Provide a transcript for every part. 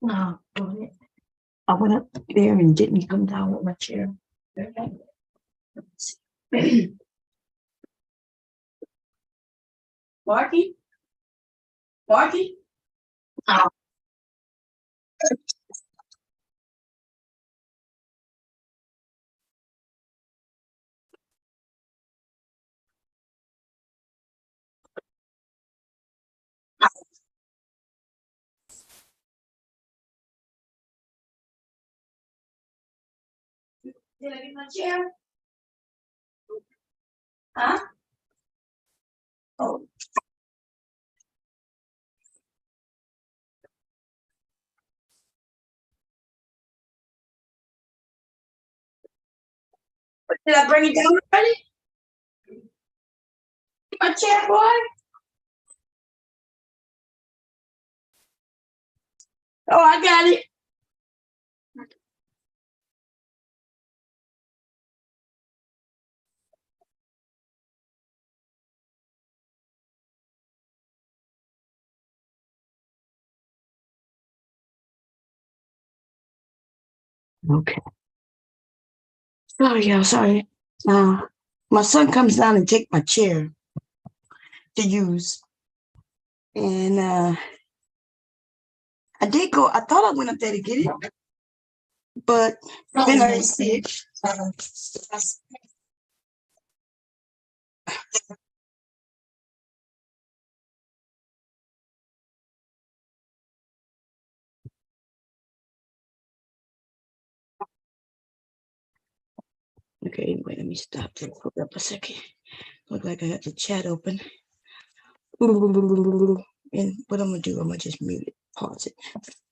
No, go ahead. I went up there and didn't come down with my chair. Marky? Marky? Oh. Did I get my chair? Huh? Oh, did I bring it down already? My chair, boy? Oh, I got it. Okay. Sorry, y'all. Sorry. My son comes down and take my chair to use, and I did go. I thought I went up there to get it, but then I didn't see it. Okay, wait. Let me stop there. Hold up a second. Look like I have the chat open. And what I'm gonna do? I'm gonna just mute it. Pause it.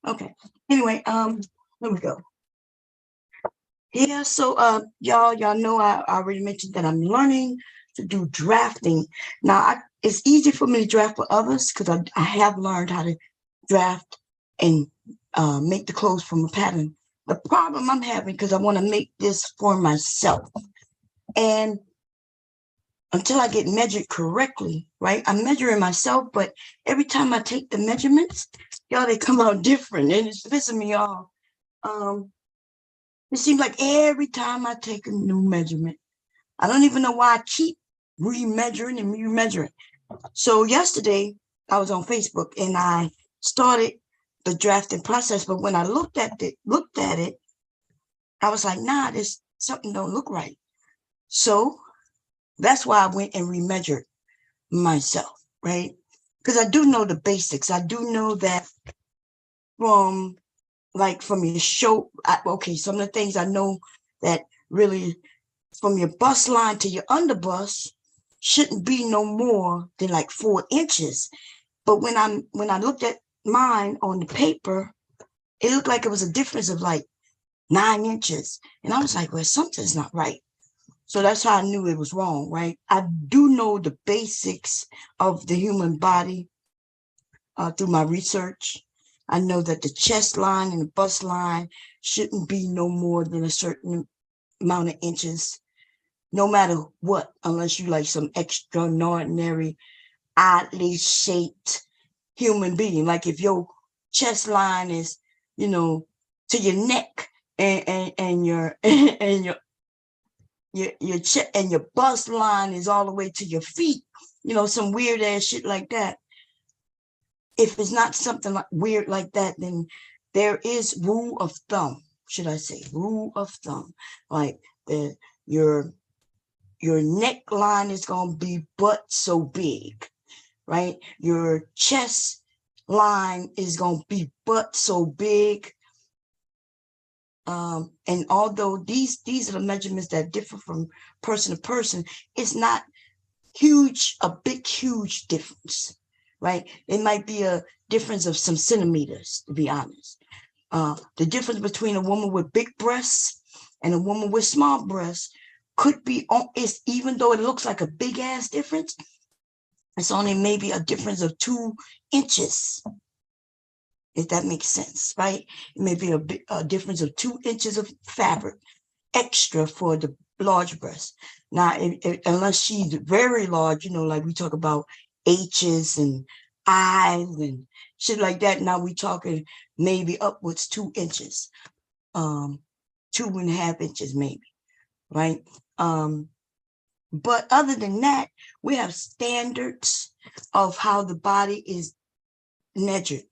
Okay. Anyway, here we go. Yeah, so y'all know I already mentioned that I'm learning to do drafting. Now it's easy for me to draft for others because I have learned how to draft and make the clothes from a pattern. The problem I'm having because I want to make this for myself. And until I get measured correctly, right? I'm measuring myself, but every time I take the measurements, y'all, they come out different and it's pissing me off. Um, It seems like every time I take a new measurement, I don't even know why I keep remeasuring and remeasuring. So yesterday I was on Facebook and I started the drafting process, but when I looked at it, I was like, nah, this something don't look right. So that's why I went and remeasured myself, right? Because I do know the basics. I do know that from from your show. Okay, some of the things I know that really from your bust line to your underbust shouldn't be no more than like 4 inches. But when I looked at mine on the paper, it looked like it was a difference of like 9 inches. And I was like, well, something's not right. So that's how I knew it was wrong, right? I do know the basics of the human body through my research. I know that the chest line and the bust line shouldn't be no more than a certain amount of inches, no matter what, unless you like some extraordinary, oddly shaped human being. Like if your chest line is, to your neck and your and your chest and your bust line is all the way to your feet, some weird ass shit like that. If it's not something like weird like that, then there is rule of thumb, should I say, rule of thumb. Like the your neckline is gonna be but so big, right? Your chest line is gonna be but so big. And although these are the measurements that differ from person to person, it's not a big, huge difference, right? It might be a difference of some centimeters, to be honest. The difference between a woman with big breasts and a woman with small breasts could be, it's even though it looks like a big ass difference, it's only maybe a difference of 2 inches, if that makes sense, right? It may be a difference of 2 inches of fabric extra for the large breast. Now, unless she's very large, like we talk about H's and eyes and shit like that. Now we talking maybe upwards 2 inches, 2.5 inches maybe, right? But other than that, we have standards of how the body is measured.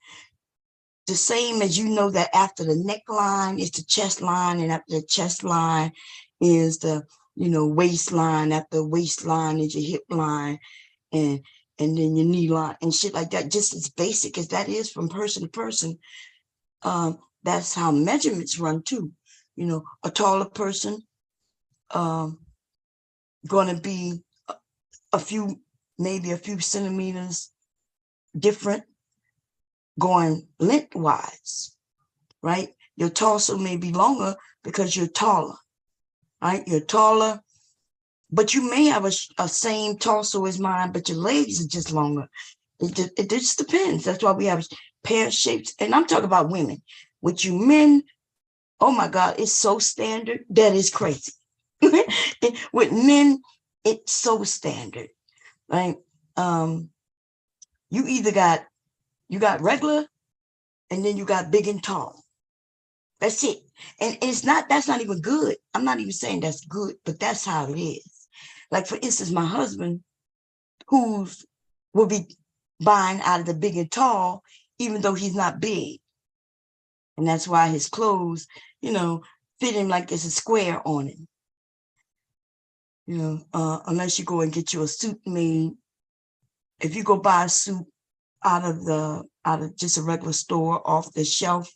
The same as that after the neckline is the chest line, and after the chest line is the waistline, after the waistline is your hip line, and then your knee line and shit like that. Just as basic as that is from person to person, that's how measurements run too. A taller person going to be maybe a few centimeters different going lengthwise, right? Your torso may be longer because you're taller, right? You're taller, but you may have a same torso as mine, but your legs are just longer. It just depends. That's why we have pear shapes. And I'm talking about women. With you men, oh my God, it's so standard. That is crazy. With men, it's so standard, right? You either got regular, and then you got big and tall. That's it. And that's not even good. I'm not even saying that's good, but that's how it is. Like, for instance, my husband, will be buying out of the big and tall, even though he's not big. And that's why his clothes, fit him like there's a square on him. Unless you go and get you a suit made. If you go buy a suit out of just a regular store off the shelf,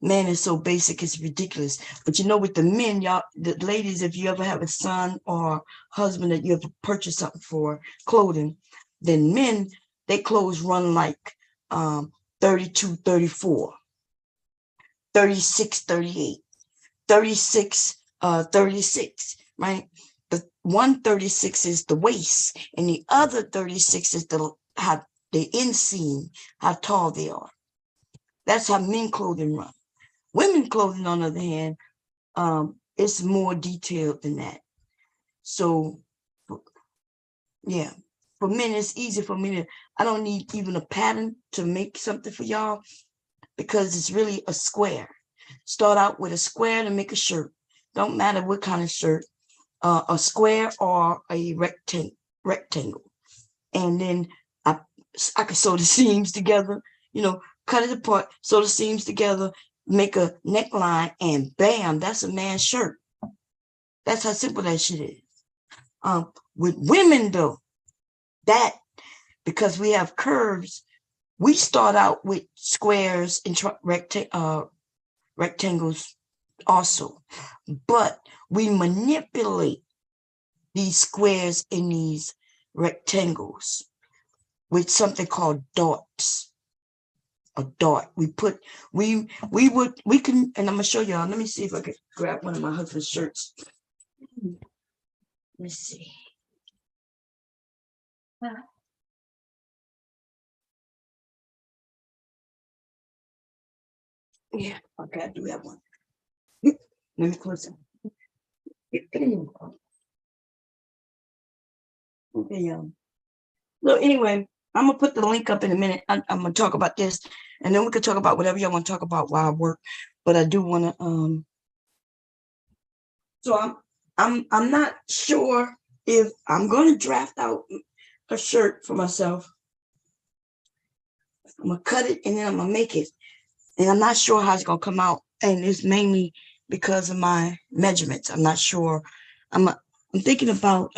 man, it's so basic, it's ridiculous. But with the men, y'all, the ladies, if you ever have a son or husband that you have to purchase something for, clothing, then men, their clothes run like 32, 34, 36, 38, 36, 36, right? The 136 is the waist, and the other 36 is the inseam, how tall they are. That's how men clothing run. Women clothing, on the other hand, it's more detailed than that. So, yeah, for men, it's easy for me I don't need even a pattern to make something for y'all, because it's really a square. Start out with a square to make a shirt. Don't matter what kind of shirt, a square or a rectangle. And then I can sew the seams together, cut it apart, sew the seams together, make a neckline, and bam, that's a man's shirt. That's how simple that shit is. With women, though, because we have curves, we start out with squares and rectangles also, but we manipulate these squares in these rectangles with something called dots. A dot. We can, and I'm gonna show y'all. Let me see if I can grab one of my husband's shirts. Let me see. Yeah, okay, I do have one. Let me close it. Okay, so anyway, I'm gonna put the link up in a minute. I'm gonna talk about this, and then we can talk about whatever y'all want to talk about while I work. But I do want to so I'm not sure if I'm going to draft out a shirt for myself. I'm gonna cut it and then I'm gonna make it, and I'm not sure how it's gonna come out. And it's mainly because of my measurements. I'm not sure. I'm thinking about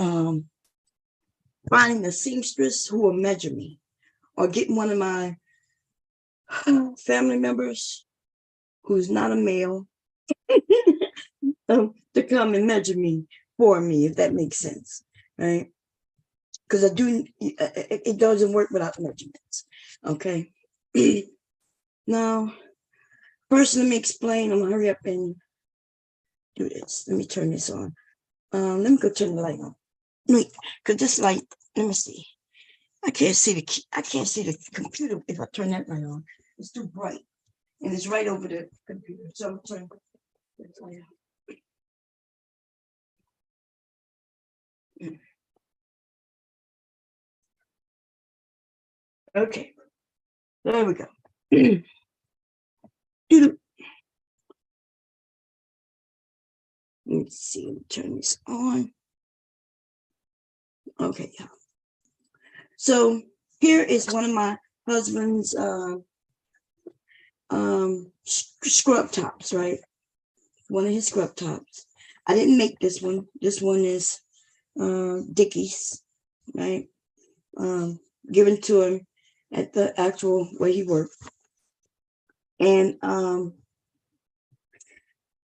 finding a seamstress who will measure me, or getting one of my family members who's not a male to come and measure me for me, if that makes sense, right? Because it doesn't work without measurements. Okay. Now, first, let me explain. I'm gonna hurry up and do this. Let me turn this on. Let me go turn the light on. Wait, because this light, let me see. I can't see the computer if I turn that light on. It's too bright. And it's right over the computer. So I'm turning this light on. Okay, there we go. Let's see, let me turn this on. Okay, yeah. So here is one of my husband's scrub tops, right? One of his scrub tops. I didn't make this one. This one is Dickies, right? Given to him at the actual where he worked. And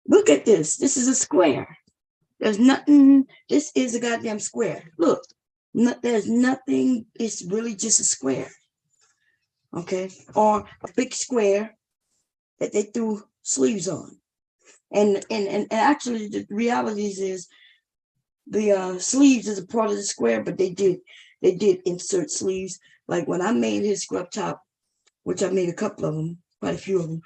look at this. This is a square. There's nothing. This is a goddamn square. Look, there's nothing. It's really just a square. Okay, or a big square that they threw sleeves on. And actually, the reality is the sleeves is a part of the square, but they did insert sleeves. Like when I made his scrub top, which I made a couple of them, quite a few of them.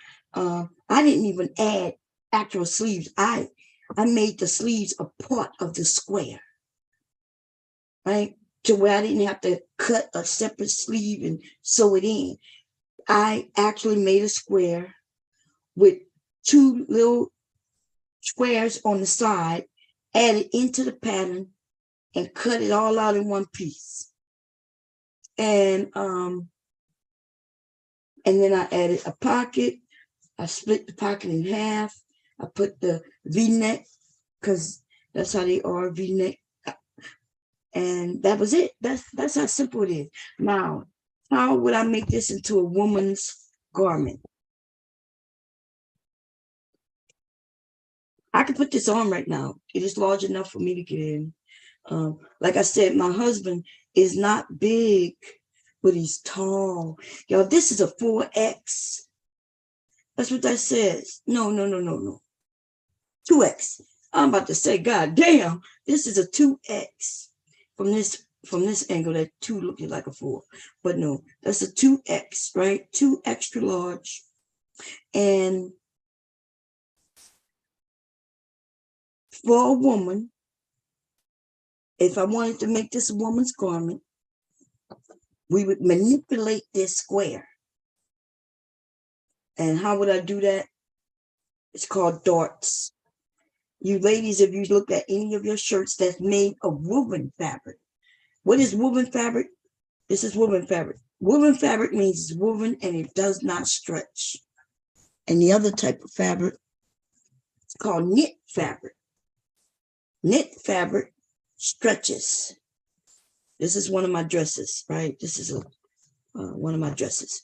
I didn't even add actual sleeves. I made the sleeves a part of the square, right? To where I didn't have to cut a separate sleeve and sew it in. I actually made a square with two little squares on the side, added into the pattern, and cut it all out in one piece. And then I added a pocket. I split the pocket in half. I put the V-neck, because that's how they are, V-neck. And that was it. That's how simple it is. Now, how would I make this into a woman's garment? I can put this on right now. It is large enough for me to get in. Like I said, my husband is not big, but he's tall. Y'all, this is a 4X. That's what that says. No. 2X. I'm about to say, God damn, this is a 2X. From this angle, that 2 looking like a 4. But no, that's a 2X, right? 2 extra large. And for a woman, if I wanted to make this a woman's garment, we would manipulate this square. And how would I do that? It's called darts. You ladies, if you look at any of your shirts that's made of woven fabric. What is woven fabric? This is woven fabric. Woven fabric means it's woven and it does not stretch. And the other type of fabric, it's called knit fabric. Knit fabric stretches. This is one of my dresses, right? This is one of my dresses.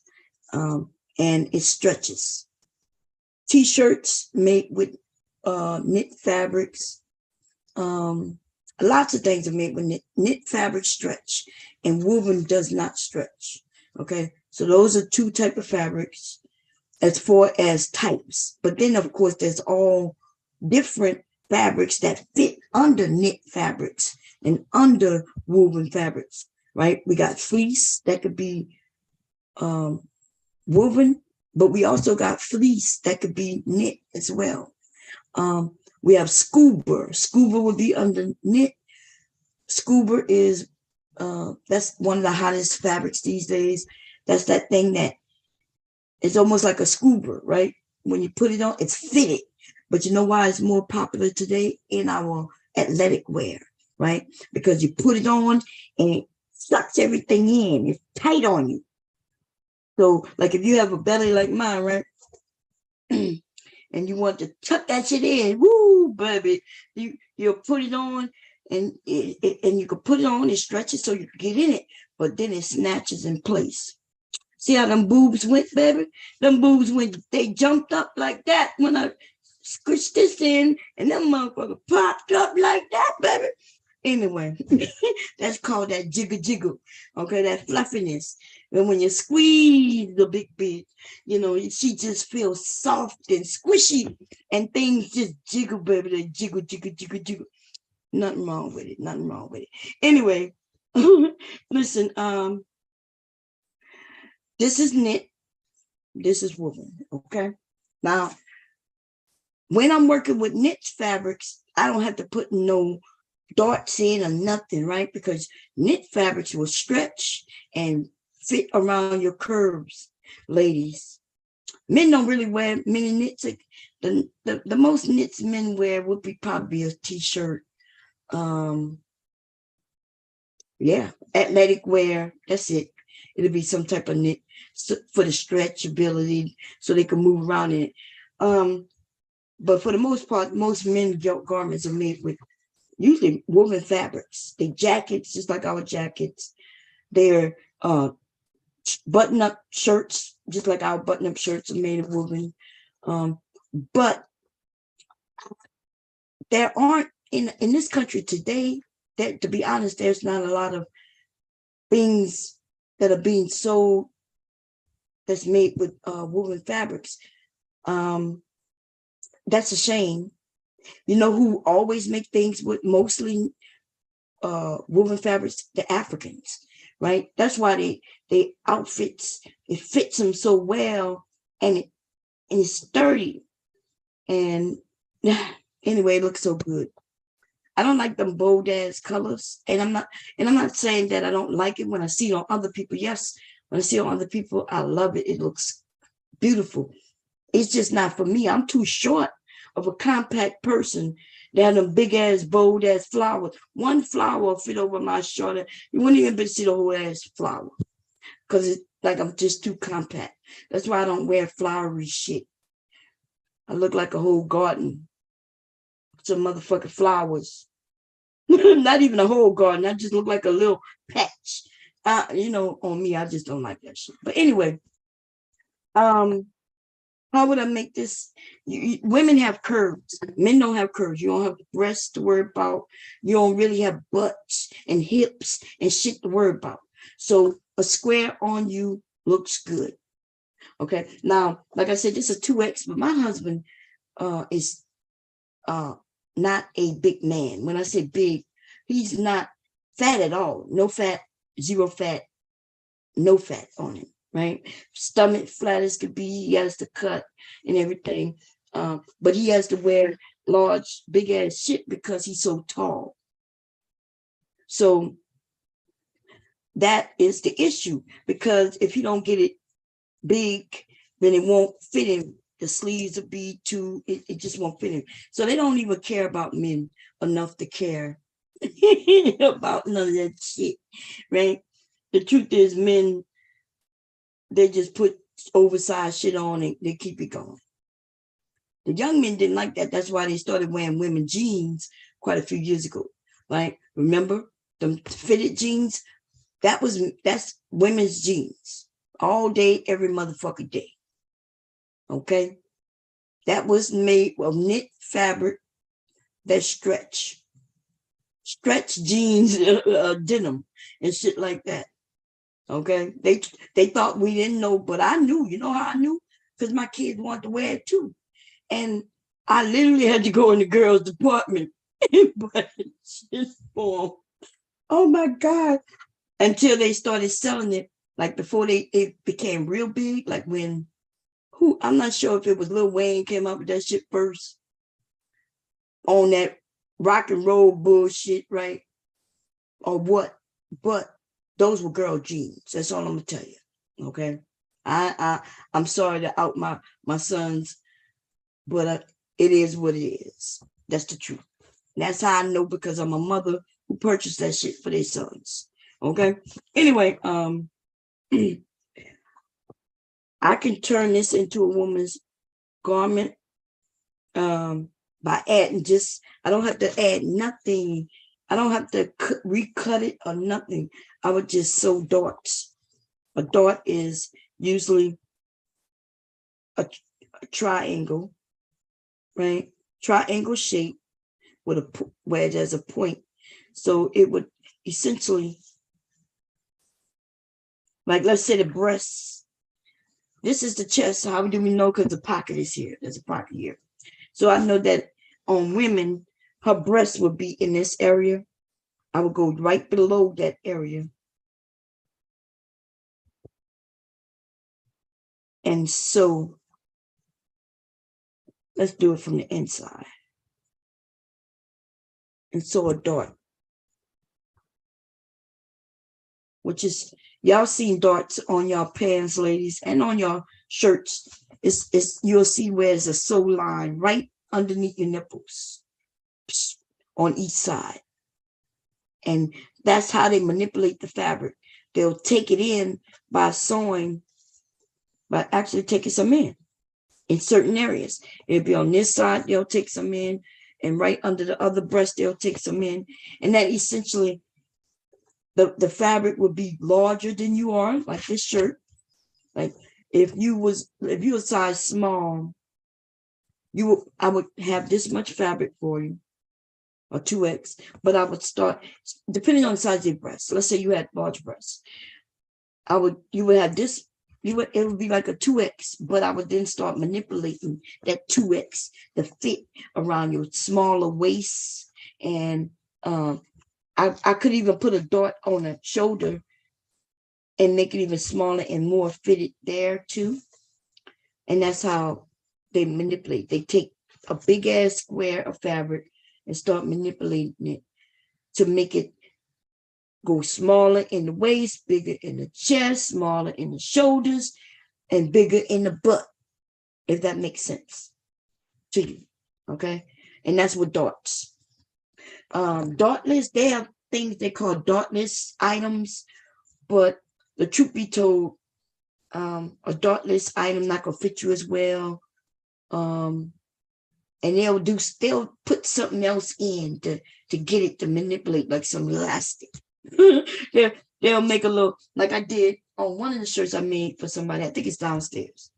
And it stretches. T-shirts made with knit fabrics. Lots of things are made with knit fabric stretch, and woven does not stretch. Okay, so those are two types of fabrics as far as types. But then, of course, there's all different fabrics that fit under knit fabrics and under woven fabrics, right? We got fleece that could be woven, but we also got fleece that could be knit as well. We have scuba. Scuba would be under knit. Scuba is that's one of the hottest fabrics these days. That's that thing that it's almost like a scuba, right? When you put it on, it's fitted. But you know why it's more popular today in our athletic wear, right? Because you put it on and it sucks everything in. It's tight on you. So, like if you have a belly like mine, right? And you want to tuck that shit in, woo, baby. You'll put it on, and you can put it on and stretch it so you can get in it, but then it snatches in place. See how them boobs went, baby? Them boobs went, they jumped up like that when I squished this in, and them motherfucker popped up like that, baby. Anyway, that's called that jiggle, okay, that fluffiness. And when you squeeze the big bitch, you know, she just feels soft and squishy, and things just jiggle, baby. They jiggle. Nothing wrong with it. Anyway, listen, this is knit, this is woven, okay? Now, when I'm working with knit fabrics, I don't have to put no darts in or nothing, right? Because knit fabrics will stretch and fit around your curves, ladies. Men don't really wear many knits. The most knits men wear would be probably a t-shirt. Yeah, athletic wear. That's it. It'll be some type of knit for the stretchability, so they can move around in it. But for the most part, most men's garments are made with usually woven fabrics. They jackets, just like our jackets. They're button-up shirts, just like our button-up shirts are made of woven. But there aren't in this country today, that, to be honest, there's not a lot of things that are being sold that's made with woven fabrics. That's a shame. You know who always make things with mostly woven fabrics? The Africans, right? That's why they outfits, it fits them so well, and it's sturdy, and anyway, it looks so good. I don't like them bold ass colors, and I'm not saying that I don't like it when I see it on other people. Yes, when I see it on other people, I love it. It looks beautiful. It's just not for me. I'm too short of a compact person that have them big ass, bold ass flowers. One flower will fit over my shoulder. You wouldn't even be able to see the whole ass flower, because it's like I'm just too compact. That's why I don't wear flowery shit. I look like a whole garden. Some motherfucking flowers. Not even a whole garden. I just look like a little patch. On me, I just don't like that shit. But anyway, how would I make this? Women have curves. Men don't have curves. You don't have breasts to worry about. You don't really have butts and hips and shit to worry about. So a square on you looks good. Okay. Now, like I said, this is 2X, but my husband is not a big man. When I say big, he's not fat at all. No fat, zero fat, no fat on him, right? Stomach flat as could be. He has to cut and everything. But he has to wear large, big ass shit because he's so tall. So that is the issue, because if you don't get it big, then it won't fit him. The sleeves will be too, it just won't fit him. So they don't even care about men enough to care about none of that shit, right? The truth is, men, they just put oversized shit on and they keep it going. The young men didn't like that. That's why they started wearing women jeans quite a few years ago, right? Remember them fitted jeans? That's women's jeans all day, every motherfucking day. Okay, that was made of knit fabric that stretch jeans, denim and shit like that. Okay, they thought we didn't know, but I knew. You know how I knew? Because my kids wanted to wear it too, and I literally had to go in the girls' department and buy shit for them. Oh my god! Until they started selling it, like before it became real big, like when. I'm not sure if it was Lil Wayne came up with that shit first on that rock and roll bullshit, right? Or what? But those were girl jeans. That's all I'm gonna tell you. Okay. I'm sorry to out my sons, but it is what it is. That's the truth. That's how I know, because I'm a mother who purchased that shit for their sons. Okay. Anyway, I can turn this into a woman's garment by adding I don't have to add nothing. I don't have to recut it or nothing. I would just sew darts. A dart is usually a triangle, right? Triangle shape with where there's a point. So it would essentially, like, let's say the breasts. This is the chest. How do we know? Because the pocket is here. There's a pocket here. So I know that on women, her breasts would be in this area. I would go right below that area. And so let's do it from the inside. And sew a dart. which is, y'all seen darts on your pants, ladies, and on your shirts. It's you'll see where there's a sew line right underneath your nipples on each side. And that's how they manipulate the fabric. They'll take it in by sewing, by actually taking some in certain areas. It'll be on this side, they'll take some in, and right under the other breast, they'll take some in. And that essentially, the fabric would be larger than you are, like this shirt. Like if you were size small, I would have this much fabric for you, or 2X, but I would start, depending on the size of your breasts. Let's say you had large breasts. You would have this, it would be like a 2X, but I would then start manipulating that 2X to fit around your smaller waist. And I could even put a dart on a shoulder and make it even smaller and more fitted there too. And that's how they manipulate. They take a big ass square of fabric and start manipulating it to make it go smaller in the waist, bigger in the chest, smaller in the shoulders, and bigger in the butt, if that makes sense to you. Okay. And that's what darts. Dartless, they have things they call dartless items, but the truth be told, a dartless item not gonna fit you as well. And they'll put something else in to get it to manipulate, like some elastic. They'll make a little, like I did on one of the shirts I made for somebody. I think it's downstairs.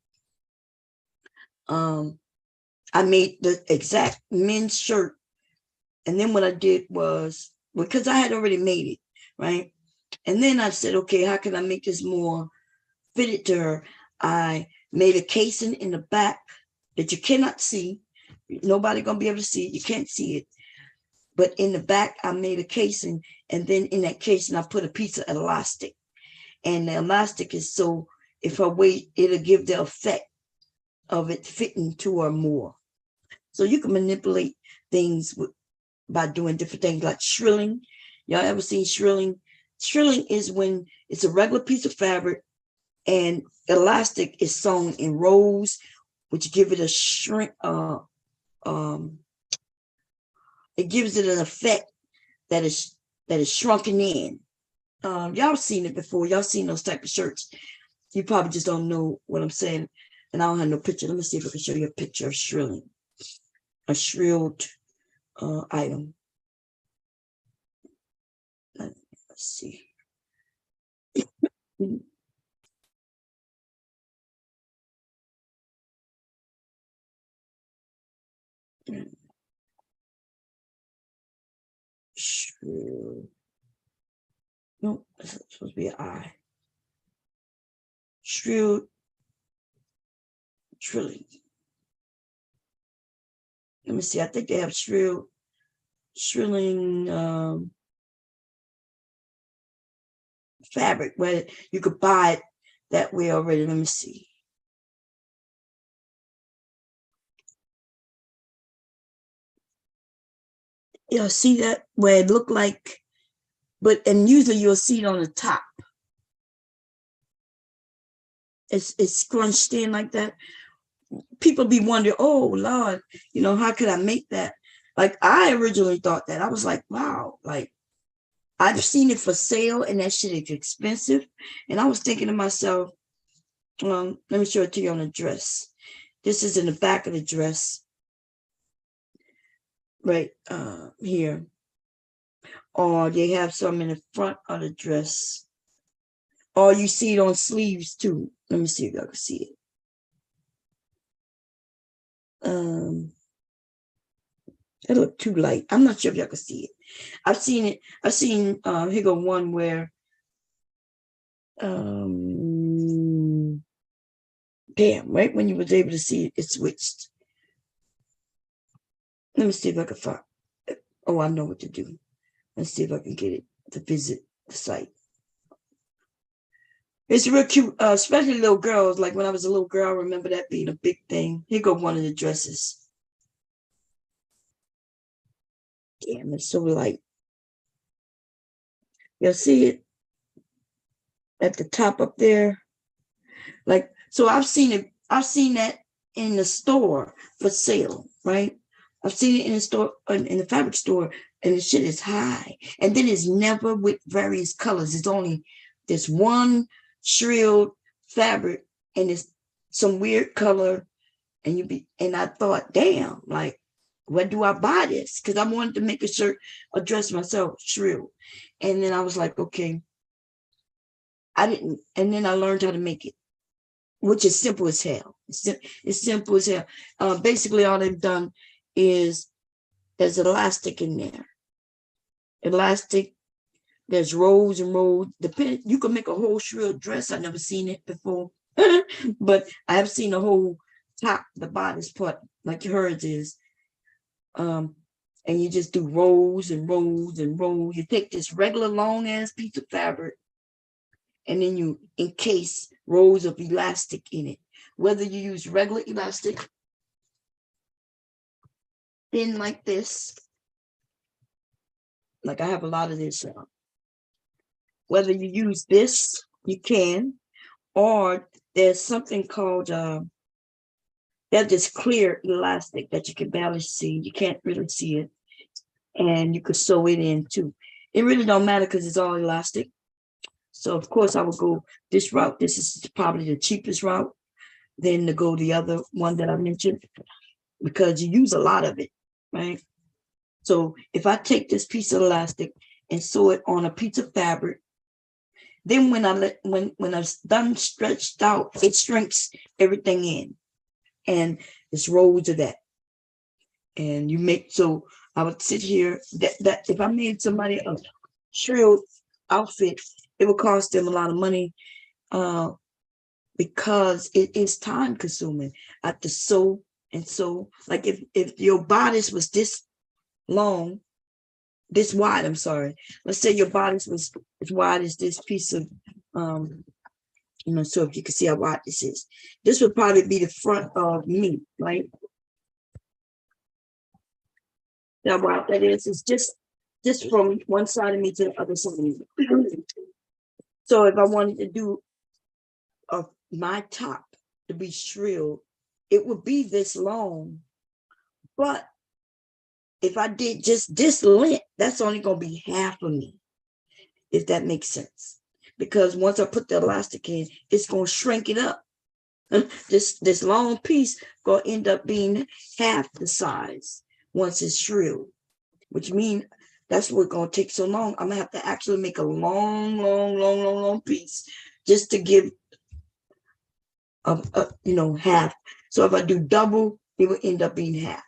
I made the exact men's shirt, and then what I did was, because I had already made it, right? And then I said, okay, how can I make this more fitted to her? I made a casing in the back that you cannot see. Nobody gonna be able to see it. You can't see it. But in the back, I made a casing, and then in that casing, I put a piece of elastic. And the elastic is so, if I wait, it'll give the effect of it fitting to her more. So you can manipulate things by doing different things like shrilling. Y'all ever seen shrilling? Shrilling is when it's a regular piece of fabric and elastic is sewn in rows, which give it a shrink. It gives it an effect that is shrunken in. Y'all seen it before. Y'all seen those type of shirts. You probably just don't know what I'm saying. And I don't have no picture. Let me see if I can show you a picture of shrilling. A shrilled item. Let's see. Shrill. No, it's supposed to be an I. Shrill. Trilling. Let me see. I think they have shrilling fabric where you could buy it that way already. Let me see. You'll see that where it looked like, and usually you'll see it on the top. It's scrunched in like that. People be wondering, oh Lord, how could I make that? Like I originally thought that. I was like, wow, like I've seen it for sale and that shit is expensive. And I was thinking to myself, let me show it to you on the dress. This is in the back of the dress. Right here. Or they have some in the front of the dress. Or you see it on sleeves too. Let me see if y'all can see it. It looked too light. I'm not sure if y'all can see it. I've seen it. I've seen here go one where damn, right when you was able to see it, it switched. Let me see if I can find it. Oh, I know what to do. Let's see if I can get it to visit the site. It's real cute, especially little girls. Like when I was a little girl, I remember that being a big thing. Here go one of the dresses. Damn, it's so light. You'll see it. at the top up there. Like, so I've seen it. I've seen that in the store for sale, right? I've seen it in the store, in the fabric store, and the shit is high. And then it's never with various colors. It's only this one shrill fabric, and it's some weird color. And I thought, damn, like, where do I buy this? Because I wanted to make a shirt, a dress myself, shrill. And then I was like, okay, I didn't. And then I learned how to make it, which is simple as hell. It's simple as hell. Basically, all they've done is there's elastic in there. Elastic, there's rows and rows. You can make a whole shrill dress. I've never seen it before, but I have seen a whole top, the bodice part, like hers is. And you just do rows and rows and rows. You take this regular long ass piece of fabric, and then you encase rows of elastic in it. Whether you use regular elastic, thin like this, like I have a lot of this. Whether you use this, you can, or there's something called, there's this clear elastic that you can barely see. You can't really see it. And you could sew it in too. It really don't matter because it's all elastic. So of course I would go this route. This is probably the cheapest route. Then to go the other one that I mentioned, because you use a lot of it, right? So if I take this piece of elastic and sew it on a piece of fabric, then when I'm done stretched out, it shrinks everything in, and it's rows of that. And you make, so I would sit here, that if I made somebody a shrill outfit, it would cost them a lot of money, because it is time consuming. I have to sew and sew. Like if your bodice was this long, this wide, I'm sorry. Let's say your bodice was as wide as this piece of, so if you can see how wide this is, this would probably be the front of me, right? Now, wide that is, it's just from one side of me to the other side of me. So if I wanted to do my top to be shrill, it would be this long. But if I did just this length, that's only going to be half of me, if that makes sense. Because once I put the elastic in, it's going to shrink it up. This long piece going to end up being half the size once it's shrill, which means that's what going to take so long. I'm going to have to actually make a long piece just to give half. So if I do double, it will end up being half.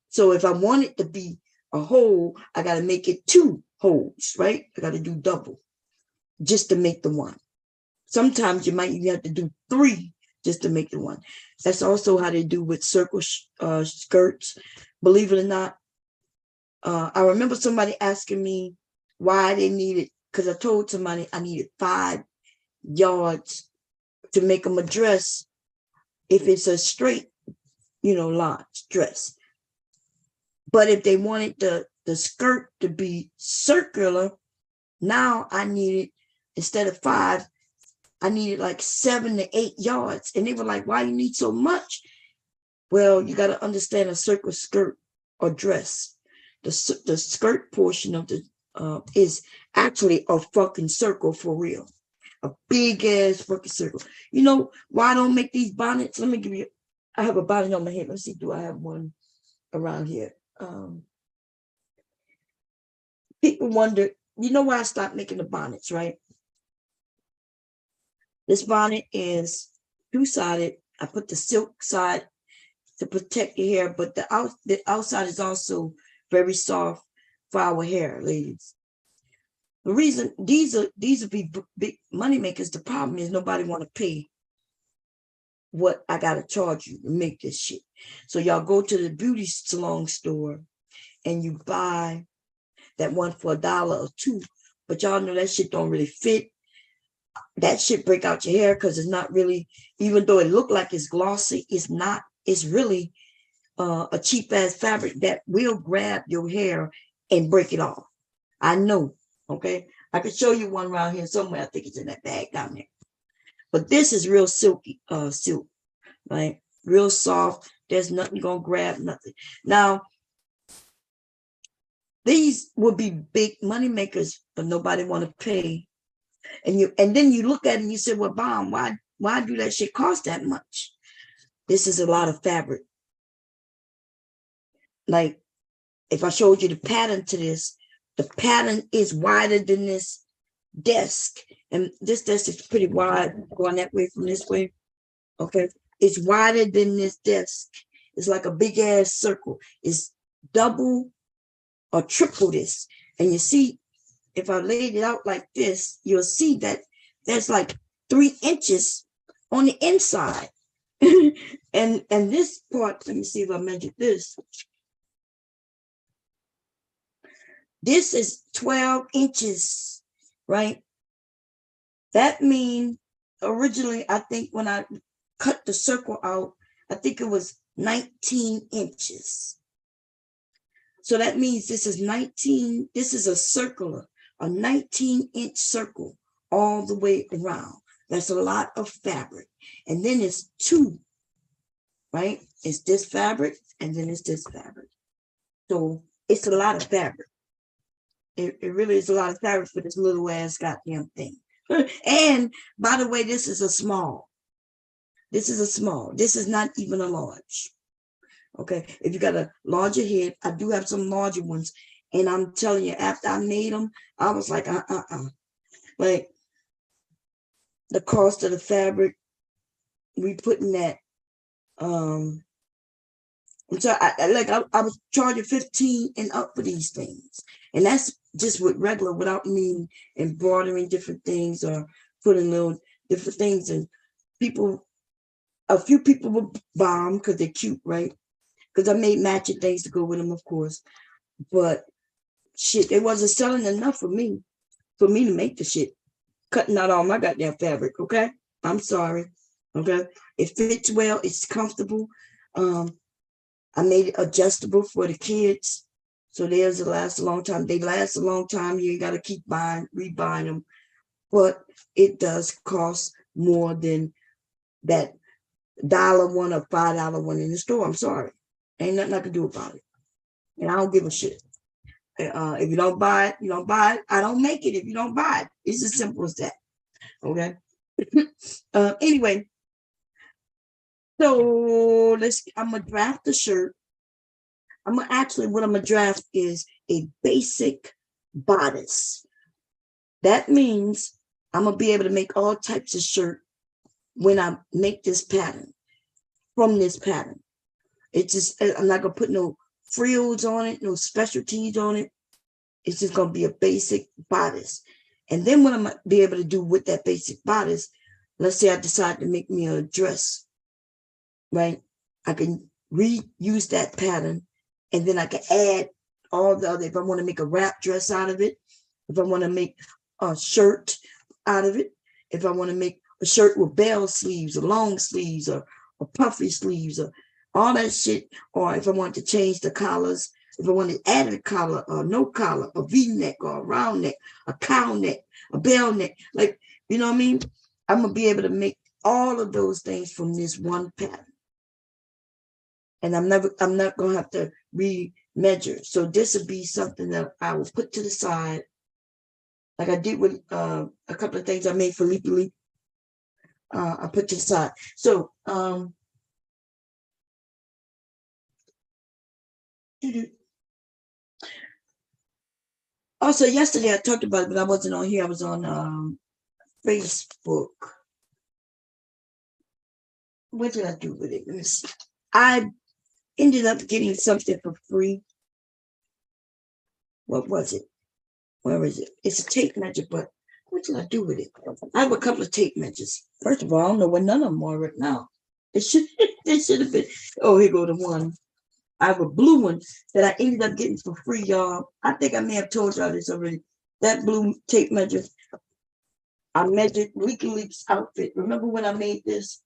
So if I want it to be a whole, I got to make it 2 holes, right? I got to do double just to make the one. Sometimes you might even have to do 3 just to make the one. That's also how they do with circle skirts. Believe it or not, I remember somebody asking me why they needed, because I told somebody I needed 5 yards to make them a dress if it's a straight, line dress. But if they wanted the skirt to be circular, now I needed, instead of 5, I needed like 7 to 8 yards. And they were like, why do you need so much? Well, you got to understand a circle skirt or dress. The skirt portion of the is actually a fucking circle for real. A big ass fucking circle. You know why I don't make these bonnets? Let me give you, I have a bonnet on my head. Let's see, do I have one around here? People wonder, why I stopped making the bonnets, right? This bonnet is 2-sided. I put the silk side to protect your hair, but the outside is also very soft for our hair, ladies. The reason these are big money makers, the problem is nobody want to pay what I gotta charge you to make this shit. So y'all go to the beauty salon store and you buy that one for $1 or $2, but y'all know that shit don't really fit. That shit break out your hair because it's not really, even though it look like it's glossy, it's not. It's really a cheap ass fabric that will grab your hair and break it off. I know, okay? I could show you one around here somewhere. I think it's in that bag down there. But this is real silky, silk, right? Real soft. There's nothing gonna grab nothing. Now, these would be big money makers, but nobody want to pay. And then you look at it and you say, well, Bomb, why do that shit cost that much? This is a lot of fabric. Like, if I showed you the pattern to this, the pattern is wider than this desk. And this desk is pretty wide, going that way from this way. Okay. It's wider than this desk. It's like a big ass circle. It's double or triple this. And you see, if I laid it out like this, you'll see that there's like 3 inches on the inside. and this part, let me see if I measured this. This is 12 inches, right? That means originally, I think when I cut the circle out, I think it was 19 inches. So that means this is 19, this is a circular, a 19-inch circle all the way around. That's a lot of fabric. And then it's 2, right? It's this fabric, and then it's this fabric. So it's a lot of fabric. It really is a lot of fabric for this little ass goddamn thing. And by the way, this is a small. This is a small. This is not even a large. Okay, if you got a larger head, I do have some larger ones. And I'm telling you, after I made them, I was like, Like, the cost of the fabric, we put in that. And so I was charging 15 and up for these things. And that's just with regular, without me embroidering different things or putting little different things. And a few people would buy them because they're cute, right? Because I made matching things to go with them, of course. But shit, it wasn't selling enough for me to make the shit. Cutting out all my goddamn fabric, okay? I'm sorry, okay? It fits well, it's comfortable. I made it adjustable for the kids. So theirs will last a long time. They last a long time. You ain't got to keep rebuying them. But it does cost more than that $1 one or $5 one in the store. I'm sorry. Ain't nothing I can do about it. And I don't give a shit. If you don't buy it, you don't buy it. I don't make it if you don't buy it. It's as simple as that. Okay. Anyway, so I'm gonna draft the shirt. What I'm gonna draft is a basic bodice. That means I'm gonna be able to make all types of shirt when I make this pattern, from this pattern. It's just, I'm not gonna put no frills on it, no specialties on it. It's just gonna be a basic bodice. And then what I'm gonna be able to do with that basic bodice, let's say I decide to make me a dress, right? I can reuse that pattern, and then I can add all the other, if I want to make a wrap dress out of it, if I want to make a shirt out of it, if I want to make a shirt with bell sleeves or long sleeves or puffy sleeves or all that shit, or if I want to change the collars, if I want to add a collar or no collar, a V-neck or a round neck, a cow neck, a bell neck, like, you know what I mean? I'm gonna be able to make all of those things from this one pattern. And I'm not gonna have to remeasure. So this would be something that I will put to the side, like I did with a couple of things I made for Leapy Leap. I put to the side. So also yesterday I talked about it, but I wasn't on here. I was on Facebook. What did I do with it? Let me see. I ended up getting something for free. What was it? Where is it? It's a tape measure, but what did I do with it? I have a couple of tape measures. First of all, I don't know where none of them are right now. It should have been. Oh, here go the one. I have a blue one that I ended up getting for free, y'all. I think I may have told y'all this already. That blue tape measure, I measured Leaky Leak's outfit. Remember when I made this?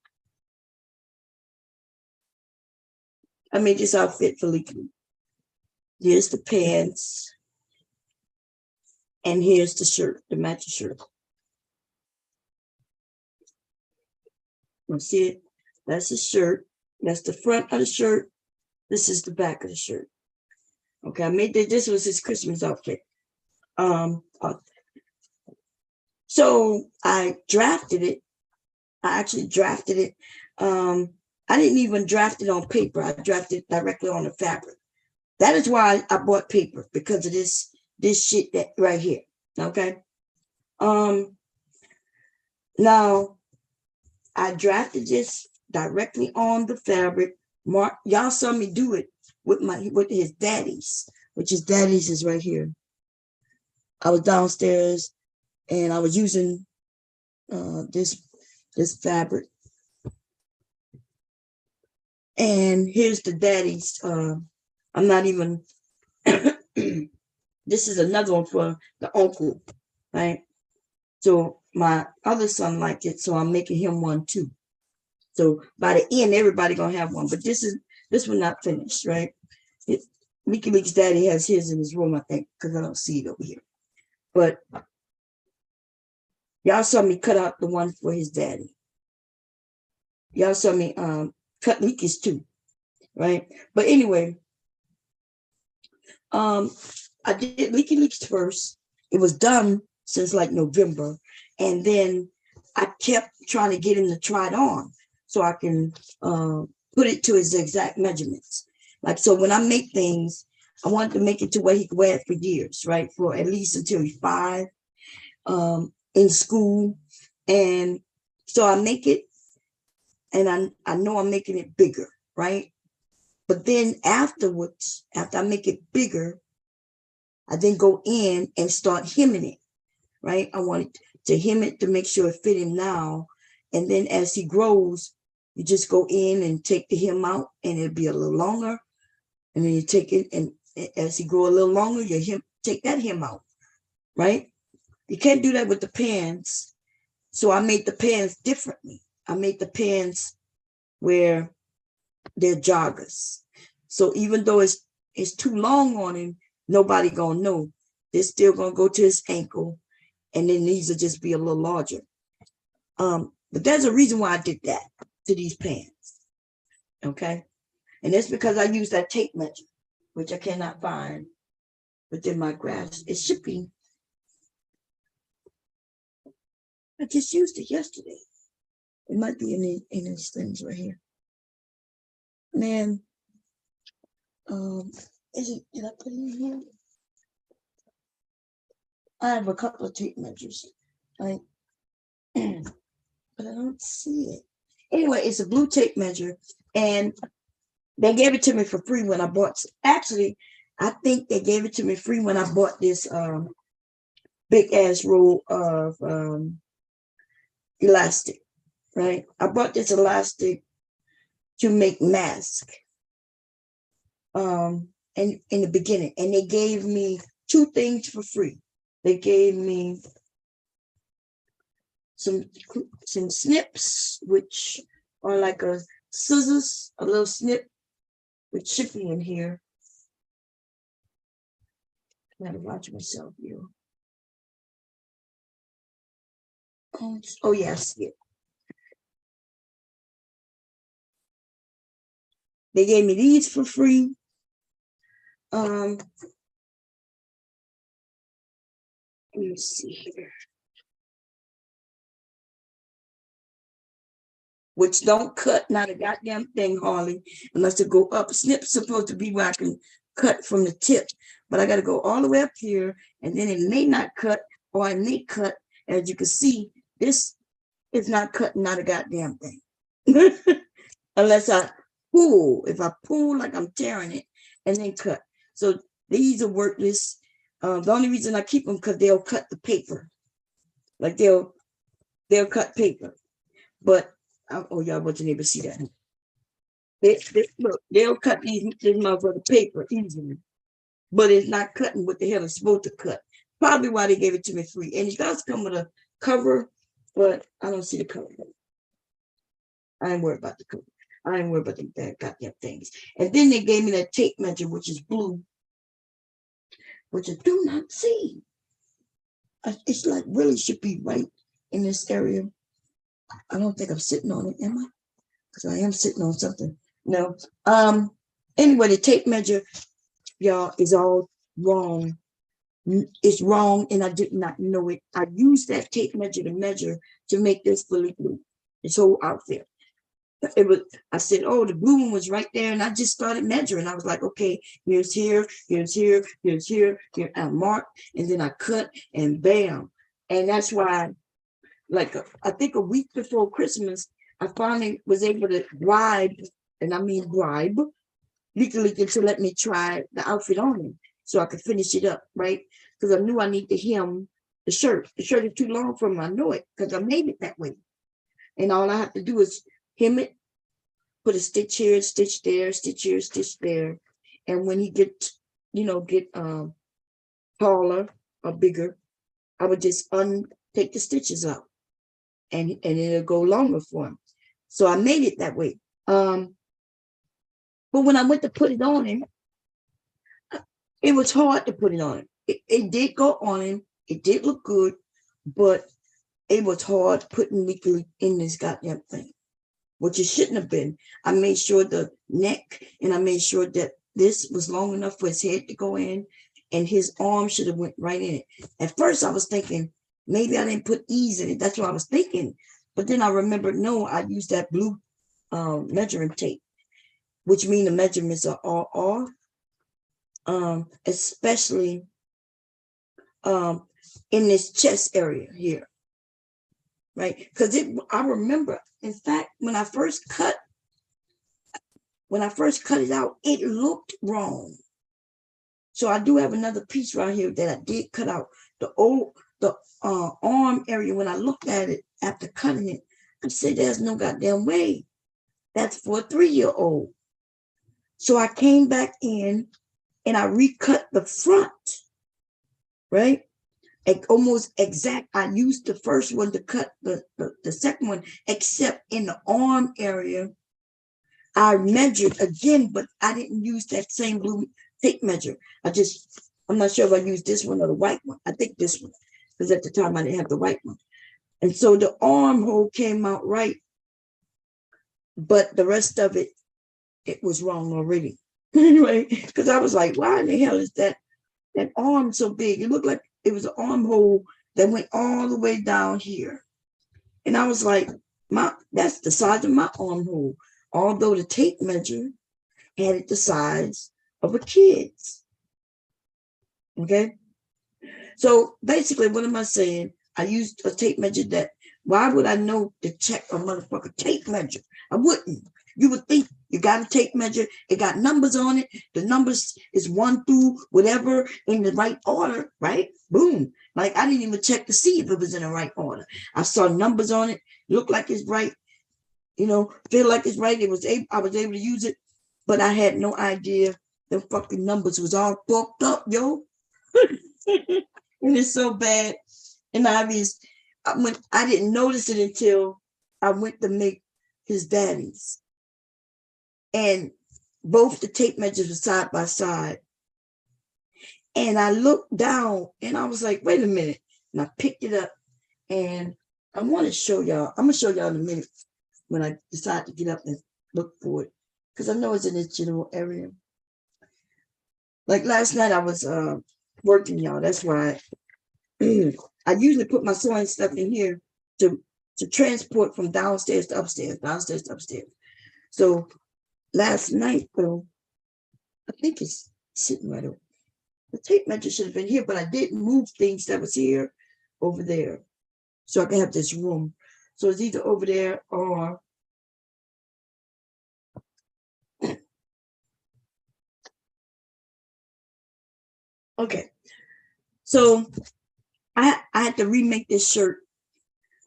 I made this outfit for Leaky Leak. Here's the pants. And here's the shirt, the matching shirt. You see it? That's the shirt. That's the front of the shirt. This is the back of the shirt. Okay, I made that. This was his Christmas outfit. So I drafted it. I actually drafted it. I didn't even draft it on paper. I drafted it directly on the fabric. That is why I bought paper, because of this shit that right here. Okay. Now I drafted this directly on the fabric. Y'all saw me do it with his daddy's, which his daddy's is right here. I was downstairs and I was using this fabric. And here's the daddy's. I'm not even. This is another one for the uncle, right? So my other son liked it, so I'm making him one too. So by the end, everybody gonna have one. But this one not finished, right? Mickey Leak's daddy has his in his room, I think, because I don't see it over here. But y'all saw me cut out the one for his daddy. Y'all saw me cut Leaky's too, right? But anyway, I did Leaky Leaks first. It was done since like November, and then I kept trying to get him to try it on so I can put it to his exact measurements. Like, so when I make things, I wanted to make it to where he could wear it for years, right? For at least until he's 5 in school. And so I make it, and I know I'm making it bigger, right? But then afterwards, after I make it bigger, I then go in and start hemming it, right? I wanted to hem it to make sure it fit him now. And then as he grows, you just go in and take the hem out, and it'll be a little longer. And then you take it, and as he grow a little longer, you take that hem out, right? You can't do that with the pants. So I made the pants differently. I made the pants where they're joggers. So even though it's too long on him, nobody gonna know. They're still gonna go to his ankle, and then these will just be a little larger. But there's a reason why I did that to these pants. Okay. And that's because I used that tape measure, which I cannot find within my grasp. It's shipping. I just used it yesterday. It might be in these things right here. Man, did I put it in here? I have a couple of tape measures, right? But I don't see it. Anyway, it's a blue tape measure, and they gave it to me for free when I bought. Actually, I think they gave it to me free when I bought this big ass roll of elastic, right? I bought this elastic to make masks and in the beginning, and they gave me 2 things for free. They gave me some snips, which are like a scissors, a little snip with shipping in here. I gotta watch myself here. Oh yeah, I see it. They gave me these for free. Let me see here. Which don't cut, not a goddamn thing, Harley, unless it go up. Snip's supposed to be where I can cut from the tip, but I got to go all the way up here, and then it may not cut, or it may cut. As you can see, this is not cutting, not a goddamn thing. Unless I pull. If I pull like I'm tearing it, and then cut. So these are worthless. The only reason I keep them because they'll cut the paper. Like they'll cut paper. But oh, y'all wasn't able to see that. Look, they'll cut this motherfucker paper easily, but it's not cutting what the hell it's supposed to cut. Probably why they gave it to me free. And it does come with a cover, but I don't see the cover. I ain't worried about the cover. I ain't worried about the goddamn things. And then they gave me that tape measure, which is blue, which I do not see. It's like really should be right in this area. I don't think I'm sitting on it, am I? Because I am sitting on something. No. Anyway, the tape measure, y'all, is all wrong. It's wrong, and I did not know it. I used that tape measure to make this fully blue, this whole outfit. It was, I said, oh, the blue one was right there, and I just started measuring. I was like, okay, here's here, here's here, here's here, here. I marked, and then I cut, and bam. And that's why, like, I think a week before Christmas, I finally was able to bribe, and I mean bribe, legally to let me try the outfit on him so I could finish it up, right? Because I knew I need to hem the shirt. The shirt is too long for me. I know it because I made it that way. And all I have to do is hem it, put a stitch here, stitch there, stitch here, stitch there. And when he gets, get taller or bigger, I would just take the stitches out and it'll go longer for him. So I made it that way. But when I went to put it on him, it was hard to put it on him. It did go on him. It did look good, but it was hard putting legally in this goddamn thing, which it shouldn't have been. I made sure the neck, and I made sure that this was long enough for his head to go in, and his arm should have went right in it. At first, I was thinking, maybe I didn't put ease in it. That's what I was thinking. But then I remembered, no, I used that blue measuring tape, which means the measurements are all off, especially in this chest area here, right? Because I remember, in fact, when I first cut it out, it looked wrong. So I do have another piece right here that I did cut out. The arm area, when I looked at it after cutting it, I said, there's no goddamn way. That's for a 3-year-old. So I came back in and I recut the front, right? Almost exact. I used the first one to cut the second one, except in the arm area, I measured again, but I didn't use that same blue tape measure. I'm not sure if I used this one or the white one. I think this one, because at the time I didn't have the white one. And so the armhole came out right, but the rest of it was wrong already. Anyway, because I was like, why in the hell is that arm so big? It looked like it was an armhole that went all the way down here. And I was like, that's the size of my armhole. Although the tape measure had it the size of a kid's. Okay. So basically, what am I saying? I used a tape measure that, why would I know to check a motherfucking tape measure? I wouldn't. You would think you got a tape measure. It got numbers on it. The numbers is 1 through whatever in the right order, right? Boom. Like I didn't even check to see if it was in the right order. I saw numbers on it. Looked like it's right. Feel like it's right. I was able to use it, but I had no idea the fucking numbers was all fucked up, yo. And it's so bad. And I didn't notice it until I went to make his daddy's. And both the tape measures were side by side. And I looked down and I was like, wait a minute. And I picked it up and I want to show y'all. I'm going to show y'all in a minute when I decide to get up and look for it. Because I know it's in this general area. Like last night I was working, y'all. That's why I usually put my sewing stuff in here to transport from downstairs to upstairs, downstairs to upstairs. So last night, though, I think it's sitting right over. The tape measure should have been here, but I didn't move things that was here over there. So I can have this room. So it's either over there or okay. So I had to remake this shirt,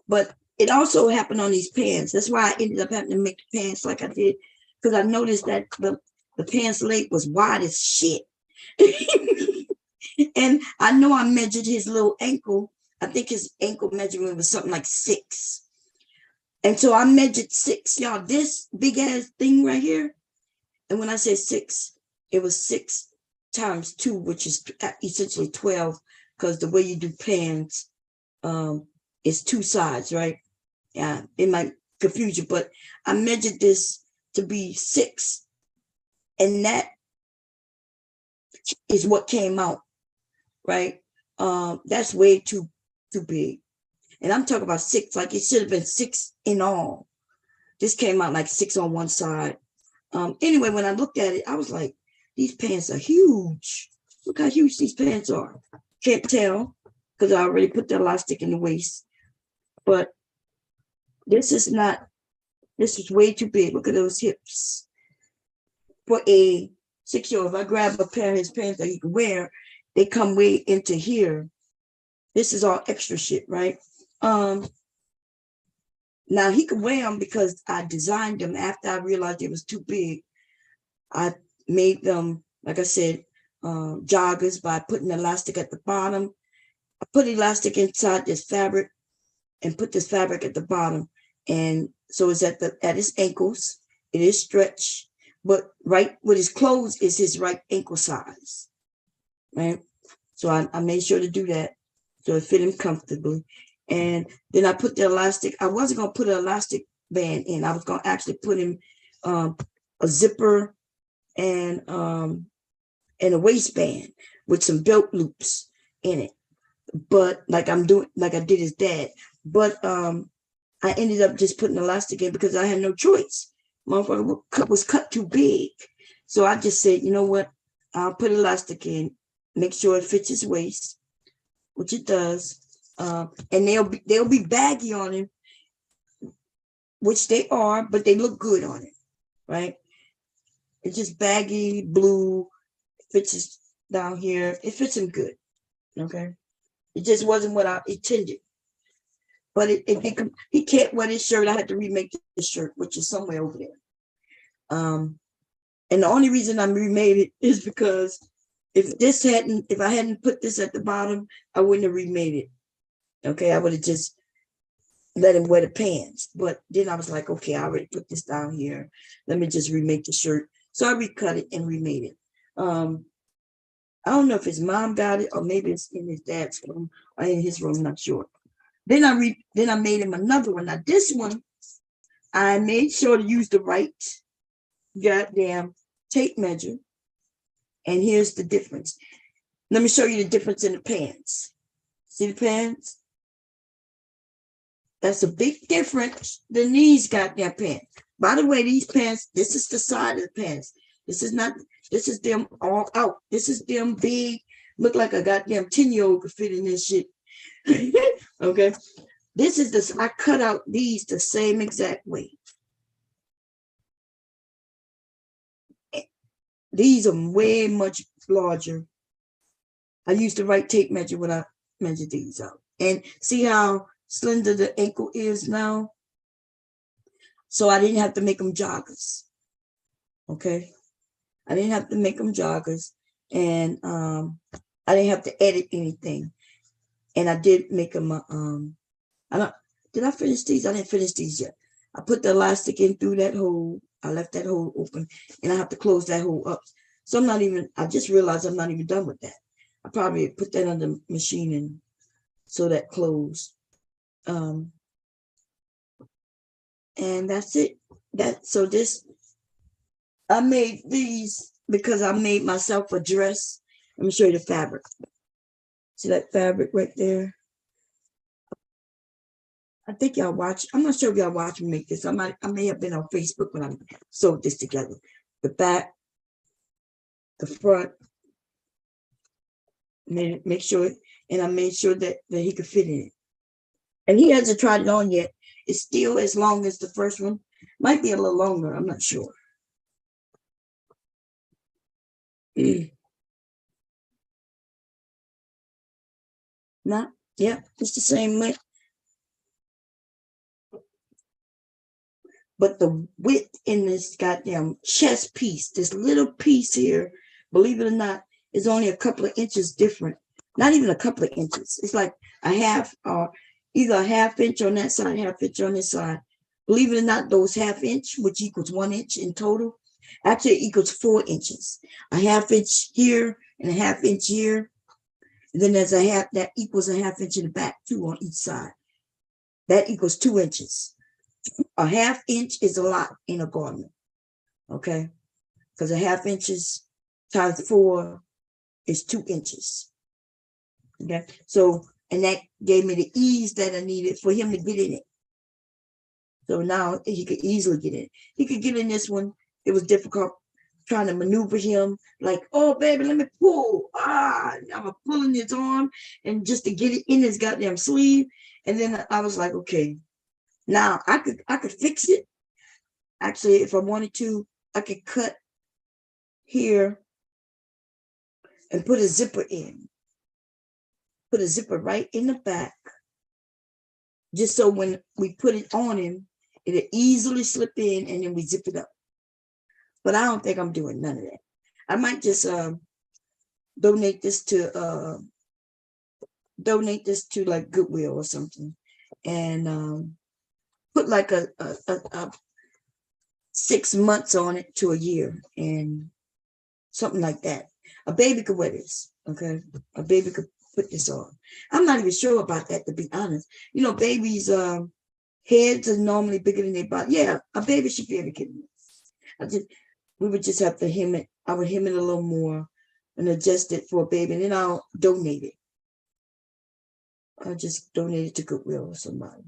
but it also happened on these pants. That's why I ended up having to make the pants like I did, because I noticed that the pants leg was wide as shit. And I know I measured his little ankle. I think his ankle measurement was something like 6. And so I measured 6, y'all, this big ass thing right here. And when I say 6, it was 6 times 2, which is essentially 12, because the way you do pants, it's two sides, right? Yeah, it might confuse you, but I measured this to be 6, and that is what came out, right? That's way too big. And I'm talking about 6, like it should have been 6 in all. This came out like 6 on one side. Anyway, when I looked at it, I was like, these pants are huge. Look how huge these pants are. Can't tell because I already put the elastic in the waist. But this is not, this is way too big. Look at those hips. For a 6-year-old, if I grab a pair of his pants that he can wear, they come way into here. This is all extra shit, right? Now he could wear them because I designed them after I realized it was too big. I made them, like I said, joggers by putting elastic at the bottom. I put elastic inside this fabric and put this fabric at the bottom. And so it's at his ankles. It is stretched, but right with his clothes is his right ankle size, right? So I made sure to do that so it fit him comfortably. And then I put the elastic. I wasn't going to put an elastic band in. I was going to actually put him a zipper and a waistband with some belt loops in it. But like I did his dad. But I ended up just putting elastic in because I had no choice. Motherfucker was cut too big. So I just said, you know what? I'll put elastic in, make sure it fits his waist, which it does. And they'll be baggy on him, which they are, but they look good on him, right? It's just baggy blue, fits his down here. It fits him good, okay? It just wasn't what I intended. But he can't wear this shirt. I had to remake this shirt, which is somewhere over there. And the only reason I remade it is because if I hadn't put this at the bottom, I wouldn't have remade it. Okay, I would have just let him wear the pants. But then I was like, okay, I already put this down here. Let me just remake the shirt. So I recut it and remade it. I don't know if his mom got it or maybe it's in his dad's room or in his room, not sure. Then I made him another one. Now this one, I made sure to use the right goddamn tape measure. And here's the difference. Let me show you the difference in the pants. See the pants? That's a big difference than these goddamn pants. By the way, these pants, this is the side of the pants. This is them all out. This is them big, look like a goddamn 10-year-old could fit in this shit. Okay. I cut out these the same exact way. These are way much larger. I used the right tape measure when I measured these out. And see how slender the ankle is now? So I didn't have to make them joggers. Okay. I didn't have to make them joggers. And I didn't have to edit anything. And I did make them, did I finish these? I didn't finish these yet. I put the elastic in through that hole. I left that hole open and I have to close that hole up. So I just realized I'm not even done with that. I probably put that on the machine and so that closed. And that's it. I made these because I made myself a dress. Let me show you the fabric. See that fabric right there? I think y'all watch. I'm not sure if y'all watch me make this. I may have been on Facebook when I sewed this together. The back, the front. Make sure, and I made sure that he could fit in it. And he hasn't tried it on yet. It's still as long as the first one. Might be a little longer. I'm not sure. Not, yeah, it's the same length. But the width in this goddamn chest piece, this little piece here, believe it or not, is only a couple of inches different. Not even a couple of inches. It's like a half, either a half inch on that side, half inch on this side. Believe it or not, those half inch, which equals 1 inch in total, actually equals 4 inches. A half inch here and a half inch here. And then there's a half, that equals a half inch in the back too on each side. That equals 2 inches. A half inch is a lot in a garment, okay? Because a half inches times 4 is 2 inches. Okay, so, and that gave me the ease that I needed for him to get in it. So now he could easily get in. He could get in this one. It was difficult trying to maneuver him, like, oh baby, let me pull. I'm pulling his arm and just to get it in his goddamn sleeve. And then I was like, okay, now I could fix it. Actually, if I wanted to, I could cut here and put a zipper in. Put a zipper right in the back, just so when we put it on him, it'll easily slip in and then we zip it up. But I don't think I'm doing none of that. I might just donate this to like Goodwill or something, and put like a 6 months on it to a year and something like that. A baby could wear this, okay? A baby could put this on. I'm not even sure about that, to be honest. You know, babies' heads are normally bigger than their body. Yeah, a baby should be able to get this. We would just have to hem it. I would hem it a little more and adjust it for a baby, and then I'll donate it. I'll just donate it to Goodwill or somebody.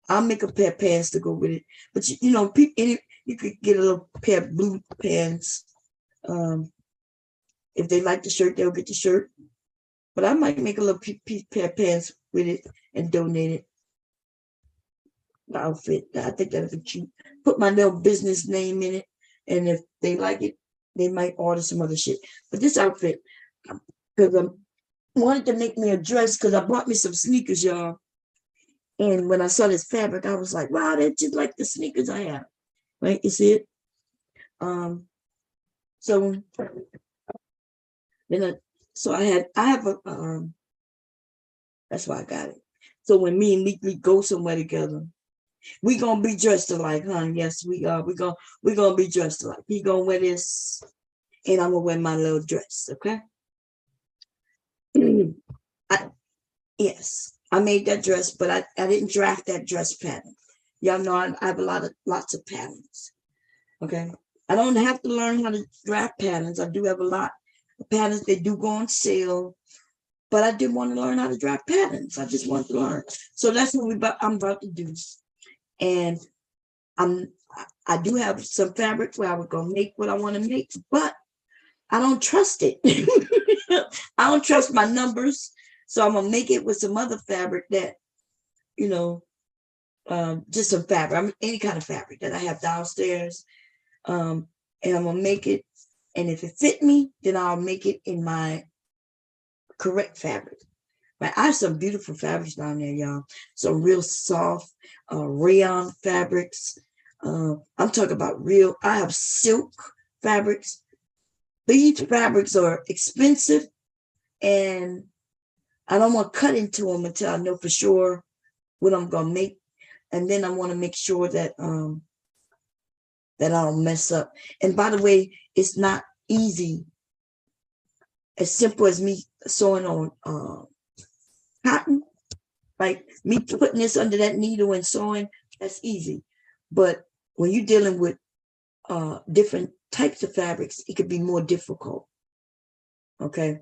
I'll make a pair of pants to go with it. But you know, you could get a little pair of blue pants. If they like the shirt, they'll get the shirt. But I might make a little pair of pants with it and donate it. The outfit. I think that'd be cute. Put my little business name in it. And if they like it, they might order some other shit. But this outfit, because I wanted to make me a dress, because I bought me some sneakers, y'all. And when I saw this fabric, I was like, wow, that's just like the sneakers I have. Right? You see it? So then I have a that's why I got it. So when me and Meek go somewhere together, we gonna be dressed alike, huh? Yes, we are. We gonna be dressed alike. He gonna wear this, and I'm gonna wear my little dress. Okay. Yes, I made that dress, but I didn't draft that dress pattern. Y'all know I have lots of patterns. Okay. I don't have to learn how to draft patterns. I do have a lot of patterns. They do go on sale, but I didn't want to learn how to draft patterns. I just wanted to learn. So that's what I'm about to do. And I do have some fabrics where I would go make what I want to make, but I don't trust it. I don't trust my numbers. So I'm going to make it with some other fabric that, you know, just some fabric, any kind of fabric that I have downstairs. And I'm going to make it. And if it fit me, then I'll make it in my correct fabric. Right? I have some beautiful fabrics down there, y'all. Some real soft rayon fabrics. I'm talking about real. I have silk fabrics. These fabrics are expensive, and I don't want to cut into them until I know for sure what I'm gonna make, and then I want to make sure that that I don't mess up. And by the way, it's not easy. As simple as me sewing on cotton, like me putting this under that needle and sewing, that's easy. But when you're dealing with different types of fabrics, it could be more difficult. Okay.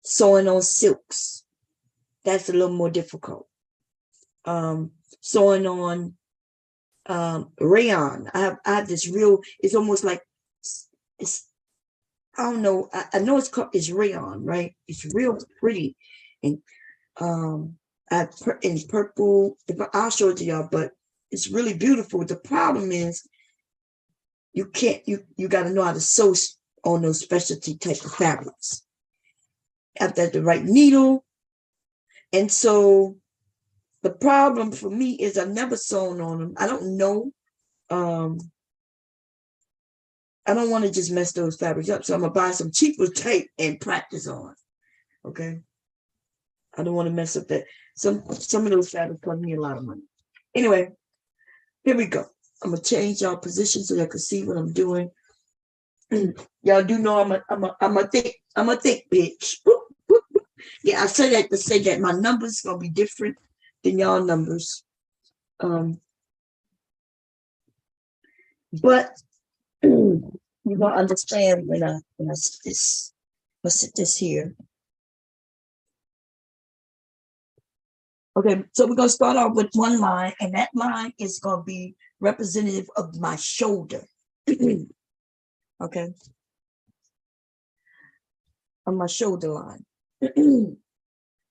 Sewing on silks, that's a little more difficult. Sewing on rayon. I have this real, it's almost like, it's, I don't know, I know it's rayon, right? It's real pretty. And in purple, I'll show it to y'all, but it's really beautiful. The problem is you got to know how to sew on those specialty type of fabrics. Have to have the right needle. And so the problem for me is I've never sewn on them. I don't know. I don't want to just mess those fabrics up. So I'm going to buy some cheaper tape and practice on. Okay. I don't want to mess up that. Some of those fabrics cost me a lot of money. Anyway, here we go. I'm going to change y'all position so y'all can see what I'm doing. Y'all do know I'm a thick bitch. I say that to say that my numbers gonna be different than y'all numbers. But you're gonna understand when I sit this. Let's sit this here. Okay, so we're gonna start off with one line, and that line is gonna be representative of my shoulder. Okay, on my shoulder line.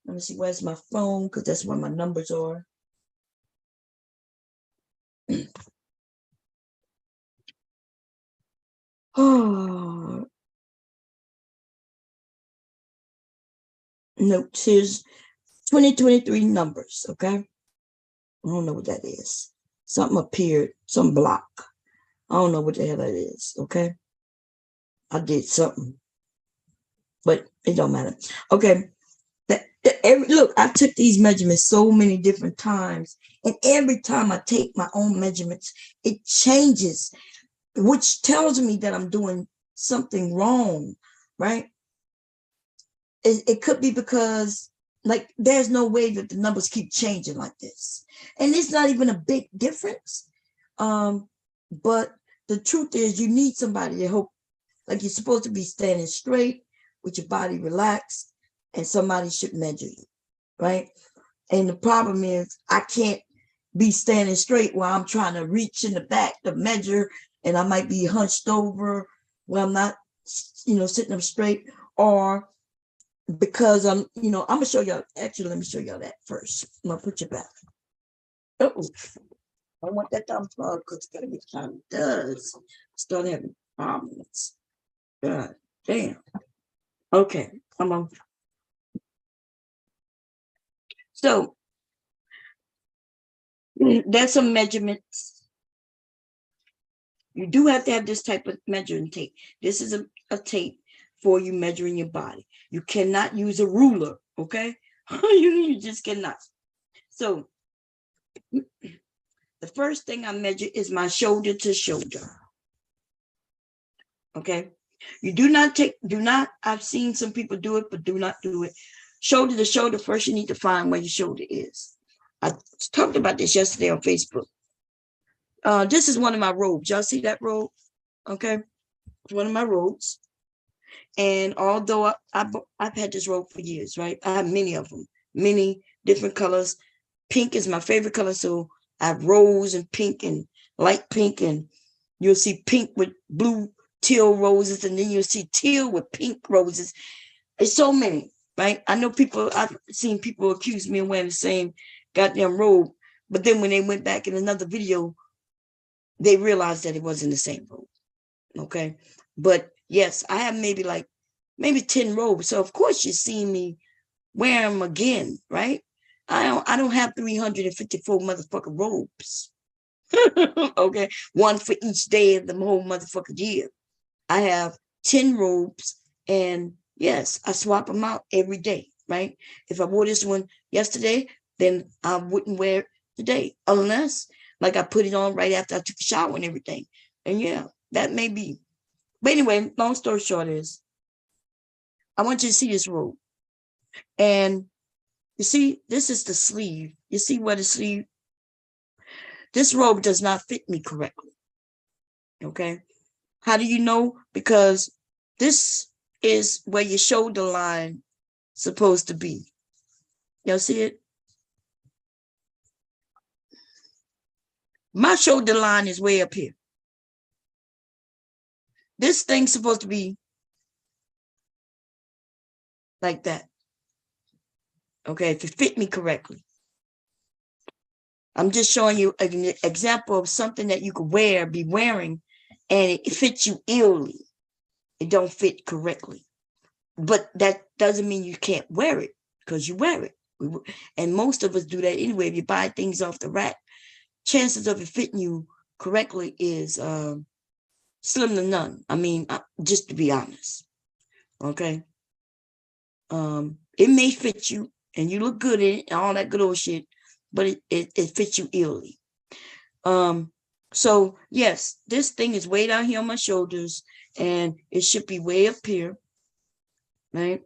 Let me see, where's my phone? Because that's where my numbers are. Oh, notes. Here's 2023 numbers. Okay, I don't know what that is. Something appeared, some block. I don't know what the hell that is. Okay, I did something, but it don't matter. Okay. Look, I took these measurements so many different times, and every time I take my own measurements, it changes, which tells me that I'm doing something wrong, right? It could be because, like, there's no way that the numbers keep changing like this, and it's not even a big difference. But the truth is, you need somebody to help. Like, you're supposed to be standing straight with your body relaxed, and somebody should measure you, right? And the problem is, I can't be standing straight while I'm trying to reach in the back to measure, and I might be hunched over when I'm not, sitting up straight, or because I'm gonna show y'all. Actually, let me show y'all that first. I'm gonna put you back. Oh, I want that thumb plug because every time it does, start having problems. God damn. Okay, come on. So there's some measurements. You do have to have this type of measuring tape. This is a tape for you measuring your body. You cannot use a ruler, okay? You just cannot. So the first thing I measure is my shoulder to shoulder. Okay? You do not, I've seen some people do it, but do not do it. Shoulder to shoulder, first you need to find where your shoulder is. I talked about this yesterday on Facebook. This is one of my robes. Y'all see that robe? Okay. It's one of my robes. And although I've had this robe for years, right? I have many of them, many different colors. Pink is my favorite color. So I have rose and pink and light pink. And you'll see pink with blue teal roses. And then you'll see teal with pink roses. It's so many, right? I know I've seen people accuse me of wearing the same goddamn robe. But then when they went back in another video, they realized that it wasn't the same robe. Okay. But yes, I have maybe 10 robes. So of course you see me wear them again, right? I don't have 354 motherfucking robes. Okay. One for each day of the whole motherfucking year. I have 10 robes, and yes, I swap them out every day, right? If I wore this one yesterday, then I wouldn't wear it today, unless like I put it on right after I took a shower and everything. And yeah, that may be. But anyway, long story short is, I want you to see this robe. And you see, this is the sleeve. You see where the sleeve, this robe does not fit me correctly. Okay. How do you know? Because this is where your shoulder line supposed to be. Y'all see it? My shoulder line is way up here. This thing's supposed to be like that. Okay, if it fit me correctly. I'm just showing you an example of something that you could be wearing, and it fits you illy. It don't fit correctly. But that doesn't mean you can't wear it, because you wear it. And most of us do that anyway. If you buy things off the rack, chances of it fitting you correctly is slim to none. I mean, just to be honest. Okay. It may fit you and you look good in it and all that good old shit, but it fits you illy. So yes, this thing is way down here on my shoulders, and it should be way up here, right?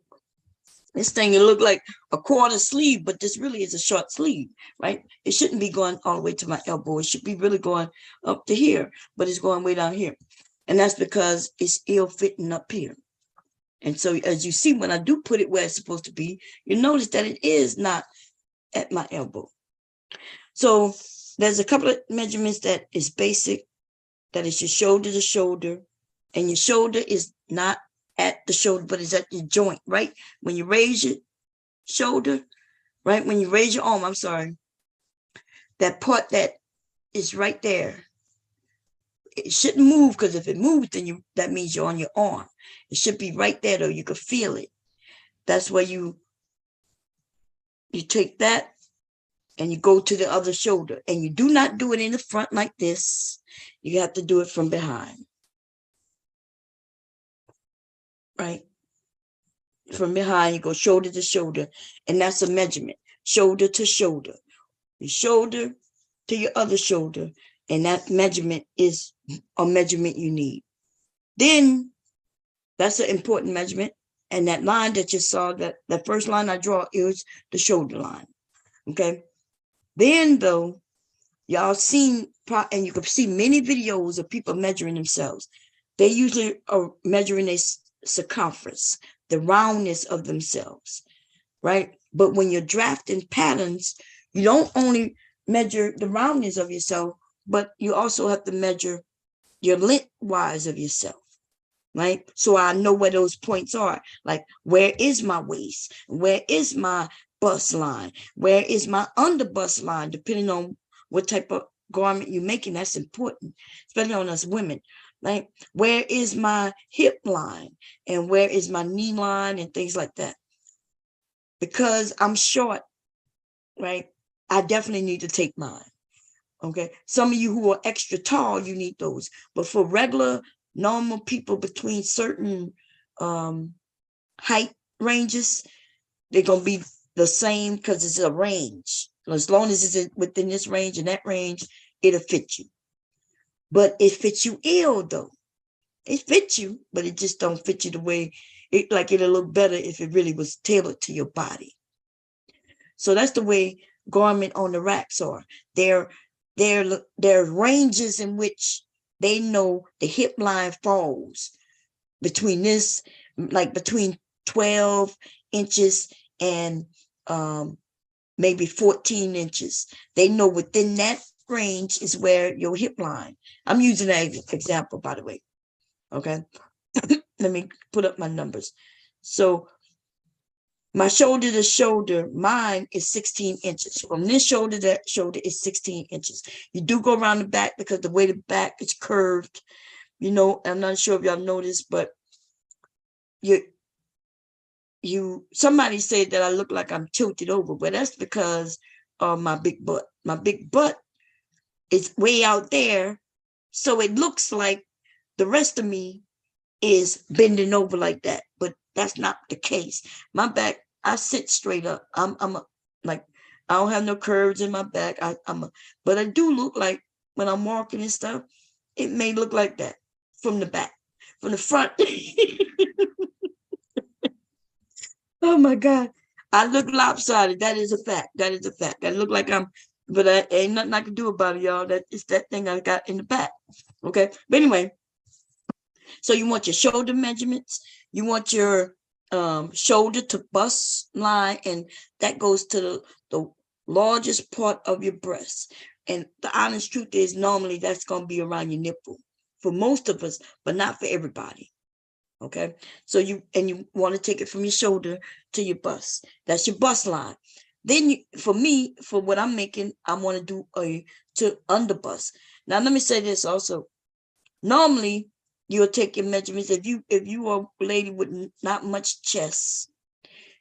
This thing, it look like a quarter sleeve, but this really is a short sleeve, right? It shouldn't be going all the way to my elbow. It should be really going up to here, but it's going way down here. And that's because it's ill fitting up here. And so as you see, when I do put it where it's supposed to be, you notice that it is not at my elbow. So there's a couple of measurements that is basic, that is your shoulder to shoulder, and your shoulder is not at the shoulder, but it's at your joint, right? When you raise your shoulder, right? When you raise your arm, I'm sorry, that part that is right there, it shouldn't move, because if it moves, then that means you're on your arm. It should be right there, though. You could feel it. That's where you take that and you go to the other shoulder, and you do not do it in the front like this. You have to do it from behind, right? From behind, you go shoulder to shoulder, and that's a measurement, shoulder to shoulder, your shoulder to your other shoulder, and that measurement is a measurement you need. Then that's an important measurement, and that line that you saw, that the first line I draw is the shoulder line, okay? Then, though, y'all seen, and you can see many videos of people measuring themselves. They usually are measuring a circumference, the roundness of themselves, right? But when you're drafting patterns, you don't only measure the roundness of yourself, but you also have to measure your lengthwise of yourself, right? So I know where those points are. Like, where is my waist? Where is my bust line? Where is my under bust line? Depending on what type of garment you're making, that's important, especially on us women. Right? Where is my hip line? And where is my knee line? And things like that. Because I'm short, right? I definitely need to take mine. Okay. Some of you who are extra tall, you need those. But for regular, normal people between certain height ranges, they're going to be the same, because it's a range. As long as it's within this range and that range, it'll fit you. But it fits you ill, though. It fits you, but it just don't fit you the way it'll look better if it really was tailored to your body. So that's the way garment on the racks are. There are ranges in which they know the hip line falls between this, like between 12 inches and maybe 14 inches. They know within that range is where your hip line. I'm using that example, by the way. Okay. Let me put up my numbers. So my shoulder to shoulder, mine is 16 inches. From this shoulder to that shoulder is 16 inches. You do go around the back, because the way the back is curved, I'm not sure if y'all noticed, but somebody said that I look like I'm tilted over, but that's because of my big butt. My big butt is way out there, so it looks like the rest of me is bending over like that, but that's not the case. My back, I sit straight up. I don't have no curves in my back. But I do look like, when I'm walking and stuff, it may look like that from the back. From the front, oh my God, I look lopsided. That is a fact. I look like but I ain't nothing I can do about it, y'all. That is that thing I got in the back. Okay, but anyway. So you want your shoulder measurements, you want your shoulder to bust line, and that goes to the largest part of your breast. And the honest truth is, normally that's going to be around your nipple for most of us, but not for everybody. Okay, so you want to take it from your shoulder to your bust. That's your bust line. Then for what I'm making, I want to do to under bust. Now let me say this also. Normally, you'll take your measurements. If you are a lady with not much chest,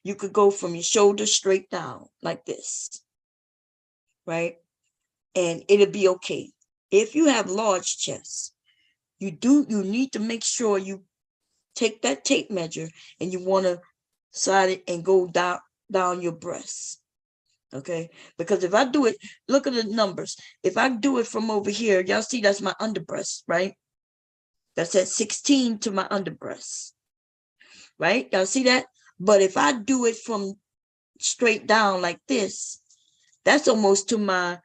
you could go from your shoulder straight down like this, right? And it'll be okay. If you have large chest, you need to make sure you take that tape measure and you want to side it and go down your breast. Okay, because if I do it, look at the numbers. If I do it from over here, y'all see that's my underbreast, right? That's at 16 to my underbreast, right? Y'all see that? But if I do it from straight down like this, that's almost to my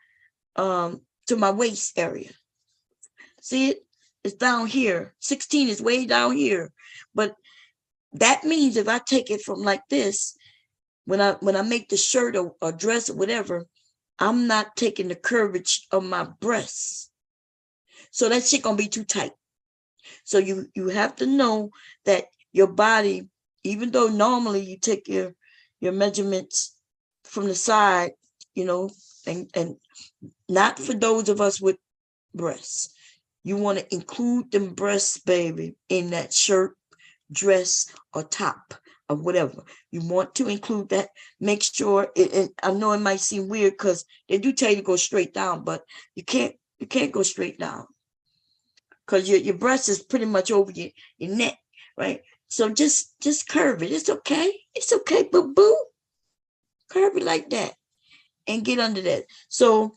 waist area. See it? It's down here. 16 is way down here. But that means if I take it from like this, when I make the shirt or dress or whatever, I'm not taking the curvature of my breasts. So that shit gonna be too tight. So you have to know that your body, even though normally you take your measurements from the side, and not for those of us with breasts. You want to include them breasts, baby, in that shirt, dress, or top, or whatever. You want to include that. Make sure I know it might seem weird because they do tell you to go straight down, but you can't go straight down because your breast is pretty much over your neck, right? So just curve it. It's okay. It's okay, boo boo. Curve it like that and get under that. So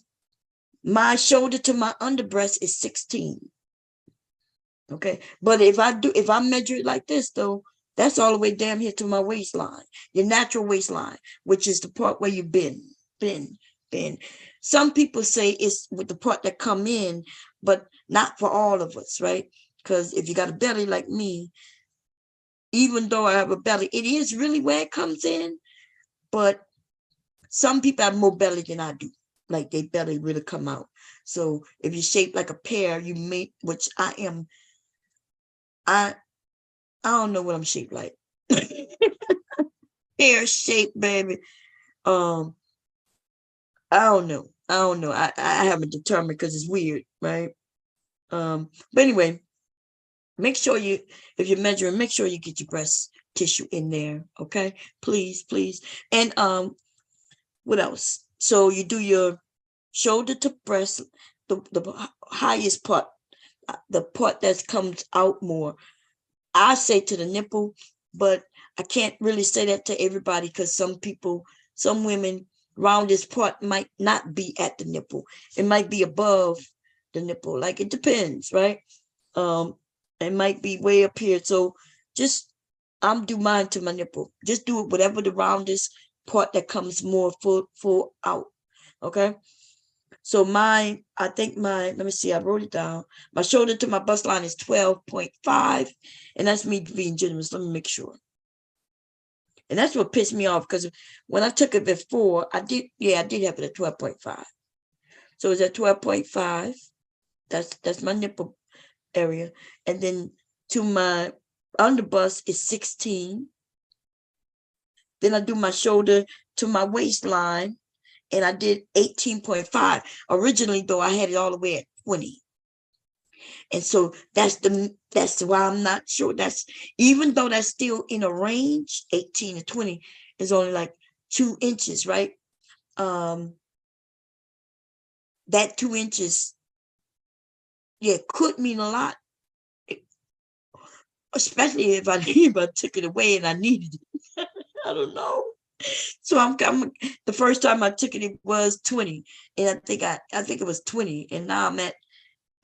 my shoulder to my underbreast is 16. Okay. But if I measure it like this though, that's all the way down here to my waistline, your natural waistline, which is the part where you bend. Some people say it's with the part that come in, but not for all of us, right? Because if you got a belly like me, even though I have a belly, it is really where it comes in. But some people have more belly than I do. Like they belly really come out. So if you're shaped like a pear, you may, which I am, I don't know what I'm shaped like. Pear shaped, baby. I don't know. I haven't determined because it's weird, right? But anyway, make sure if you're measuring, make sure you get your breast tissue in there. Okay, please. And what else? So you do your shoulder to breast, the highest part, the part that comes out more. I say to the nipple, but I can't really say that to everybody because some women around this part might not be at the nipple. It might be above the nipple. Like it depends, right? It might be way up here. So I'm do mine to my nipple. Just do it whatever the roundest part that comes more full out. Okay. So let me see, I wrote it down. My shoulder to my bust line is 12.5. And that's me being generous. Let me make sure. And that's what pissed me off because when I took it before, I did have it at 12.5. So it's at 12.5. That's my nipple area. And then to my underbust is 16. Then I do my shoulder to my waistline. And I did 18.5. Originally, though, I had it all the way at 20. And so that's why I'm not sure. That's even though that's still in a range, 18 to 20 is only like 2 inches, right? That 2 inches, could mean a lot, especially if I took it away and I needed it. I don't know. So I'm the first time I took it was 20, and I think it was 20, and now I'm at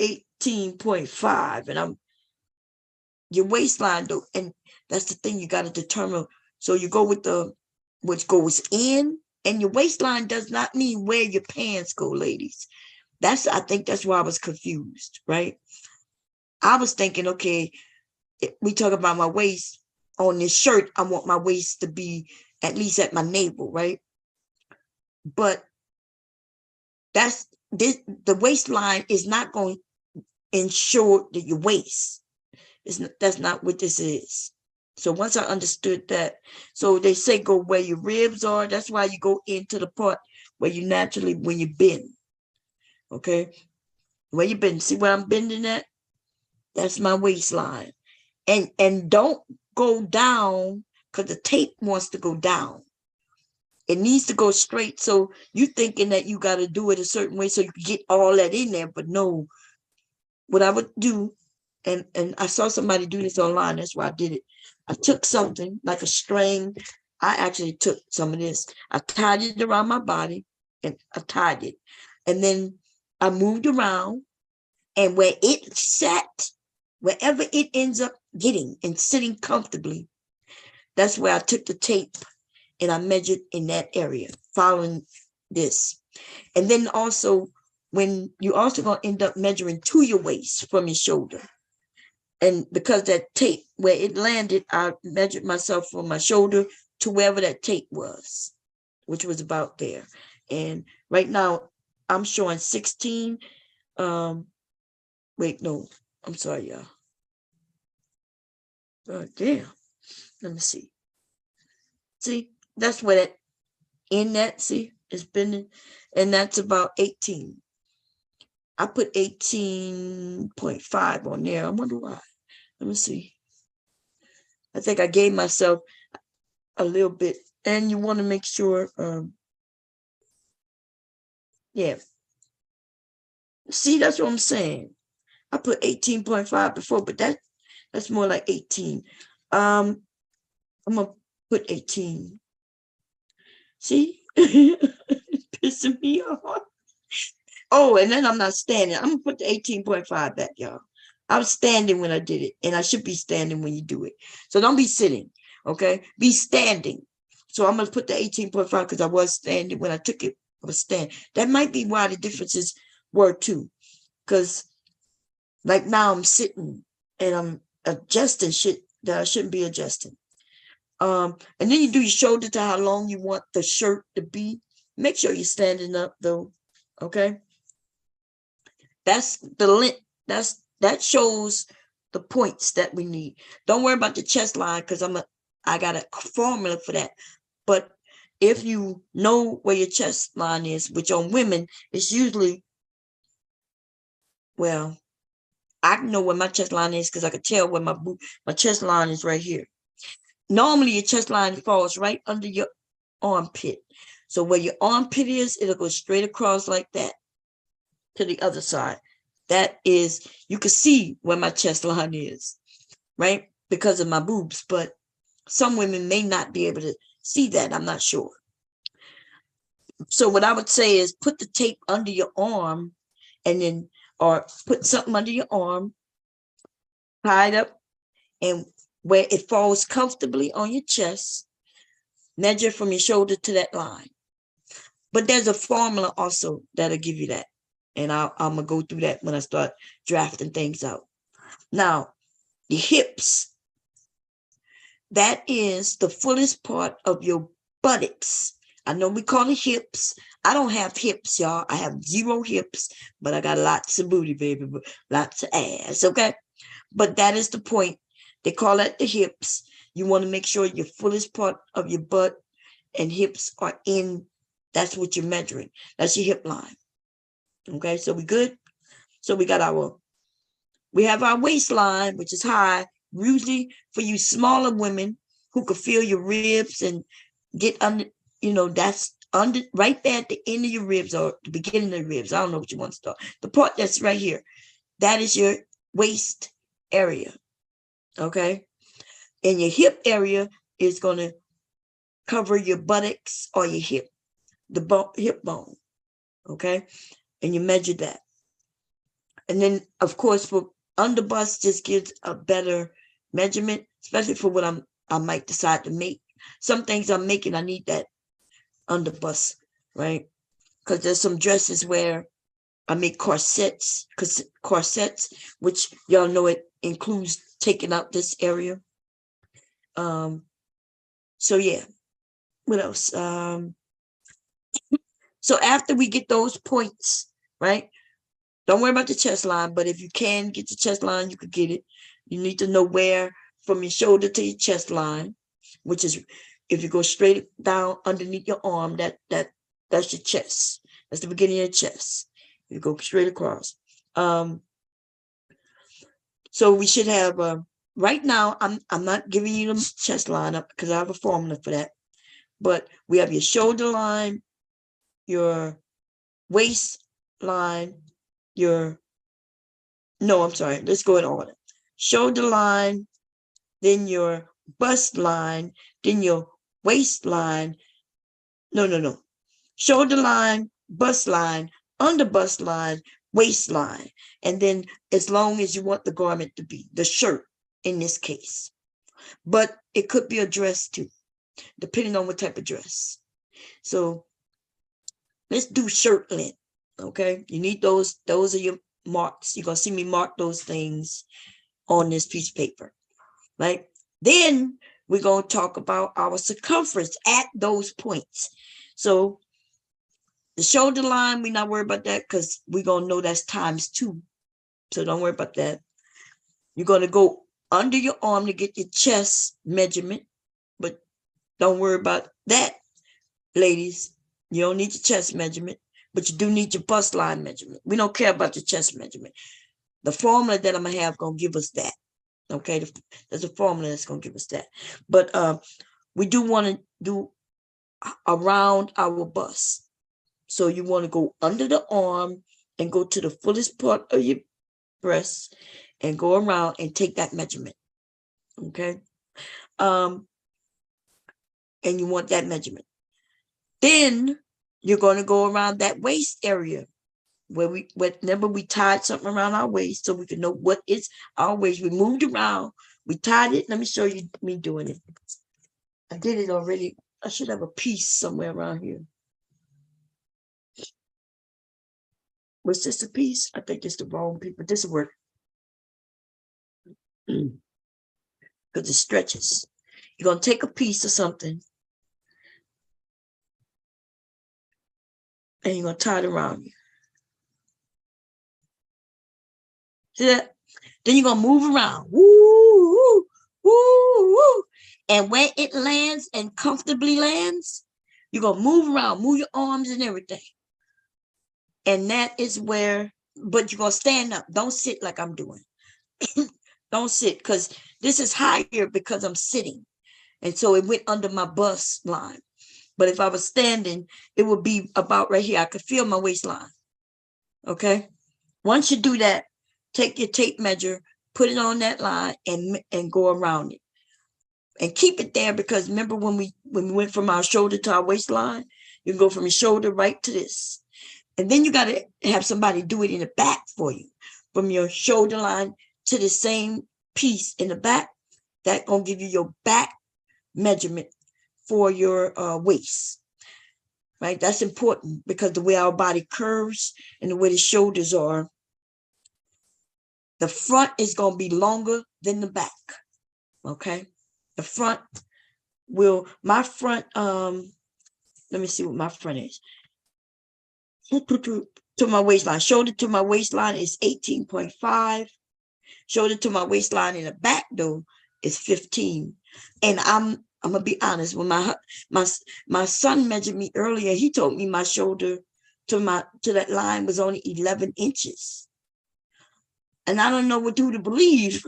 18.5, and your waistline though, and that's the thing you got to determine. So you go with which goes in, and your waistline does not mean where your pants go, ladies. I think that's why I was confused, right? I was thinking, okay, we talk about my waist on this shirt. I want my waist to be at least at my navel, right? But the waistline is not going to ensure that your waist. That's not what this is. So once I understood that, so they say go where your ribs are. That's why you go into the part where you naturally, when you bend, okay? Where you bend, see where I'm bending at? That's my waistline. And don't go down because the tape wants to go down. It needs to go straight. So you thinking that you got to do it a certain way so you can get all that in there. But no, what I would do, and I saw somebody do this online. That's why I did it. I took something like a string. I actually took some of this. I tied it around my body and I tied it. And then I moved around, and where it sat, wherever it ends up getting and sitting comfortably, That's where I took the tape and I measured in that area following this. And then also, when you also going to end up measuring to your waist from your shoulder. And because that tape, where it landed, I measured myself from my shoulder to wherever that tape was, which was about there. And right now, I'm showing 16. Wait, no, I'm sorry, y'all. Damn. Let me see. See, that's where that, in that, see, it's been, and that's about 18. I put 18.5 on there. I wonder why. Let me see. I think I gave myself a little bit, and you want to make sure, yeah. See, that's what I'm saying. I put 18.5 before, but that's more like 18. I'm gonna put 18. See, it's pissing me off. Oh, and then I'm not standing. I'm gonna put the 18.5 back, y'all. I was standing when I did it, and I should be standing when you do it. So don't be sitting, okay? Be standing. So I'm gonna put the 18.5 because I was standing when I took it. I was standing. That might be why the differences were too, because like now I'm sitting and I'm adjusting shit that I shouldn't be adjusting. And then you do your shoulder to how long you want the shirt to be. Make sure you're standing up though, okay? That's the length. That shows the points that we need. Don't worry about the chest line because I got a formula for that. But if you know where your chest line is, which on women, it's usually, well, I know where my chest line is because I can tell where my chest line is right here. Normally, your chest line falls right under your armpit. So where your armpit is, it'll go straight across like that to the other side. That is, you can see where my chest line is, right? Because of my boobs, but some women may not be able to see that. I'm not sure. So what I would say is put the tape under your arm and then, or put something under your arm, tie it up, and where it falls comfortably on your chest, measure from your shoulder to that line. But there's a formula also that'll give you that. And I'm going to go through that when I start drafting things out. Now, the hips, that is the fullest part of your buttocks. I know we call it hips. I don't have hips, y'all. I have 0 hips, but I got lots of booty, baby, lots of ass, okay? But that is the point. They call that the hips. You want to make sure your fullest part of your butt and hips are in. That's what you're measuring. That's your hip line. Okay, so we good? So we have our waistline, which is high, usually for you smaller women who could feel your ribs and get under, that's under right there at the end of your ribs or the beginning of the ribs. I don't know what you want to start. The part that's right here, that is your waist area. Okay. And your hip area is going to cover your buttocks or your hip, hip bone. Okay. And you measure that. And then, of course, for underbust just gives a better measurement, especially for what I might decide to make. Some things I'm making, I need that underbust, right? Because there's some dresses where I make corsets, which y'all know it includes taking out this area. So yeah, what else? So after we get those points, right? Don't worry about the chest line, but if you can get the chest line, you could get it. You need to know where from your shoulder to your chest line, which is if you go straight down underneath your arm, that's your chest. That's the beginning of your chest. You go straight across. So we should have right now. I'm not giving you the chest line up because I have a formula for that. But we have your shoulder line, your waist line, I'm sorry. Let's go in order. Shoulder line, then your bust line, then your waistline. No. Shoulder line, bust line, under bust line, waistline. And then as long as you want the garment to be, the shirt in this case. But it could be a dress too, depending on what type of dress. So let's do shirt length. Okay, you need those. Those are your marks. You're gonna see me mark those things on this piece of paper, right? Then we're gonna talk about our circumference at those points. So the shoulder line, we're not worried about that because we're gonna know that's ×2. So don't worry about that. You're gonna go under your arm to get your chest measurement, but don't worry about that, ladies. You don't need your chest measurement, but you do need your bust line measurement. We don't care about your chest measurement. The formula that I'm gonna have gonna give us that. Okay, there's a formula that's gonna give us that. But we do want to do around our bust. So you want to go under the arm and go to the fullest part of your breast and go around and take that measurement. Okay. And you want that measurement. Then you're going to go around that waist area where whenever we tied something around our waist so we can know what is our waist. We moved around, we tied it. Let me show you me doing it. I did it already. I should have a piece somewhere around here. Was this a piece? I think it's the wrong piece, but this will work. Because it stretches. You're going to take a piece of something and you're going to tie it around you. See that? Then you're going to move around. Woo, woo, woo, woo. And when it lands and comfortably lands, you're going to move around, move your arms and everything. And that is where, but you're going to stand up. Don't sit like I'm doing. Don't sit, because this is higher because I'm sitting. And so it went under my bust line. But if I was standing, it would be about right here. I could feel my waistline. Okay. Once you do that, take your tape measure, put it on that line and go around it. And keep it there, because remember when we went from our shoulder to our waistline, you can go from your shoulder right to this. And then you got to have somebody do it in the back for you. From your shoulder line to the same piece in the back, that's going to give you your back measurement for your waist, right? That's important because the way our body curves and the way the shoulders are, the front is going to be longer than the back, okay? The front will, my front, let me see what my front is. To my waistline, shoulder to my waistline is 18.5. Shoulder to my waistline in the back though is 15. And I'm gonna be honest, when my son measured me earlier, he told me my shoulder to that line was only 11 inches. And I don't know what to believe.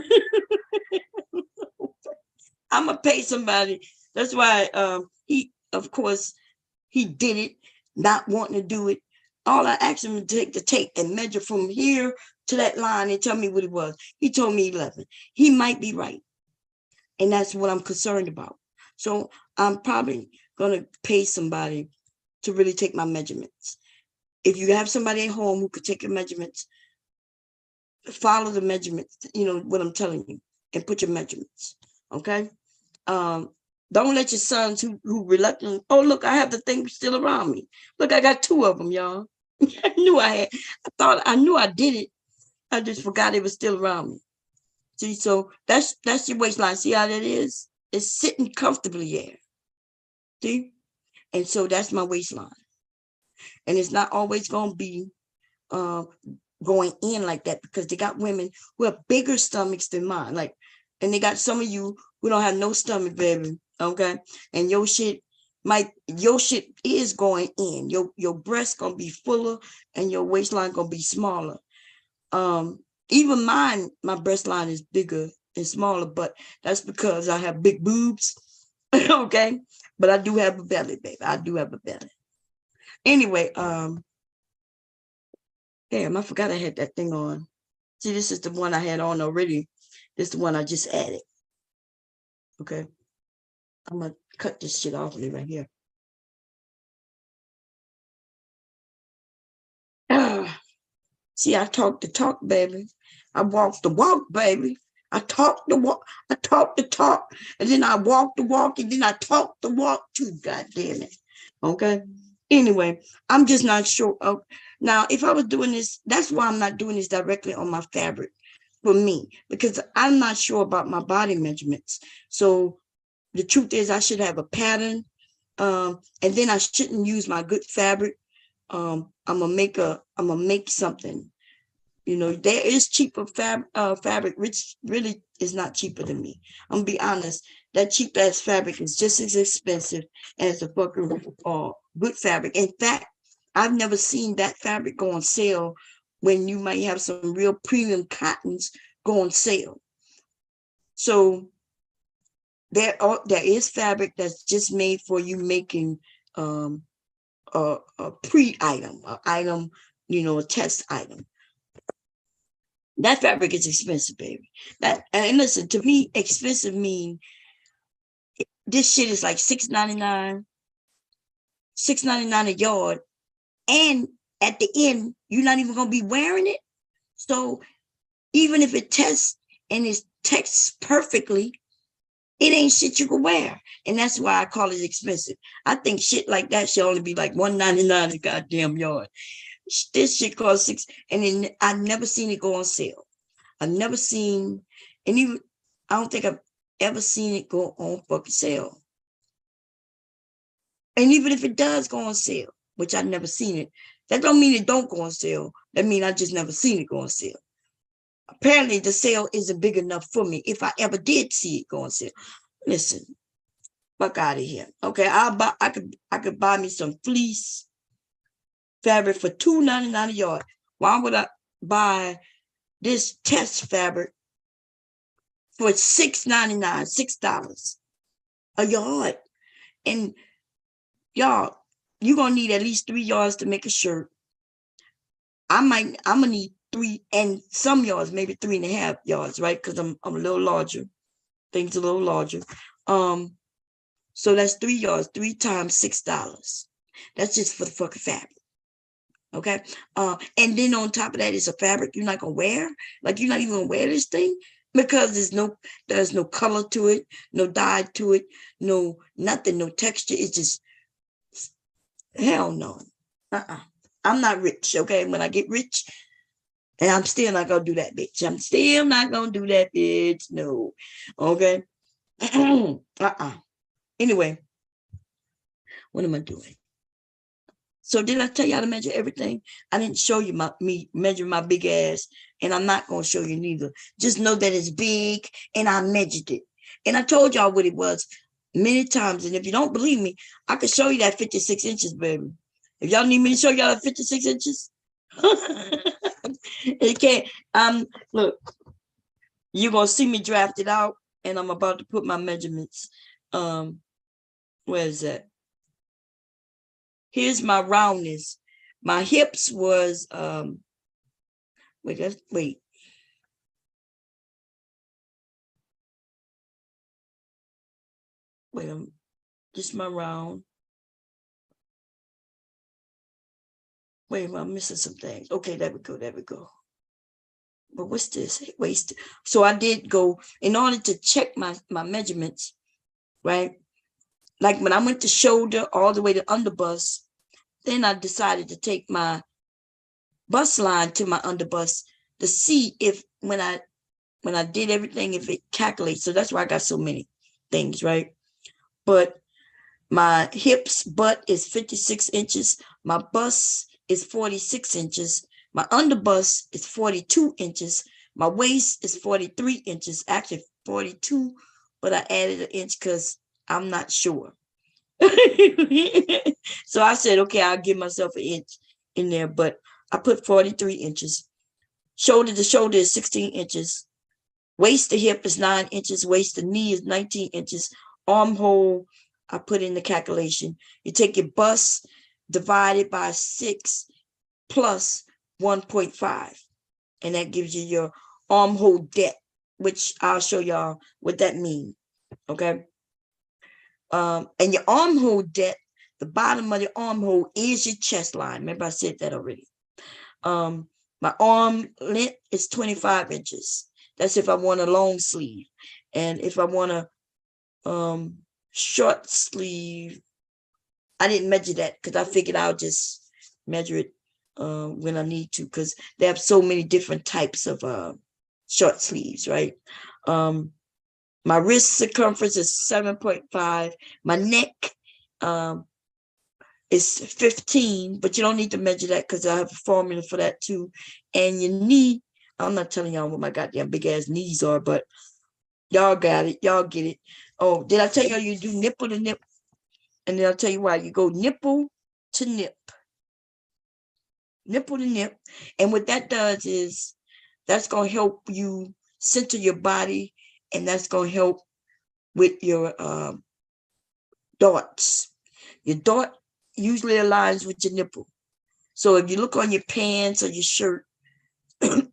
I'm gonna pay somebody. That's why he, of course, he did it, not wanting to do it. All I asked him to take the tape and measure from here to that line and tell me what it was. He told me 11. He might be right. And that's what I'm concerned about. So I'm probably going to pay somebody to really take my measurements. If you have somebody at home who could take your measurements, follow the measurements, you know, what I'm telling you, and put your measurements, okay? Don't let your sons who reluctant, oh, look, I have the thing still around me. Look, I got 2 of them, y'all. I knew I knew I did it. I just forgot it was still around me. See, so that's your waistline. See how that is? It's sitting comfortably there. See? And so that's my waistline. And it's not always going to be going in like that, because they got women who have bigger stomachs than mine. Like, and they got some of you who don't have no stomach, baby. Okay. And your shit is going in. Your breast gonna be fuller and your waistline gonna be smaller. Even mine, my breast line is bigger and smaller, but that's because I have big boobs. Okay. But I do have a belly, baby. I do have a belly. Anyway, damn, I forgot I had that thing on. See, this is the one I had on already. This is the one I just added. Okay. I'm going to cut this shit off of me right here. See, I talk the talk, baby. I walk the walk, baby. I talk the walk, I talk the talk, and then I walk the walk, and then I talk the walk too. God damn it. Okay. Anyway, I'm just not sure. Now, if I was doing this, that's why I'm not doing this directly on my fabric for me, because I'm not sure about my body measurements. So the truth is, I should have a pattern, and then I shouldn't use my good fabric. I'm gonna make something. You know, there is cheaper fabric, which really is not cheaper than me. I'm gonna be honest. That cheap ass fabric is just as expensive as the fucking good fabric. In fact, I've never seen that fabric go on sale when you might have some real premium cottons go on sale. So there is fabric that's just made for you making a pre-item, an item, you know, a test item. That fabric is expensive, baby. That, and listen, to me, expensive mean this shit is like $6.99, $6.99 a yard, and at the end, you're not even gonna be wearing it. So even if it tests and it tests perfectly, it ain't shit you can wear. And that's why I call it expensive. I think shit like that should only be like $1.99 a goddamn yard. This shit costs $6, and then I've never seen it go on sale. I've never seen, and even I don't think I've ever seen it go on fucking sale. And even if it does go on sale, which I've never seen it, that don't mean it don't go on sale. That means I just never seen it go on sale. Apparently, the sale isn't big enough for me if I ever did see it go on sale. Listen, fuck out of here. Okay, I could buy me some fleece fabric for $2.99 a yard. Why would I buy this test fabric for $6.99, $6 a yard? And y'all, you're gonna need at least 3 yards to make a shirt. I'm gonna need 3, and some yards, maybe 3.5 yards, right? Because I'm a little larger. Things a little larger. So that's 3 yards, 3 times $6. That's just for the fucking fabric. Okay. And then on top of that is a fabric you're not gonna wear. Like, you're not even gonna wear this thing because there's no color to it, no dye to it, no nothing, no texture. It's just hell no. I'm not rich. Okay. When I get rich, and I'm still not gonna do that, bitch. I'm still not gonna do that, bitch. No. Okay. Anyway, what am I doing? So did I tell y'all to measure everything? I didn't show you me measure my big ass, and I'm not gonna show you neither. Just know that it's big, and I measured it, and I told y'all what it was many times. And if you don't believe me, I can show you that 56 inches, baby. If y'all need me to show y'all 56 inches, it can't. Look, you're gonna see me draft it out, and I'm about to put my measurements. Where is that? Here's my roundness. My hips was wait. Just my round. Wait, I'm missing some things. Okay, there we go. But what's this? Waist. So I did go in order to check my measurements, right? Like when I went to shoulder all the way to underbust, then I decided to take my bust line to my underbust to see if when I did everything, if it calculates. So that's why I got so many things, right? But my hips butt is 56 inches. My bust is 46 inches. My underbust is 42 inches. My waist is 43 inches, actually 42, but I added an inch because I'm not sure. So I said, okay, I'll give myself an inch in there, but I put 43 inches. Shoulder to shoulder is 16 inches. Waist to hip is 9 inches. Waist to knee is 19 inches. Armhole, I put in the calculation. You take your bust divided by 6 plus 1.5, and that gives you your armhole depth, which I'll show y'all what that means. Okay. And your armhole depth, the bottom of the armhole is your chest line. Remember I said that already. My arm length is 25 inches. That's if I want a long sleeve. And if I want a short sleeve, I didn't measure that because I figured I'll just measure it when I need to, because they have so many different types of short sleeves, right? My wrist circumference is 7.5. My neck is 15, but you don't need to measure that because I have a formula for that too. And your knee, I'm not telling y'all what my goddamn big ass knees are, but y'all got it. Y'all get it. Oh, did I tell y'all you do nipple to nip? And then I'll tell you why. You go nipple to nip. Nipple to nip. And what that does is that's going to help you center your body, and that's going to help with your darts. Your dart usually aligns with your nipple. So if you look on your pants or your shirt,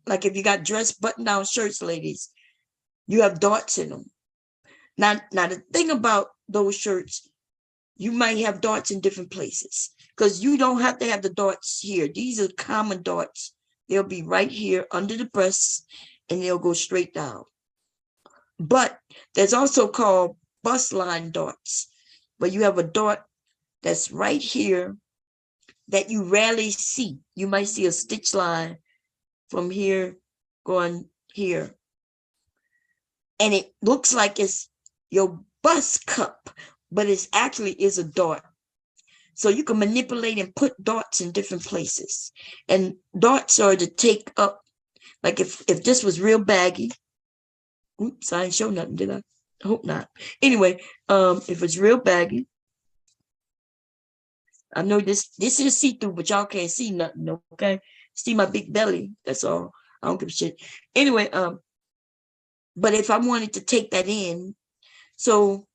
like if you got dress button-down shirts, ladies, you have darts in them. Now the thing about those shirts, you might have darts in different places because you don't have to have the darts here. These are common darts. They'll be right here under the breasts, and they'll go straight down. But there's also called bust line darts, where you have a dart that's right here that you rarely see. You might see a stitch line from here going here. And it looks like it's your bust cup, but it actually is a dart. So you can manipulate and put darts in different places. And darts are to take up, like if this was real baggy. Oops, I didn't show nothing, did I? I hope not. Anyway, if it's real baggy, I know this is see-through, but y'all can't see nothing, okay? See my big belly, that's all. I don't give a shit. Anyway, but if I wanted to take that in, so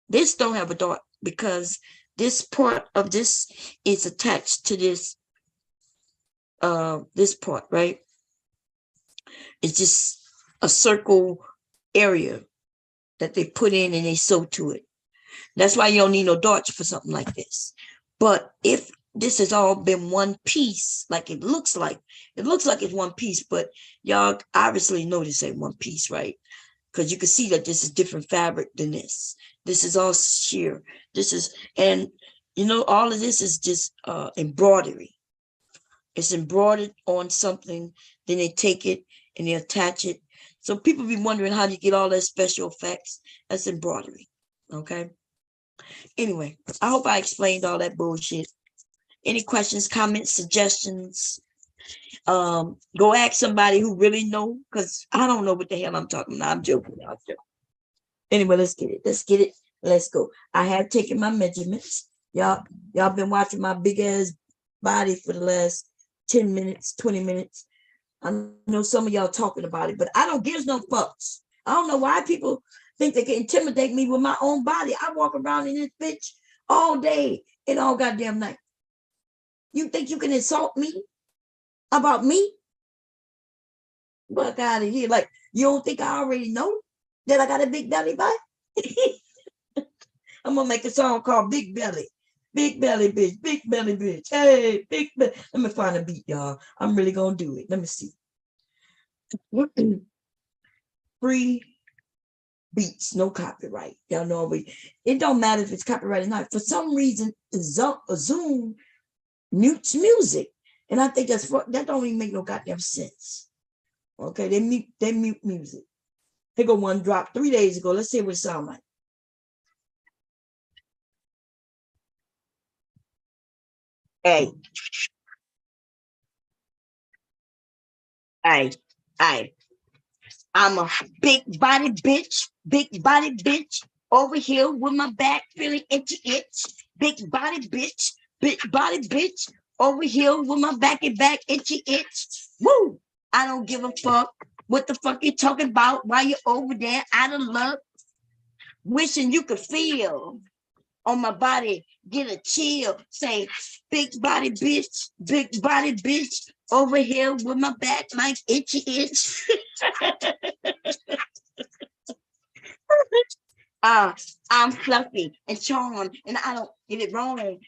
this don't have a dart because this part of this is attached to this part, right? It's just a circle area that they put in and they sew to it. That's why you don't need no darts for something like this. But if this has all been one piece, like it looks like it's one piece, but y'all obviously know this ain't one piece, right? Because you can see that this is different fabric than this. This is all sheer. This is, and you know, all of this is just embroidery. It's embroidered on something, then they take it and they attach it. So people be wondering how do you get all that special effects. That's embroidery, okay? Anyway, I hope I explained all that bullshit. Any questions, comments, suggestions? Go ask somebody who really know, because I don't know what the hell I'm talking about. I'm joking. Anyway, let's get it. Let's go. I have taken my measurements. Y'all been watching my big ass body for the last 10 minutes, 20 minutes. I know some of y'all talking about it, but I don't give no fucks. I don't know why people think they can intimidate me with my own body. I walk around in this bitch all day and all goddamn night. You think you can insult me about me? Fuck out of here. Like, you don't think I already know that I got a big belly butt? I'm gonna make a song called Big Belly. Big belly bitch, big belly bitch. Hey, big belly. Let me find a beat, y'all. I'm really gonna do it. Let me see. Free beats, no copyright. Y'all know it don't matter if it's copyright or not. For some reason, Zoom mutes music. And I think that don't even make no goddamn sense. Okay, they mute music. Here go one drop 3 days ago. Let's see what it sounds like. Hey. I'm a big body bitch over here with my back feeling itchy. Big body bitch over here with my back itchy. Woo! I don't give a fuck what the fuck you talking about while you're over there out of luck, wishing you could feel on my body, get a chill, say big body bitch over here with my back like itchy. I'm fluffy and charmed, and I don't get it wrong.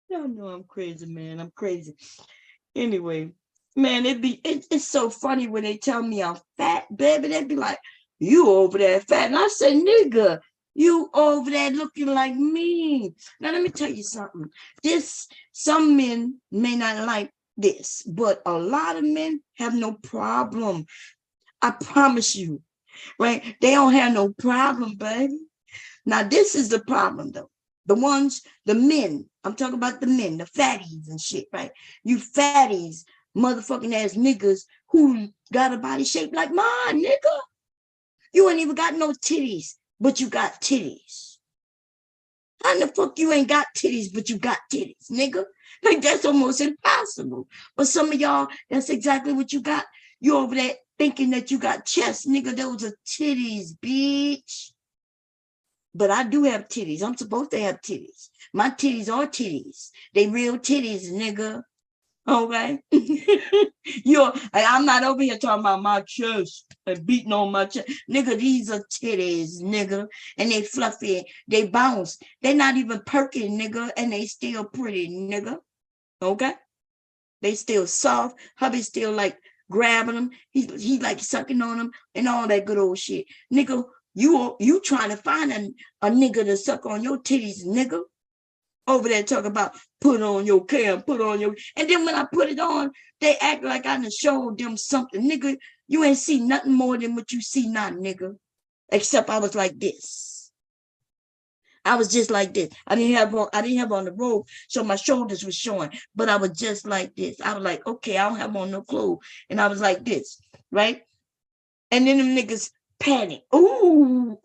Y'all know I'm crazy, man. I'm crazy. Anyway, Man, it's so funny when they tell me I'm fat, baby. They be like, you over there fat. And I say, nigga, you over there looking like me. Now let me tell you something. Some men may not like this, but a lot of men have no problem. I promise you, right? They don't have no problem, baby. Now, this is the problem, though. The men, I'm talking about the men, the fatties and shit, right? You fatties, motherfucking ass niggas who got a body shaped like mine, nigga. You ain't even got no titties, but you got titties. How the fuck you ain't got titties, but you got titties, nigga? Like, that's almost impossible. But some of y'all, that's exactly what you got. You over there thinking that you got chest, nigga. Those are titties, bitch. But I do have titties. I'm supposed to have titties. My titties are titties. They real titties, nigga. Okay? I'm not over here talking about my chest and beating on my chest. Nigga, these are titties, nigga. And they fluffy. They bounce. They're not even perking, nigga. And they still pretty, nigga. Okay? They still soft. Hubby still like grabbing them. He like sucking on them and all that good old shit. Nigga, you trying to find a nigga to suck on your titties, nigga. Over there talking about put on your cam, and then when I put it on, they act like I done showed them something. Nigga, you ain't see nothing more than what you see now, nigga. Except I was like this. I was just like this. I didn't have on the robe, so my shoulders were showing, but I was just like this. I was like, okay, I don't have on no clothes. And I was like this, right? And then them niggas panic. Ooh,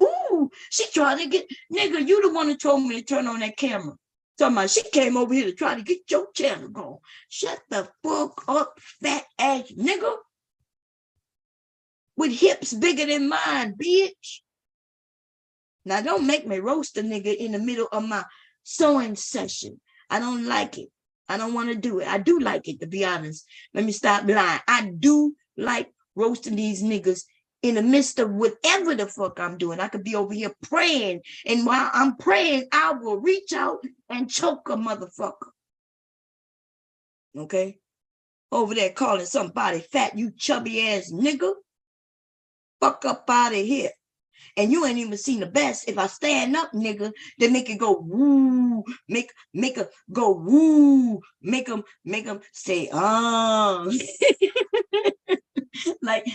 she tried to get, nigga, you the one who told me to turn on that camera. Talking about she came over here to try to get your channel going. Shut the fuck up, fat ass nigga. With hips bigger than mine, bitch. Now don't make me roast a nigga in the middle of my sewing session. I don't like it. I don't want to do it. I do like it, to be honest. Let me stop lying. I do like roasting these niggas in the midst of whatever the fuck I'm doing. I could be over here praying, and while I'm praying, I will reach out and choke a motherfucker. Okay? Over there calling somebody fat, you chubby ass nigga. Fuck up out of here. And you ain't even seen the best. If I stand up, nigga, they make it go woo, make it go woo, make them say like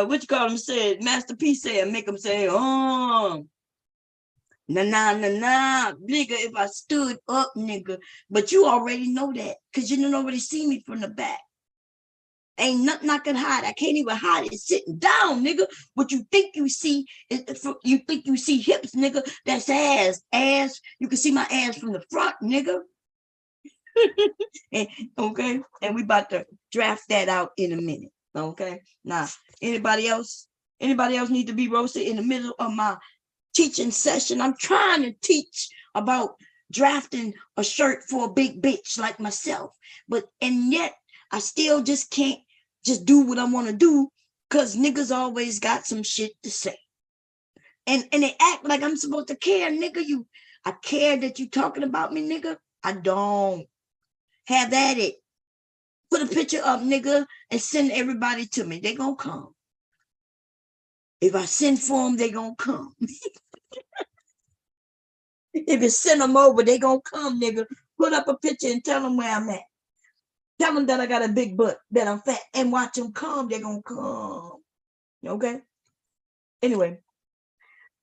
what you call him said, Master P said, make them say nah, nigga, if I stood up, nigga. But you already know that, because you didn't already see me from the back. Ain't nothing I can hide. I can't even hide it sitting down, nigga. What you think you see, you think you see hips, nigga. That's ass. You can see my ass from the front, nigga. Okay, and we about to draft that out in a minute. Okay, now anybody else need to be roasted in the middle of my teaching session? I'm trying to teach about drafting a shirt for a big bitch like myself, and yet I still just can't just do what I want to do, because niggas always got some shit to say. And they act like I'm supposed to care, nigga. I care that you talking about me, nigga. I don't. Have at it. Put a picture up, nigga, and send everybody to me. They gonna come. If I send for them, they gonna come. If you send them over, they gonna come, nigga. Put up a picture and tell them where I'm at. Tell them that I got a big butt, that I'm fat, and watch them come. They're gonna come. Okay? Anyway,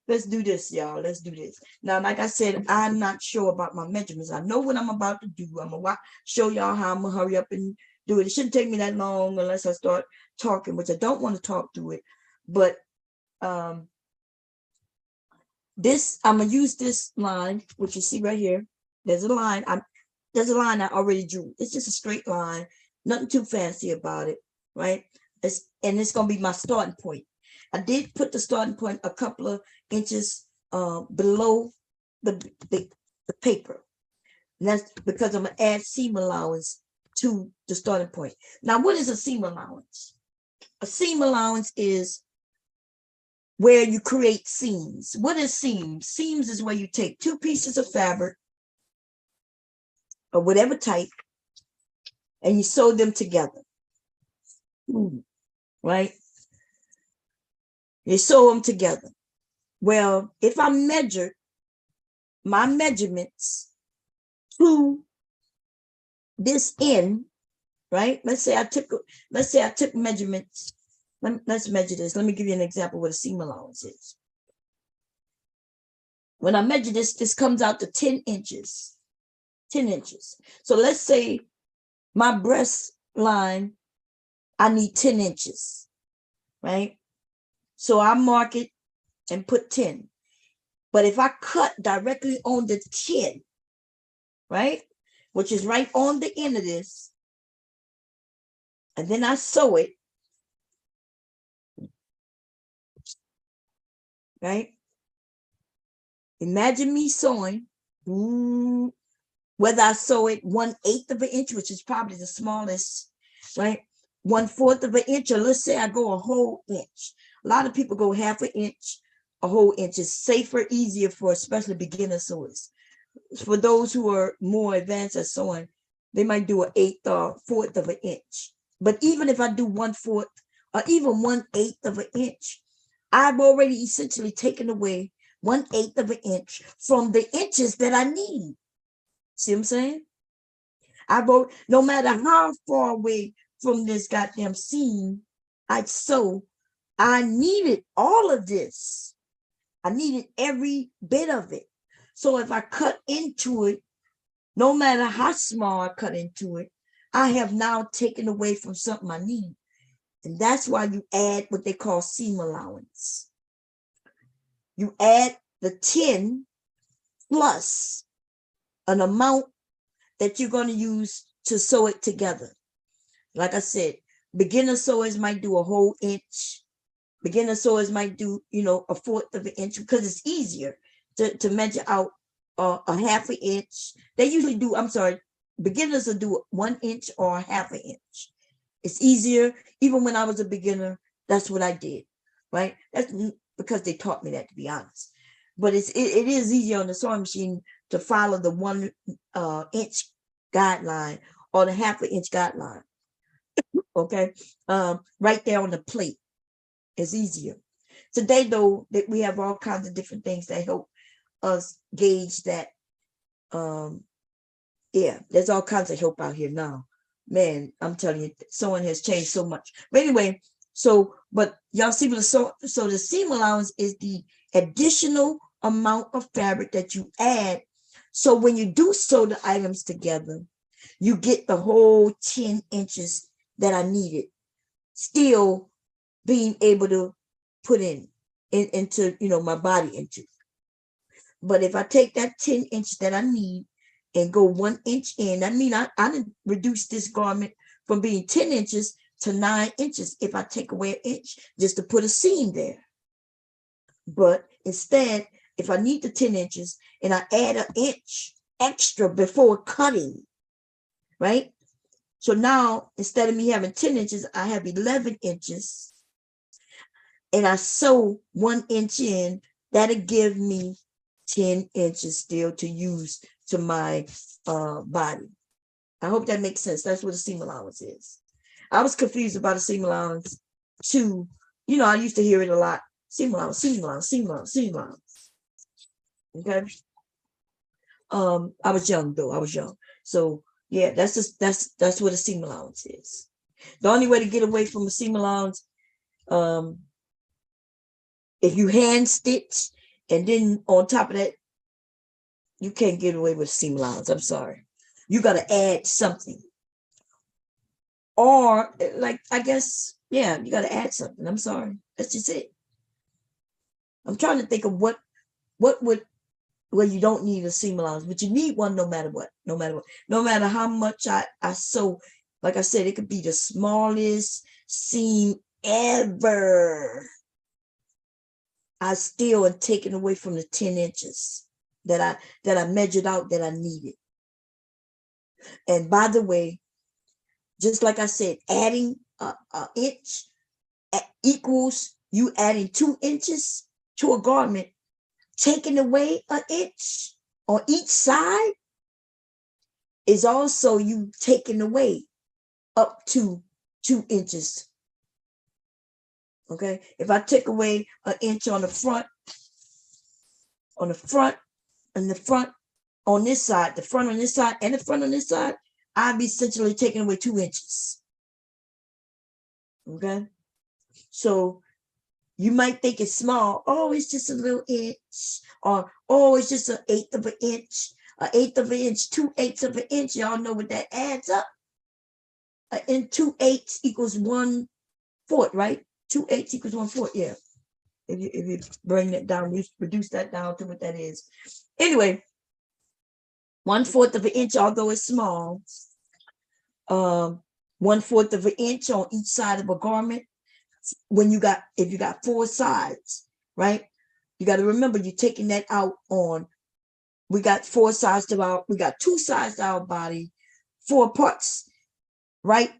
let's do this, y'all. Let's do this. Now, like I said, I'm not sure about my measurements. I know what I'm about to do. I'm gonna show y'all how I'm gonna hurry up and do it. It shouldn't take me that long unless I start talking, which I don't want to talk through it. But this, I'm gonna use this line, which you see right here. There's a line. There's a line I already drew. It's just a straight line, nothing too fancy about it, right? And it's gonna be my starting point. I did put the starting point a couple of inches below the paper. And that's because I'm gonna add seam allowance to the starting point. Now, what is a seam allowance? A seam allowance is where you create seams. What is seams? Seams is where you take two pieces of fabric of whatever type, and you sew them together. Right? You sew them together. Well, if I measured my measurements to this end, right? Let's say I took measurements. Let's measure this. Let me give you an example what a seam allowance is. When I measure this, this comes out to 10 inches. 10 inches. So let's say my breast line, I need 10 inches, right? So I mark it and put 10. But if I cut directly on the 10, right, which is right on the end of this, and then I sew it, right? Imagine me sewing, whether I sew it 1/8 of an inch, which is probably the smallest, right? 1/4 of an inch, or let's say I go a whole inch. A lot of people go half an inch, a whole inch is safer, easier for especially beginner sewers. For those who are more advanced at sewing, they might do 1/8 or 1/4 of an inch. But even if I do 1/4 or even 1/8 of an inch, I've already essentially taken away 1/8 of an inch from the inches that I need. See what I'm saying? No matter how far away from this goddamn seam I sew, I needed all of this. I needed every bit of it. So if I cut into it, no matter how small I cut into it, I have now taken away from something I need. And that's why you add what they call seam allowance. You add the 10 plus an amount that you're going to use to sew it together. Like I said, beginner sewers might do a whole inch. Beginner sewers might do, 1/4 of an inch because it's easier to measure out a 1/2 inch. They usually do, beginners will do 1 inch or 1/2 inch. It's easier. Even when I was a beginner, that's what I did, right? That's because they taught me that, to be honest. But it is easier on the sewing machine to follow the 1 inch guideline or the 1/2 inch guideline. Okay, right there on the plate is easier. Today, though, that we have all kinds of different things that help us gauge that. Yeah, there's all kinds of help out here now. Man, I'm telling you, sewing has changed so much. But anyway, but y'all see what so the seam allowance is the additional amount of fabric that you add. So when you do sew the items together, you get the whole 10 inches that I needed, still being able to put into my body into. But if I take that 10 inch that I need and go 1 inch in, that means I didn't reduce this garment from being 10 inches to 9 inches if I take away an inch just to put a seam there. But instead, if I need the 10 inches and I add an inch extra before cutting, right? So now, instead of me having 10 inches, I have 11 inches. And I sew 1 inch in, that'll give me 10 inches still to use to my body. I hope that makes sense. That's what a seam allowance is. I was confused about a seam allowance too. I used to hear it a lot. Seam allowance, seam allowance, seam allowance, seam allowance. Okay. I was young though. I was young. So yeah, that's what a seam allowance is. The only way to get away from a seam allowance, if you hand stitch and then on top of that, you can't get away with seam allowance. I'm sorry. You got to add something. Or I guess, yeah, you got to add something. I'm sorry. That's just it. I'm trying to think of what where you don't need a seam allowance, but you need one no matter what, no matter how much I sew. Like I said, it could be the smallest seam ever. I still am taken away from the 10 inches that I measured out that I needed. And by the way, just like I said, adding an inch equals you adding 2 inches to a garment. Taking away an inch on each side is also you taking away up to 2 inches. Okay, if I take away an inch on the front, on the front, and the front on this side, the front on this side, and the front on this side, I'd be essentially taking away 2 inches. Okay, so you might think it's small. Oh, it's just a little inch, or oh, it's just 1/8 of an inch, 1/8 of an inch, 2/8 of an inch. Y'all know what that adds up. And 2/8 equals 1/4, right? 2/8 equals 1/4. Yeah. If you bring that down, you reduce that down to what that is. Anyway, 1/4 of an inch, although it's small, 1/4 of an inch on each side of a garment. If you got 4 sides, right? You got to remember you're taking that out on. We got 4 sides we got 2 sides to our body, 4 parts, right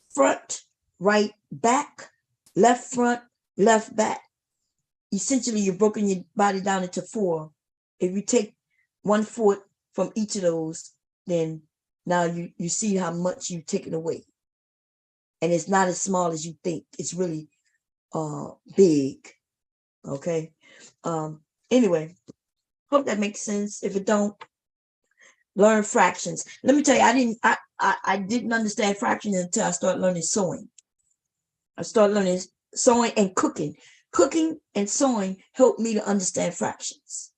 front, right back, left front, left back. Essentially, you've broken your body down into 4. If you take 1/4 from each of those, then now you see how much you've taken away. And it's not as small as you think. It's really big. Okay. Anyway, hope that makes sense. If it don't, learn fractions. Let me tell you, I didn't understand fractions until I started learning sewing. I started learning sewing and cooking. Cooking and sewing helped me to understand fractions.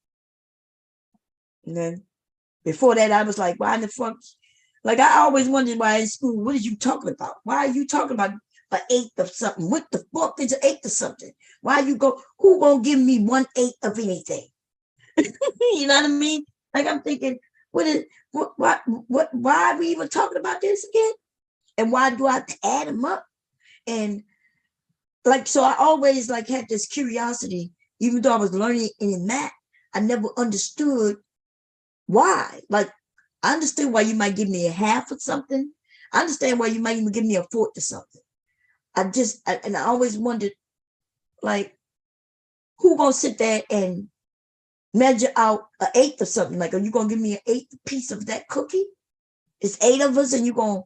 And then before that, I was like, why in the fuck? Like, I always wondered why in school, what are you talking about? Why are you talking about 1/8 of something? What the fuck is 1/8 of something? Who gonna give me 1/8 of anything? You know what I mean? Like, I'm thinking, why are we even talking about this again? And why do I have to add them up? And like, so I always like had this curiosity, even though I was learning in math, I never understood why. Like, I understood why you might give me a half of something. I understand why you might even give me a fourth or something. I always wondered, like, who gonna sit there and measure out 1/8 of something? Like, are you gonna give me an 1/8 piece of that cookie? It's 8 of us, and you gonna,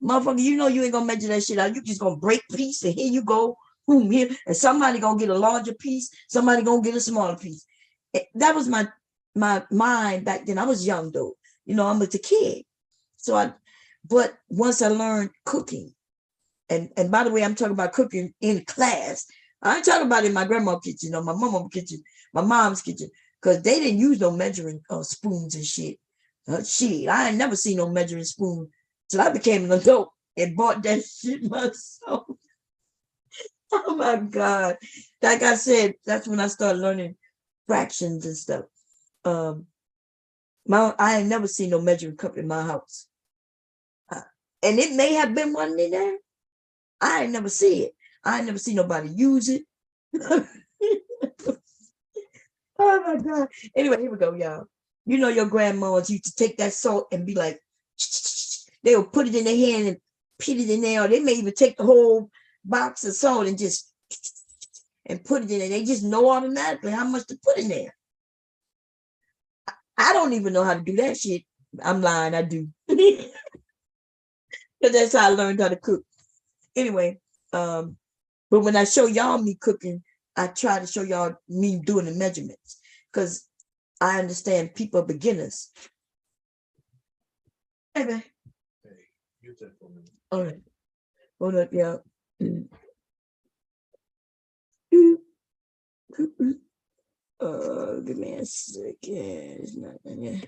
motherfucker, you know you ain't gonna measure that shit out. You just gonna break piece, and here you go, boom, here, and somebody gonna get a larger piece, somebody gonna get a smaller piece. That was my mind back then. I was young though, you know, I'm a kid. But once I learned cooking, and by the way, I'm talking about cooking in class. I ain't talking about in my grandma's kitchen or my mama's kitchen, my mom's kitchen, because they didn't use no measuring spoons and shit. Shit, I ain't never seen no measuring spoon till I became an adult and bought that shit myself. Oh my God. Like I said, that's when I started learning fractions and stuff. I ain't never seen no measuring cup in my house. And it may have been one in there. I ain't never see it. I ain't never see nobody use it. Oh my God. Anyway, here we go, y'all. You know your grandmas used to take that salt and be like, they would put it in their hand and put it in there. Or they may even take the whole box of salt and just and put it in there. They just know automatically how much to put in there. I don't even know how to do that shit. I'm lying, I do. Because that's how I learned how to cook. Anyway, but when I show y'all me cooking, I try to show y'all me doing the measurements because I understand people are beginners. Hey, you said for me. All right. Hold up, y'all. Give me a second. It's not there.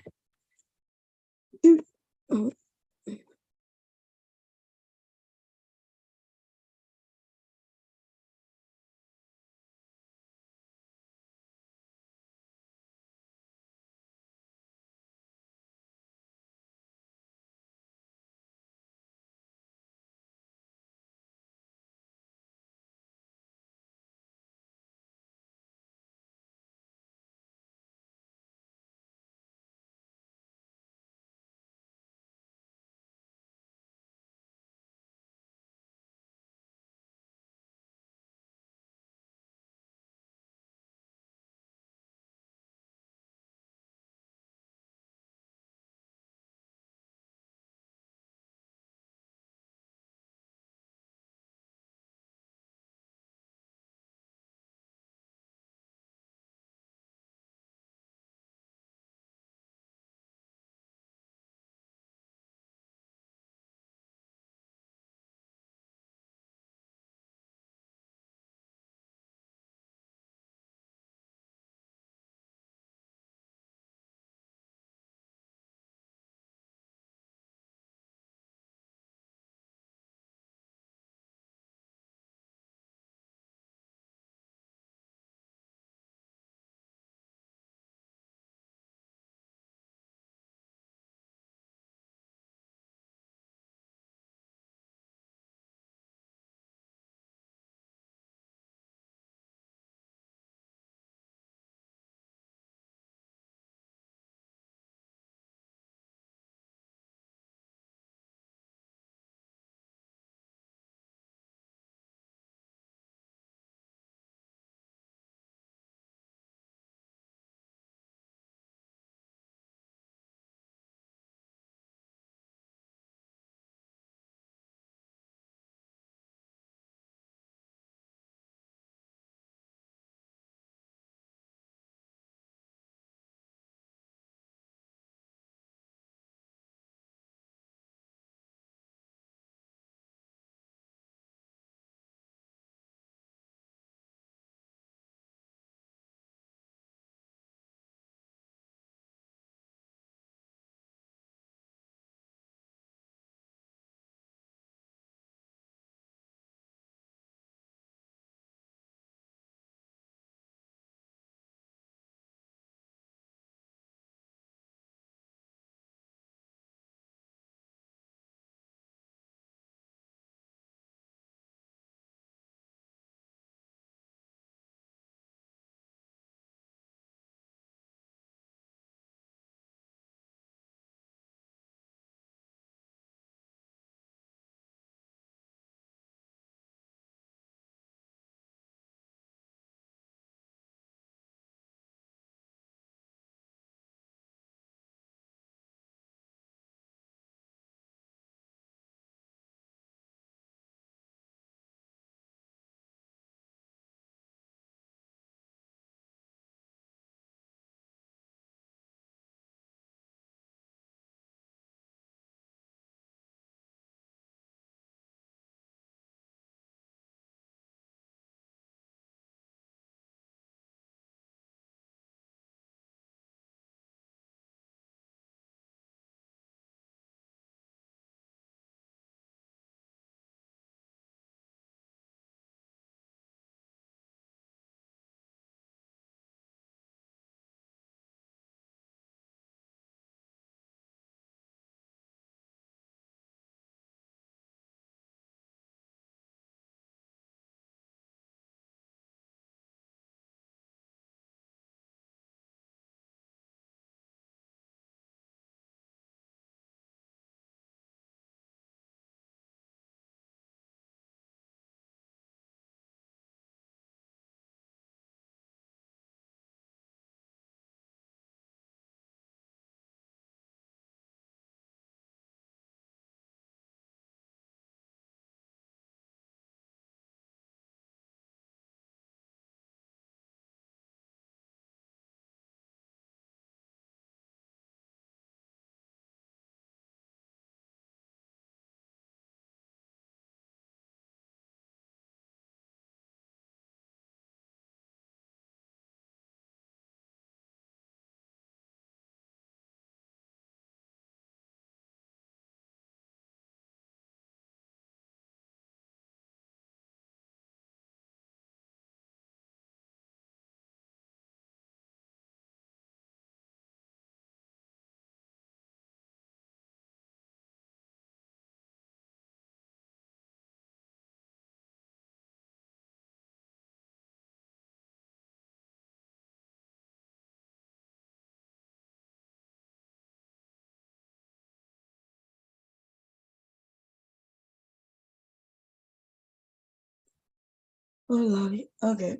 Oh, Lordy. Okay.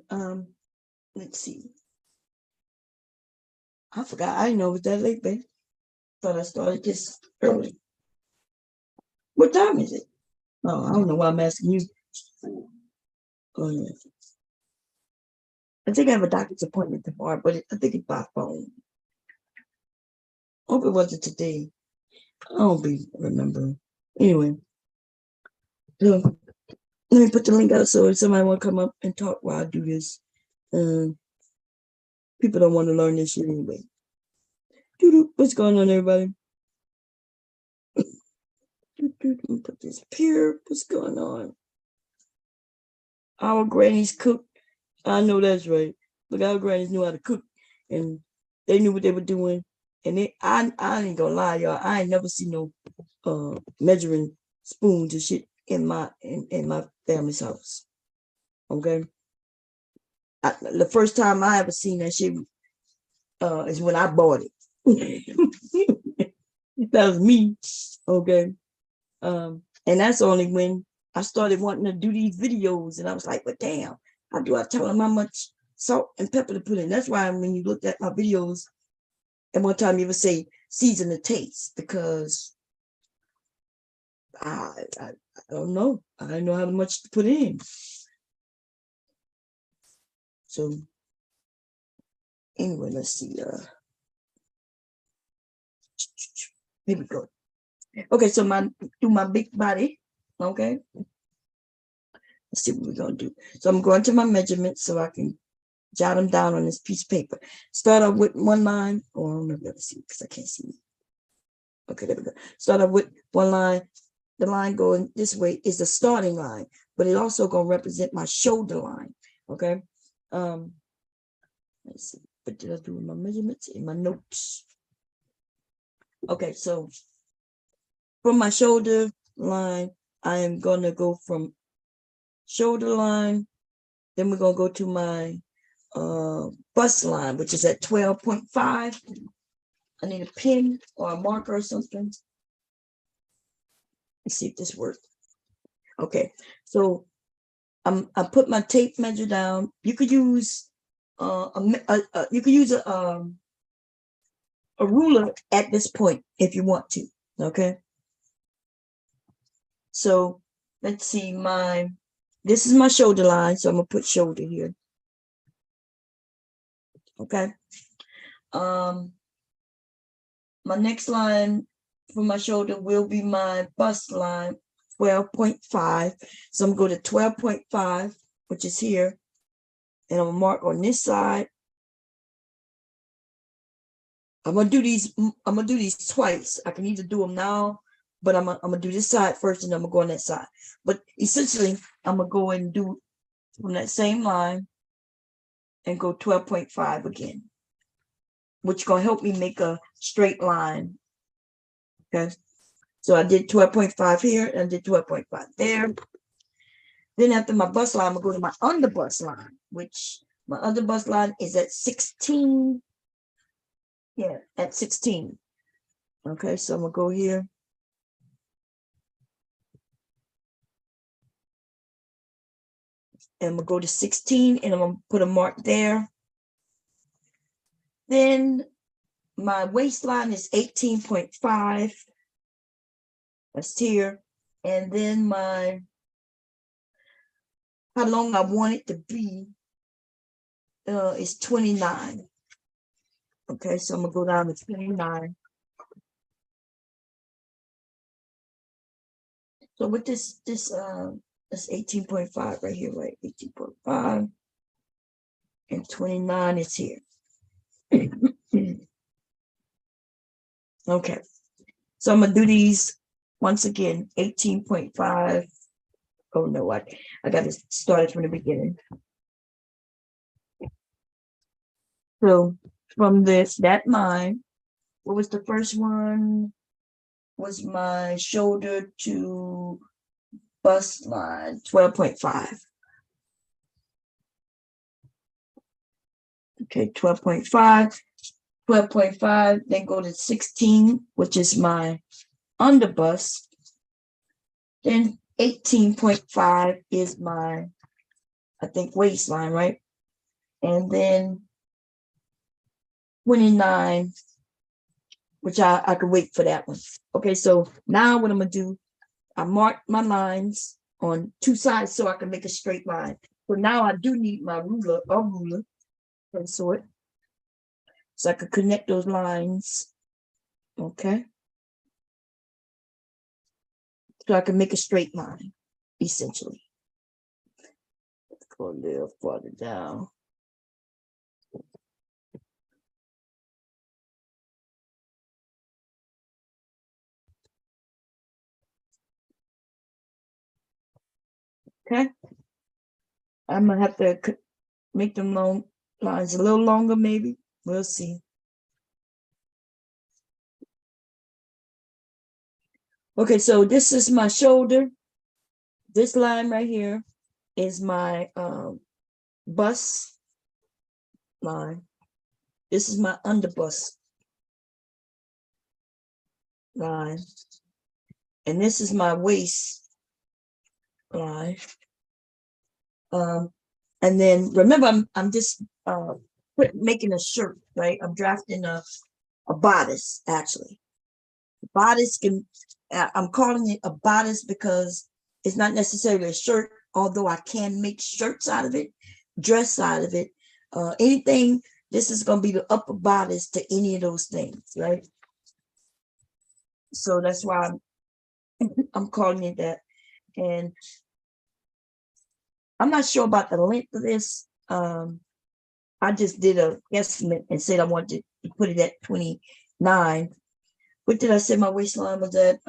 Let's see. I forgot. I didn't know it was that late, babe. Thought I started this early. What time is it? Oh, I don't know why I'm asking you. Oh, yeah. I think I have a doctor's appointment tomorrow, but I think it's by phone. Hope it wasn't today. I don't be remembering. Anyway, so let me put the link out so if somebody want to come up and talk while I do this. People don't want to learn this shit anyway. What's going on, everybody? Put this up here. What's going on? Our grannies cook. I know that's right. Look, our grannies knew how to cook, and they knew what they were doing. And I ain't gonna lie, y'all. I ain't never seen no measuring spoons and shit in my family's house. Okay. The first time I ever seen that shit is when I bought it. That was me. Okay. And that's only when I started wanting to do these videos, and I was like, "But damn, how do I tell them how much salt and pepper to put in?" That's why when you looked at my videos, and one time you would say season the taste, because I don't know. I don't know how much to put in. So anyway, let's see. Here we go. Okay, so do my big body. Okay. Let's see what we're gonna do. So I'm going to my measurements so I can jot them down on this piece of paper. Start off with one line. Oh, I don't know if you ever see because I can't see. Okay, there we go. Start off with one line. The line going this way is the starting line, but it also gonna represent my shoulder line. Okay. Let's see. What did I do with my measurements in my notes? Okay, so from my shoulder line, I am gonna go from shoulder line. Then we're gonna go to my bust line, which is at 12.5. I need a pen or a marker or something. Let's see if this works. Okay, so I put my tape measure down. You could use a ruler at this point if you want to. Okay. So let's see, this is my shoulder line, so I'm gonna put shoulder here. Okay. My next line for my shoulder will be my bust line, 12.5. So I'm gonna go to 12.5, which is here, and I'm gonna mark on this side. I'm gonna do these twice. I can either do them now, but I'm gonna do this side first, and I'm gonna go on that side. But essentially, I'm gonna go and do from that same line and go 12.5 again, which is gonna help me make a straight line. Okay, so I did 12.5 here, and I did 12.5 there. Then after my bust line, I'm gonna go to my underbust line, which my underbust line is at 16. Yeah, at 16. Okay, so I'm gonna go here. And I'm gonna go to 16, and I'm gonna put a mark there. Then my waistline is 18.5. That's here. And then how long I want it to be is 29. Okay, so I'm gonna go down to 29. So with this that's 18.5 right here, right? 18.5 and 29 is here. Okay, so I'm gonna do these once again. 18.5. Oh no, I got to start it from the beginning. So from that line, what was the first one? Was my shoulder to bust line, 12.5. Okay, 12.5, 12.5, then go to 16, which is my underbust. Then 18.5 is my I think waistline, right? And then 29, which I could wait for that one. Okay, so now what I'm gonna do, I mark my lines on two sides so I can make a straight line. So now I do need my ruler, and so I could connect those lines. Okay. So I can make a straight line, essentially. Let's go a little farther down. Okay. I'm gonna have to make them long lines a little longer, maybe. We'll see. Okay, so this is my shoulder. This line right here is my bust line. This is my underbust line. And this is my waist line. And then remember, I'm just making a shirt, right? I'm drafting a bodice, actually. Bodice can, I'm calling it a bodice because it's not necessarily a shirt, although I can make shirts out of it, dress out of it, anything. This is going to be the upper bodice to any of those things, right? So that's why I'm calling it that. And I'm not sure about the length of this. I just did a estimate and said I wanted to put it at 29. What did I say my waistline was at?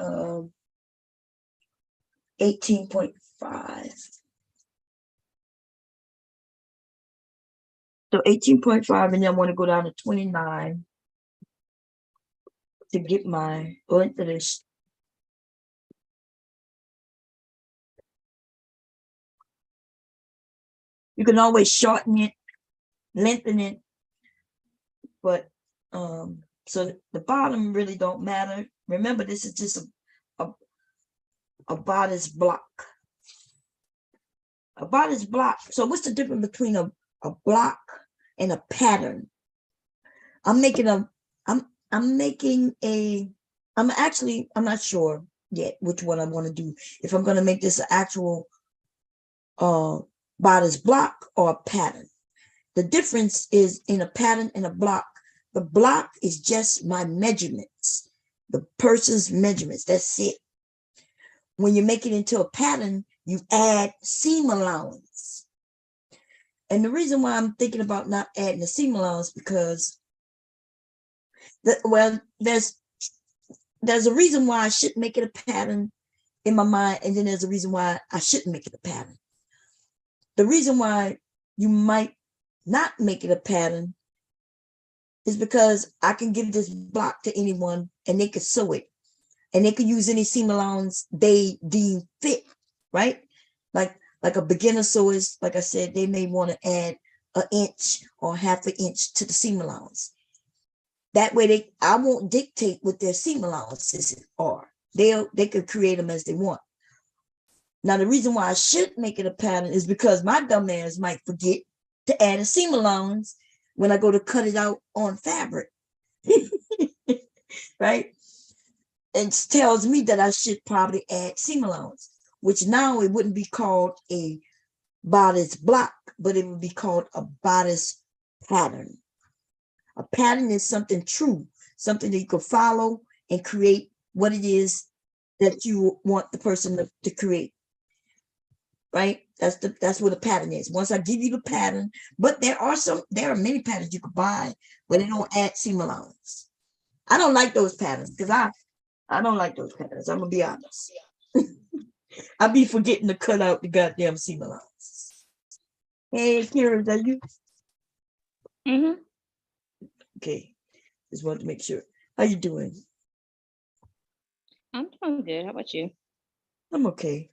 18.5. So 18.5, and then I want to go down to 29 to get my length of this. You can always shorten it, lengthen it, but so the bottom really don't matter. Remember, this is just a bodice block. A bodice block. So what's the difference between a block and a pattern? I'm not sure yet which one I want to do. If I'm going to make this an actual bodice block or a pattern. The difference is in a pattern and a block. The block is just my measurements, the person's measurements. That's it. When you make it into a pattern, you add seam allowance. And the reason why I'm thinking about not adding the seam allowance because there's a reason why I shouldn't make it a pattern in my mind, and then there's a reason why I shouldn't make it a pattern. The reason why you might not make it a pattern is because I can give this block to anyone and they could sew it, and they could use any seam allowance they deem fit, right? Like a beginner sewist, like I said, they may want to add an inch or half an inch to the seam allowance. That way I won't dictate what their seam allowances are. They could create them as they want. Now, the reason why I should make it a pattern is because my dumb ass might forget to add a seam allowance when I go to cut it out on fabric, right? It tells me that I should probably add seam allowance, which now it wouldn't be called a bodice block, but it would be called a bodice pattern. A pattern is something true, something that you can follow and create what it is that you want the person to create, right? That's what a pattern is. Once I give you the pattern, but there are many patterns you could buy where they don't add seam allowance. I don't like those patterns because I don't like those patterns. I'm gonna be honest. I'll be forgetting to cut out the goddamn seam allowance. Hey, Kira, is that you? Mm-hmm. Okay, just wanted to make sure. How you doing? I'm doing good. How about you? I'm okay.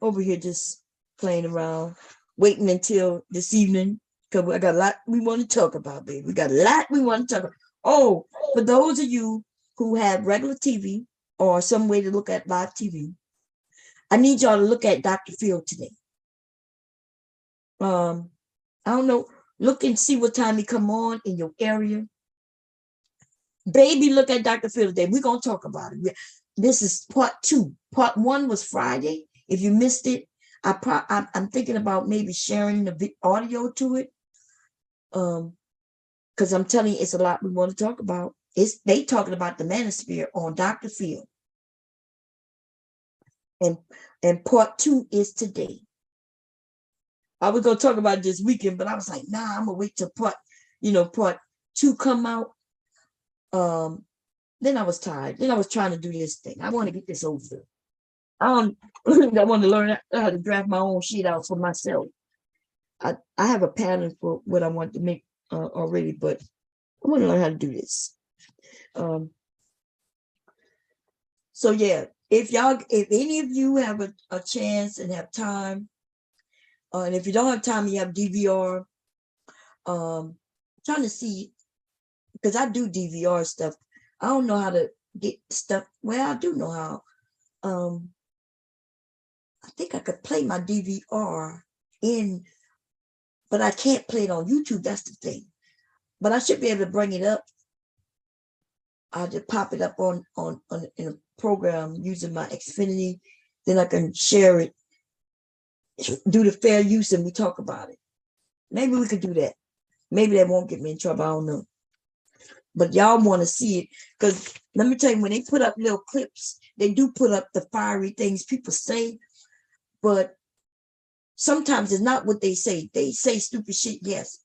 Over here just playing around, waiting until this evening because I got a lot we want to talk about, baby. We got a lot we want to talk about. Oh, for those of you who have regular TV or some way to look at live TV, I need y'all to look at Dr. Phil today. I don't know. Look and see what time he come on in your area. Baby, look at Dr. Phil today. We're gonna talk about it. This is part 2. Part 1 was Friday. If you missed it, I'm thinking about maybe sharing the audio to it. Because I'm telling you, it's a lot we want to talk about. They talking about the manosphere on Dr. Phil. And part 2 is today. I was gonna talk about it this weekend, but I was like, nah, I'm gonna wait till part 2 come out. Then I was tired. Then I was trying to do this thing. I want to get this over. I want to learn how to draft my own sheet out for myself. I have a pattern for what I want to make already, but I want to learn how to do this. So yeah, if any of you have a chance and have time, and if you don't have time, you have DVR. Trying to see, because I do DVR stuff. I don't know how to get stuff. Well, I do know how. I think I could play my DVR in, but I can't play it on YouTube. That's the thing. But I should be able to bring it up. I'll just pop it up on in a program using my Xfinity. Then I can share it, do the fair use, and we talk about it. Maybe we could do that. Maybe that won't get me in trouble. I don't know. But y'all want to see it, because let me tell you, when they put up little clips, they do put up the fiery things people say, but sometimes it's not what they say. They say stupid shit, yes.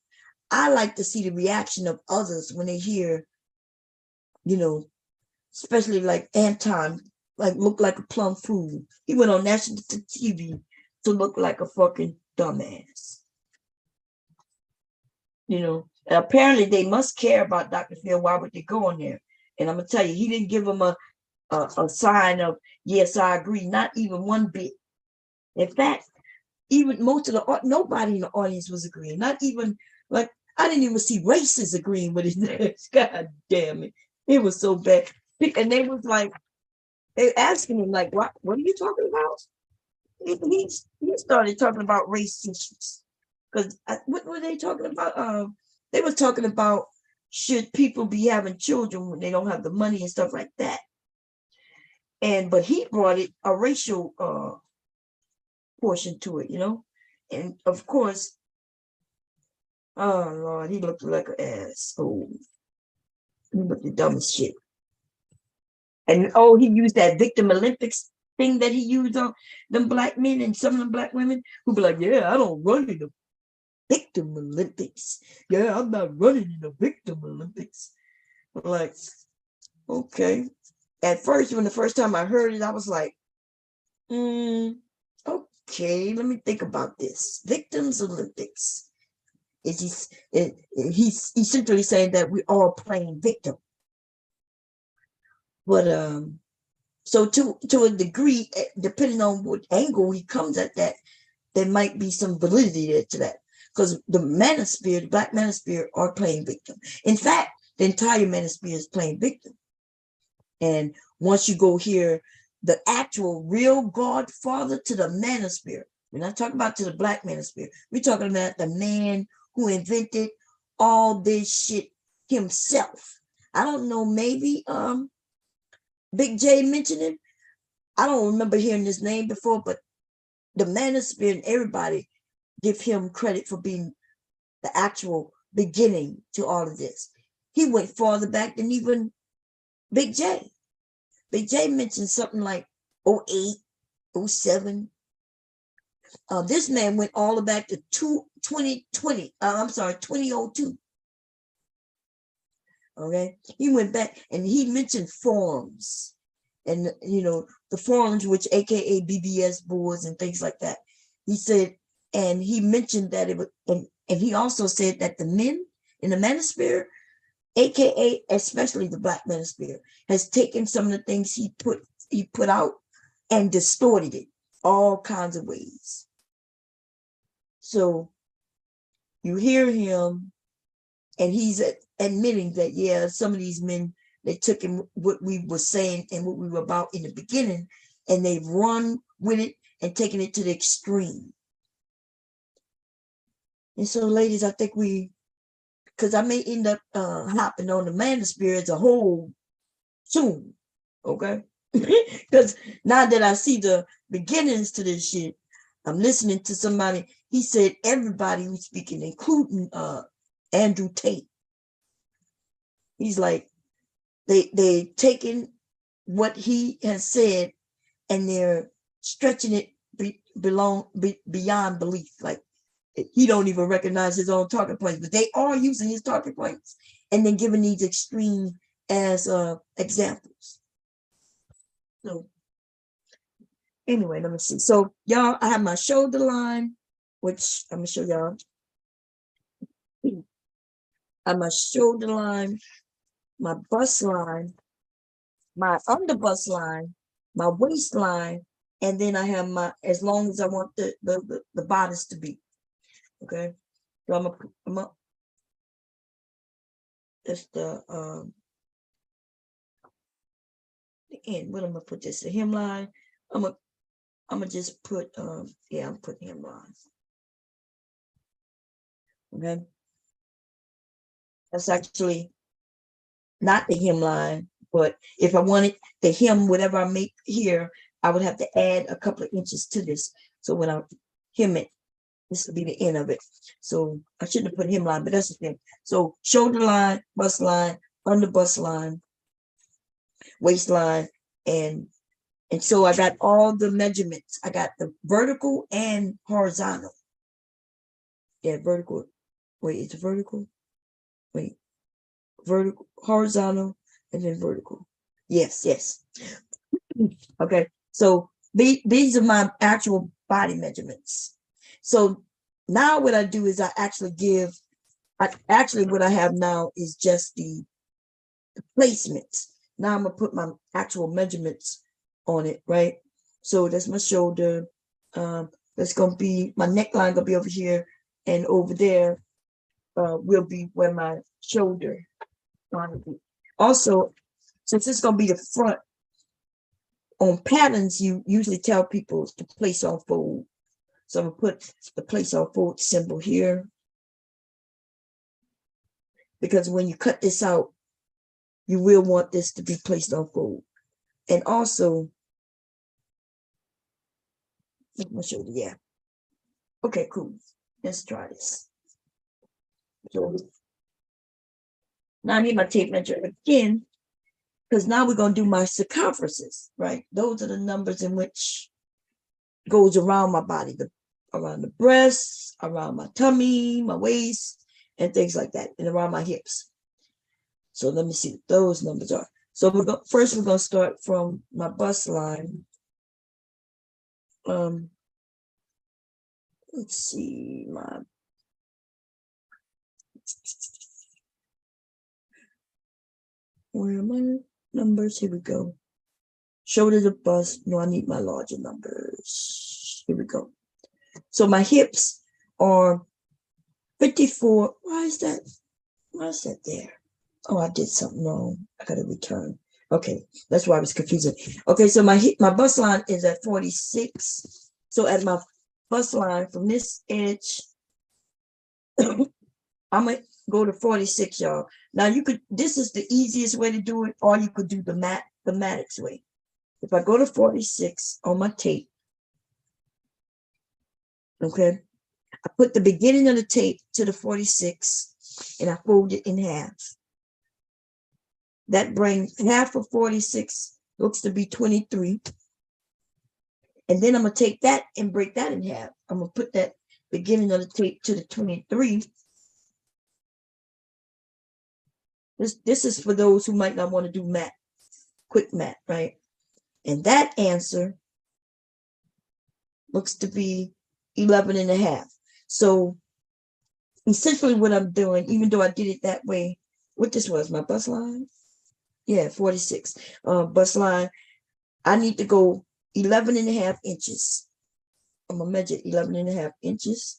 I like to see the reaction of others when they hear, especially like Anton, like look like a plum fool. He went on national TV to look like a fucking dumbass. And apparently they must care about Dr. Phil. Why would they go on there? And I'm gonna tell you, he didn't give them a sign of yes, I agree. Not even one bit. In fact, even most of nobody in the audience was agreeing. Not even like I didn't even see racists agreeing with his. God damn it, it was so bad. And they was like, they asking him like, what are you talking about? He started talking about race issues. Because what were they talking about? They were talking about should people be having children when they don't have the money and stuff like that. But he brought it a racial portion to it, And of course, oh Lord, he looked like an asshole. He looked the dumbest shit. And he used that Victim Olympics thing that he used on them black men and some of them black women who be like, yeah, I don't run in the Victim Olympics. Yeah, I'm not running in the Victim Olympics. I'm like, okay. At first, when the first time I heard it, I was like, okay, let me think about this. Victims Olympics. He's essentially saying that we're all playing victim. But so to a degree, depending on what angle he comes at that, there might be some validity to that. Because the manosphere, the black manosphere, are playing victim. In fact, the entire manosphere is playing victim. And once you go hear the actual real godfather to the manosphere, we're not talking about to the black manosphere. We're talking about the man who invented all this shit himself. I don't know, maybe Big J mentioned him. I don't remember hearing his name before, but the manosphere and everybody give him credit for being the actual beginning to all of this. He went farther back than even Big J. Big J mentioned something like 08, 07. This man went all the way back to 2020. I'm sorry, 2002. Okay, he went back and he mentioned forums, and the forums, which AKA BBS boards and things like that. He said, and he mentioned that it was, and he also said that the men in the manosphere, AKA especially the black manosphere, has taken some of the things he put out and distorted it all kinds of ways. So you hear him, and he's admitting that, yeah, some of these men, they took in what we were saying and what we were about in the beginning, and they've run with it and taken it to the extreme. And so, ladies, I think because I may end up hopping on the manosphere as a whole soon, okay? Because now that I see the beginnings to this shit, I'm listening to somebody. He said everybody who's speaking, including Andrew Tate. He's like, they taking what he has said and they're stretching it beyond belief. Like he don't even recognize his own talking points, but they are using his talking points and then giving these extreme as examples. So anyway, let me see. So y'all, I have my shoulder line, which I'm gonna show y'all. I have my shoulder line, my bust line, my underbust line, my waistline, and then I have my, as long as I want the bodice to be. Okay. So I'm gonna that's the end. What I'm gonna put this, the hemline. I'm gonna just put yeah, I'm putting hemline. Okay. That's actually not the hemline, but if I wanted the hem, whatever I make here, I would have to add a couple of inches to this. So when I hem it, this will be the end of it. So I shouldn't have put hemline, but that's the thing. So shoulder line, bust line, under bust line, waistline, and so I got all the measurements. I got the vertical and horizontal. Yeah, vertical. Wait, it's vertical. Wait, vertical, horizontal, and then vertical. Yes, yes. Okay, so these are my actual body measurements. So now what I do is I actually what I have now is just the placements. Now I'm gonna put my actual measurements on it, right? So that's my shoulder. That's gonna be my neckline gonna be over here, and over there will be where my shoulder gonna be. Also, since it's gonna be the front, on patterns, you usually tell people to place on fold. So I'm gonna put the place on fold symbol here, because when you cut this out, you will want this to be placed on fold. And also, my shoulder, yeah. Okay, cool. Let's try this. So now I need my tape measure again, because now we're going to do my circumferences, right? Those are the numbers in which goes around my body, around the breasts, around my tummy, my waist, and things like that, and around my hips. So let me see what those numbers are. So first we're going to start from my bust line. Let's see, where are my numbers? Here we go. Shoulder to bust. No, I need my larger numbers. Here we go. So my hips are 54. Why is that? Why is that there? Oh, I did something wrong. I got to return. Okay, that's why I was confusing. Okay, so my bust line is at 46. So at my bust line from this edge, I'm gonna go to 46, y'all. Now this is the easiest way to do it, or you could do the mathematics way. If I go to 46 on my tape, okay, I put the beginning of the tape to the 46 and I fold it in half. That brings half of 46, looks to be 23. And then I'm going to take that and break that in half. I'm going to put that beginning of the tape to the 23. This is for those who might not want to do math, quick math, right? And that answer looks to be 11 and a half. So essentially what I'm doing, even though I did it that way, what this was, my bust line? Yeah, 46. Bust line, I need to go 11 and a half inches. I'm going to measure 11 and a half inches.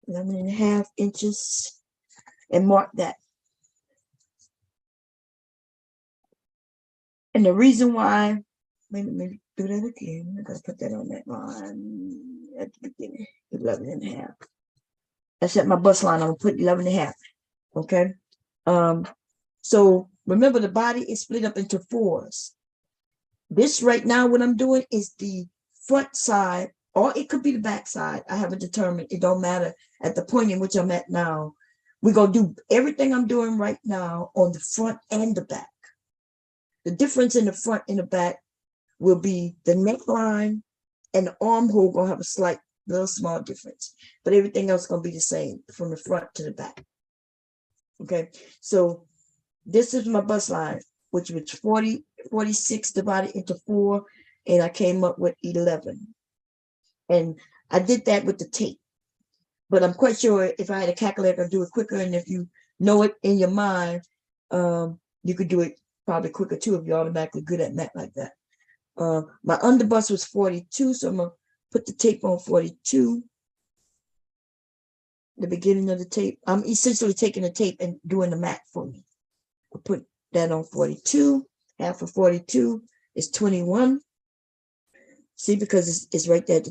Eleven and a half inches, and mark that. And the reason why maybe do that again. I gotta put that on that line at the beginning, 11 and a half. I set my bust line, I'm gonna put 11 and a half, okay? So remember the body is split up into fours. This right now, what I'm doing is the front side, or it could be the back side. I haven't determined, it don't matter at the point in which I'm at now. We're gonna do everything I'm doing right now on the front and the back. The difference in the front and the back will be the neckline and the armhole gonna have a slight little small difference, but everything else gonna be the same from the front to the back. Okay, so this is my bust line, which was 46 divided into 4, and I came up with 11. And I did that with the tape, but I'm quite sure if I had a calculator, I'd do it quicker. And if you know it in your mind, you could do it probably quicker too if you're automatically good at math like that. My underbust was 42, so I'm gonna put the tape on 42. The beginning of the tape. I'm essentially taking the tape and doing the math for me. I'll put that on 42. Half of 42 is 21. See, because it's right there,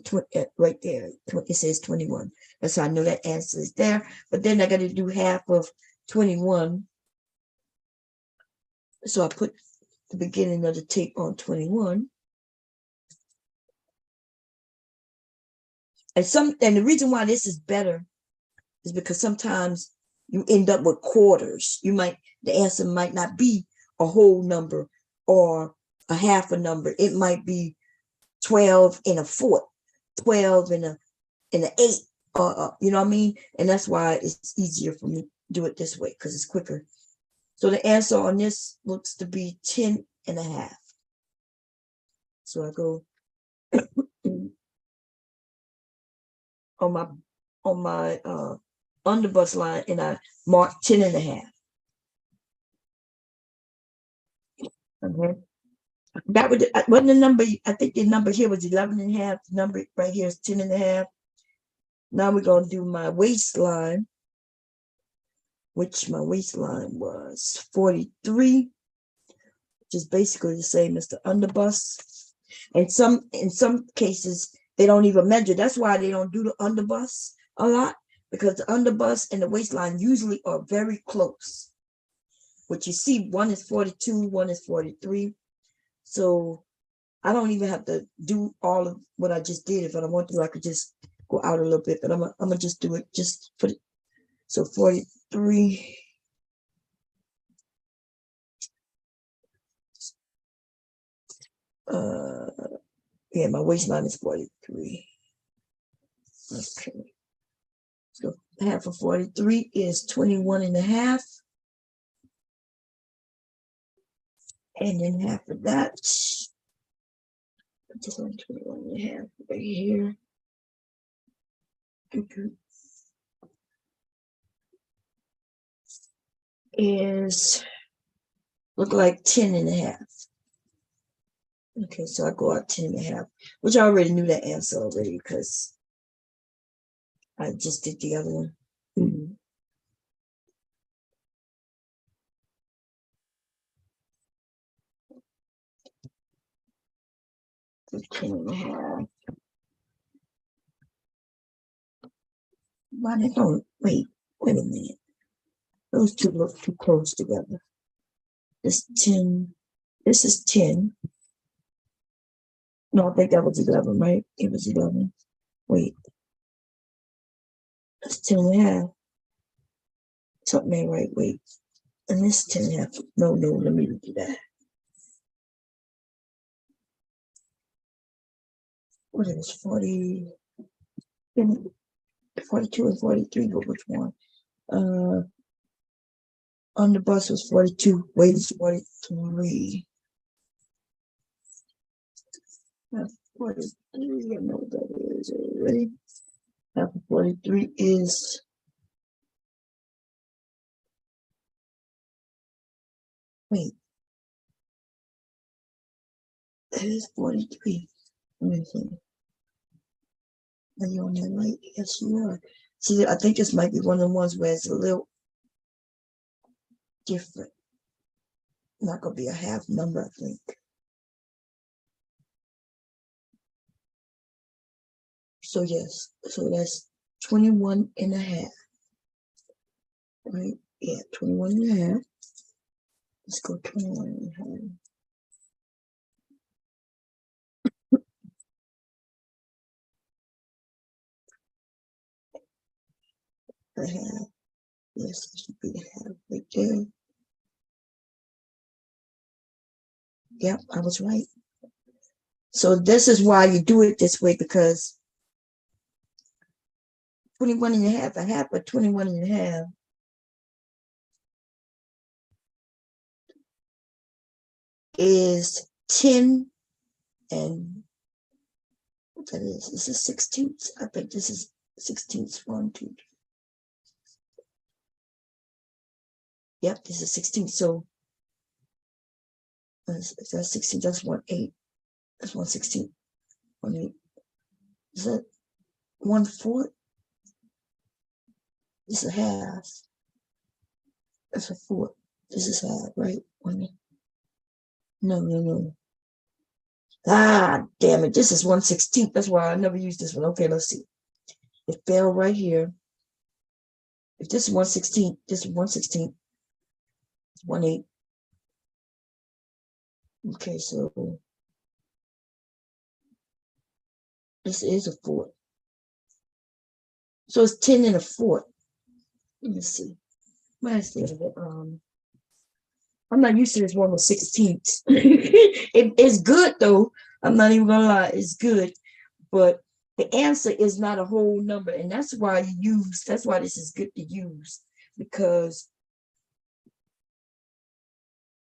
right there. It says 21. That's how I know that answer is there. But then I got to do half of 21. So I put the beginning of the tape on 21. And the reason why this is better is because sometimes you end up with quarters. The answer might not be a whole number or a half a number. It might be 12 and a fourth, 12 and an 8, or you know what I mean? And that's why it's easier for me to do it this way, because it's quicker. So the answer on this looks to be 10 and a half. So I go on my underbust line and I mark 10 and a half. Okay. That wasn't the number. I think the number here was 11 and a half. The number right here is 10 and a half. Now we're going to do my waistline, which my waistline was 43, which is basically the same as the underbust. And in some cases, they don't even measure. That's why they don't do the underbust a lot, because the underbust and the waistline usually are very close. What you see, one is 42, one is 43. So I don't even have to do all of what I just did. If I don't want to, I could just go out a little bit, but I'm gonna just do it, just put it. So 43. Yeah, my waistline is 43. Okay. So half of 43 is 21 and a half. And then half of that, just on 21 and a half right here. Is look like 10 and a half. Okay, so I go out 10 and a half, which I already knew that answer already because I just did the other one. 10 and a half. Why they don't wait a minute. Those two look too close together. This 10, this is 10. No, I think that was 11, right? It was 11. Wait. That's 10 and a half. Something ain't right. Wait. And this 10 and a half. No, let me do that. What is this? 40, 42 and 43, but which one? On the bus was 42, weight is 43. 43, I know what that is already. Half of 43 is wait. That is 43. Let me see. Are you on that right? Yes, you are. See, I think this might be one of the ones where it's a little different. Not gonna be a half number, I think. So yes, so that's 21 and a half. Right? Yeah, 21 and a half. Let's go 21 and a half. A half. Yes, it should be a half right there. Yep, I was right. So this is why you do it this way, because 21 and a half of 21 and a half is 10 and what that is. This is 16th. I think this is 16th. 1, 2, 3. Yep, this is 16th. So that's 16. That's 1/8. That's 1/16. 1/8. Is that 1/4? This is a half. That's a fourth. This is half, right? No. Ah, damn it. This is 1/16. That's why I never use this one. Okay, let's see. It fell right here. If this is 1/16, this is 1/16. It's 1/8. Okay, so this is a fourth. So it's 10 and a fourth. Let me see. What is this? I'm not used to this 1/16. It's good though. I'm not even gonna lie, it's good. But the answer is not a whole number, and that's why this is good to use, because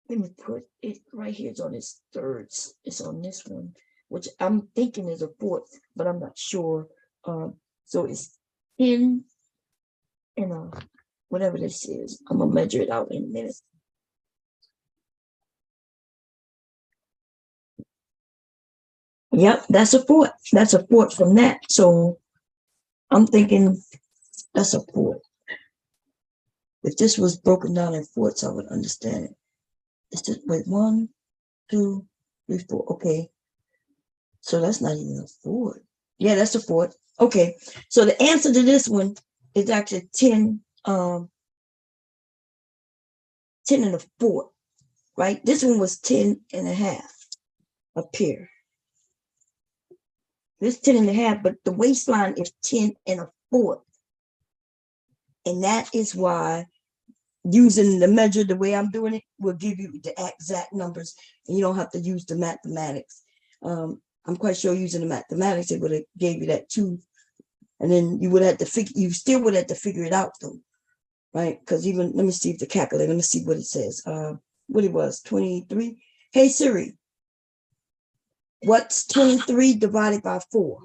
let me put it right here. It's on its thirds. It's on this one, which I'm thinking is a fourth, but I'm not sure. So it's 10 and whatever this is. I'm gonna measure it out in a minute. Yep, that's a fourth. That's a fourth from that. So I'm thinking that's a fourth. If this was broken down in fourths, I would understand it. It's just wait, 1, 2, 3, 4. Okay. So that's not even a fourth. Yeah, that's a fourth. Okay. So the answer to this one is actually 10, 10 and a fourth, right? This one was 10 and a half up here. This 10 and a half, but the waistline is 10 and a fourth. And that is why using the measure the way I'm doing it will give you the exact numbers, and you don't have to use the mathematics. I'm quite sure using the mathematics, it would have gave you that too. And then you would have to still would have to figure it out though, right? Because even, let me see if the calculator, let me see what it says. What it was, 23. Hey Siri, what's 23 divided by 4?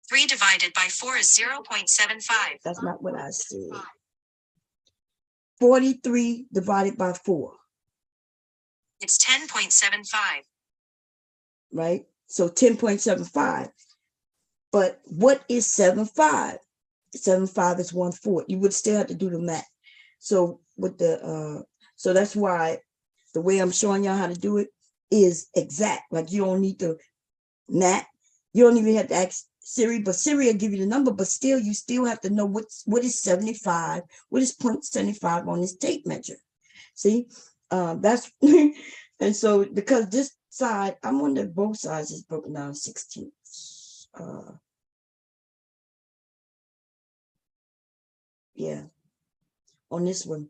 3 divided by 4 is 0.75. That's not what I said. 43 divided by 4. It's 10.75. Right? So 10.75. But what is 7/5? 7/5 is 1/4. You would still have to do the math. So with the so that's why the way I'm showing y'all how to do it is exact. Like you don't need to math. You don't even have to ask Siri, but Siri will give you the number, but still you still have to know what is 75, what is 0.75 on this tape measure. See, that's and so because this side, I wonder if both sides is broken down 16. Yeah, on this one,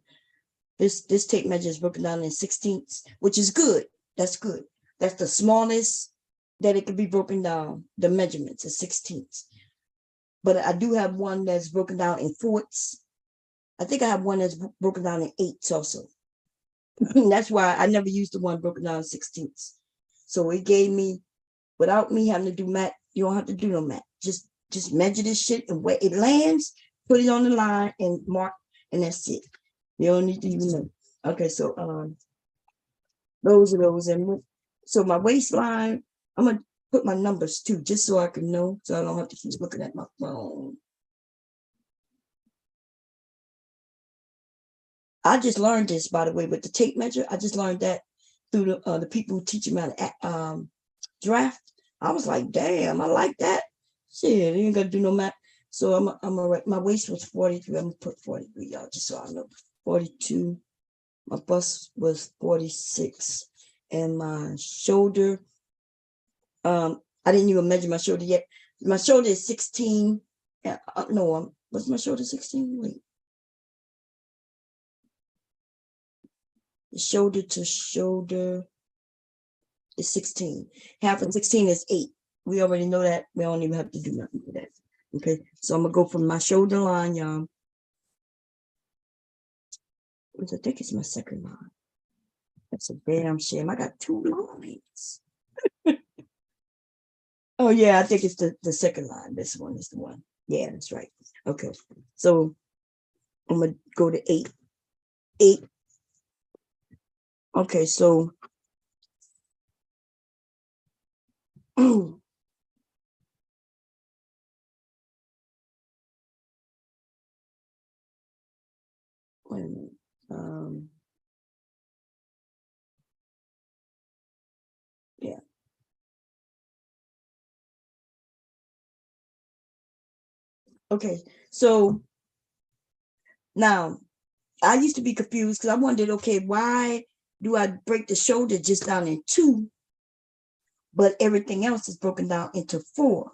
this tape measure is broken down in 16ths, which is good. That's good. That's the smallest that it could be broken down. The measurements is 16ths. But I do have one that's broken down in fourths. I think I have one that's broken down in eighths also. That's why I never used the one broken down in 16ths. So it gave me, without me having to do math, you don't have to do no math. Just measure this shit, and where it lands, put it on the line and mark, and that's it. You don't need to even know. Okay, so those are those. And so my waistline, I'm gonna put my numbers too, just so I can know, so I don't have to keep looking at my phone. I just learned this, by the way, with the tape measure. I just learned that through the people who teach me how to draft. I was like, damn, I like that. Shit, you ain't gotta do no math. So I'm gonna write, my waist was 43. I'm gonna put 43, y'all, just so I know. 42. My bust was 46. And my shoulder, I didn't even measure my shoulder yet. My shoulder is 16. No, was my shoulder 16? Wait. The shoulder to shoulder is 16. Half of 16 is 8. We already know that. We don't even have to do nothing for that. Okay, so I'm gonna go from my shoulder line, y'all. Which I think it's my second line. That's a damn shame. I got 2 lines. Oh yeah, I think it's the second line. This one is the one. Yeah, that's right. Okay, so I'm gonna go to 8. 8. Okay, so wait a minute. Yeah. Okay, so now I used to be confused because I wondered, okay, why do I break the shoulder just down in 2, but everything else is broken down into 4?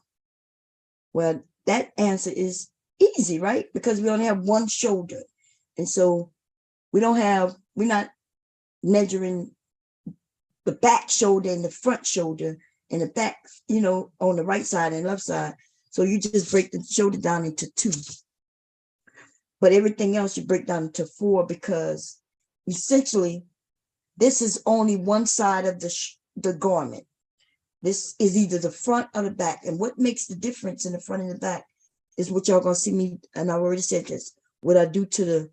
Well, that answer is easy, right? Because we only have one shoulder. And so we're not measuring the back shoulder and the front shoulder and the back, on the right side and left side. So you just break the shoulder down into 2. But everything else you break down into 4 because essentially this is only one side of the garment. This is either the front or the back. And what makes the difference in the front and the back is what y'all gonna see me, and I've already said this, what I do to the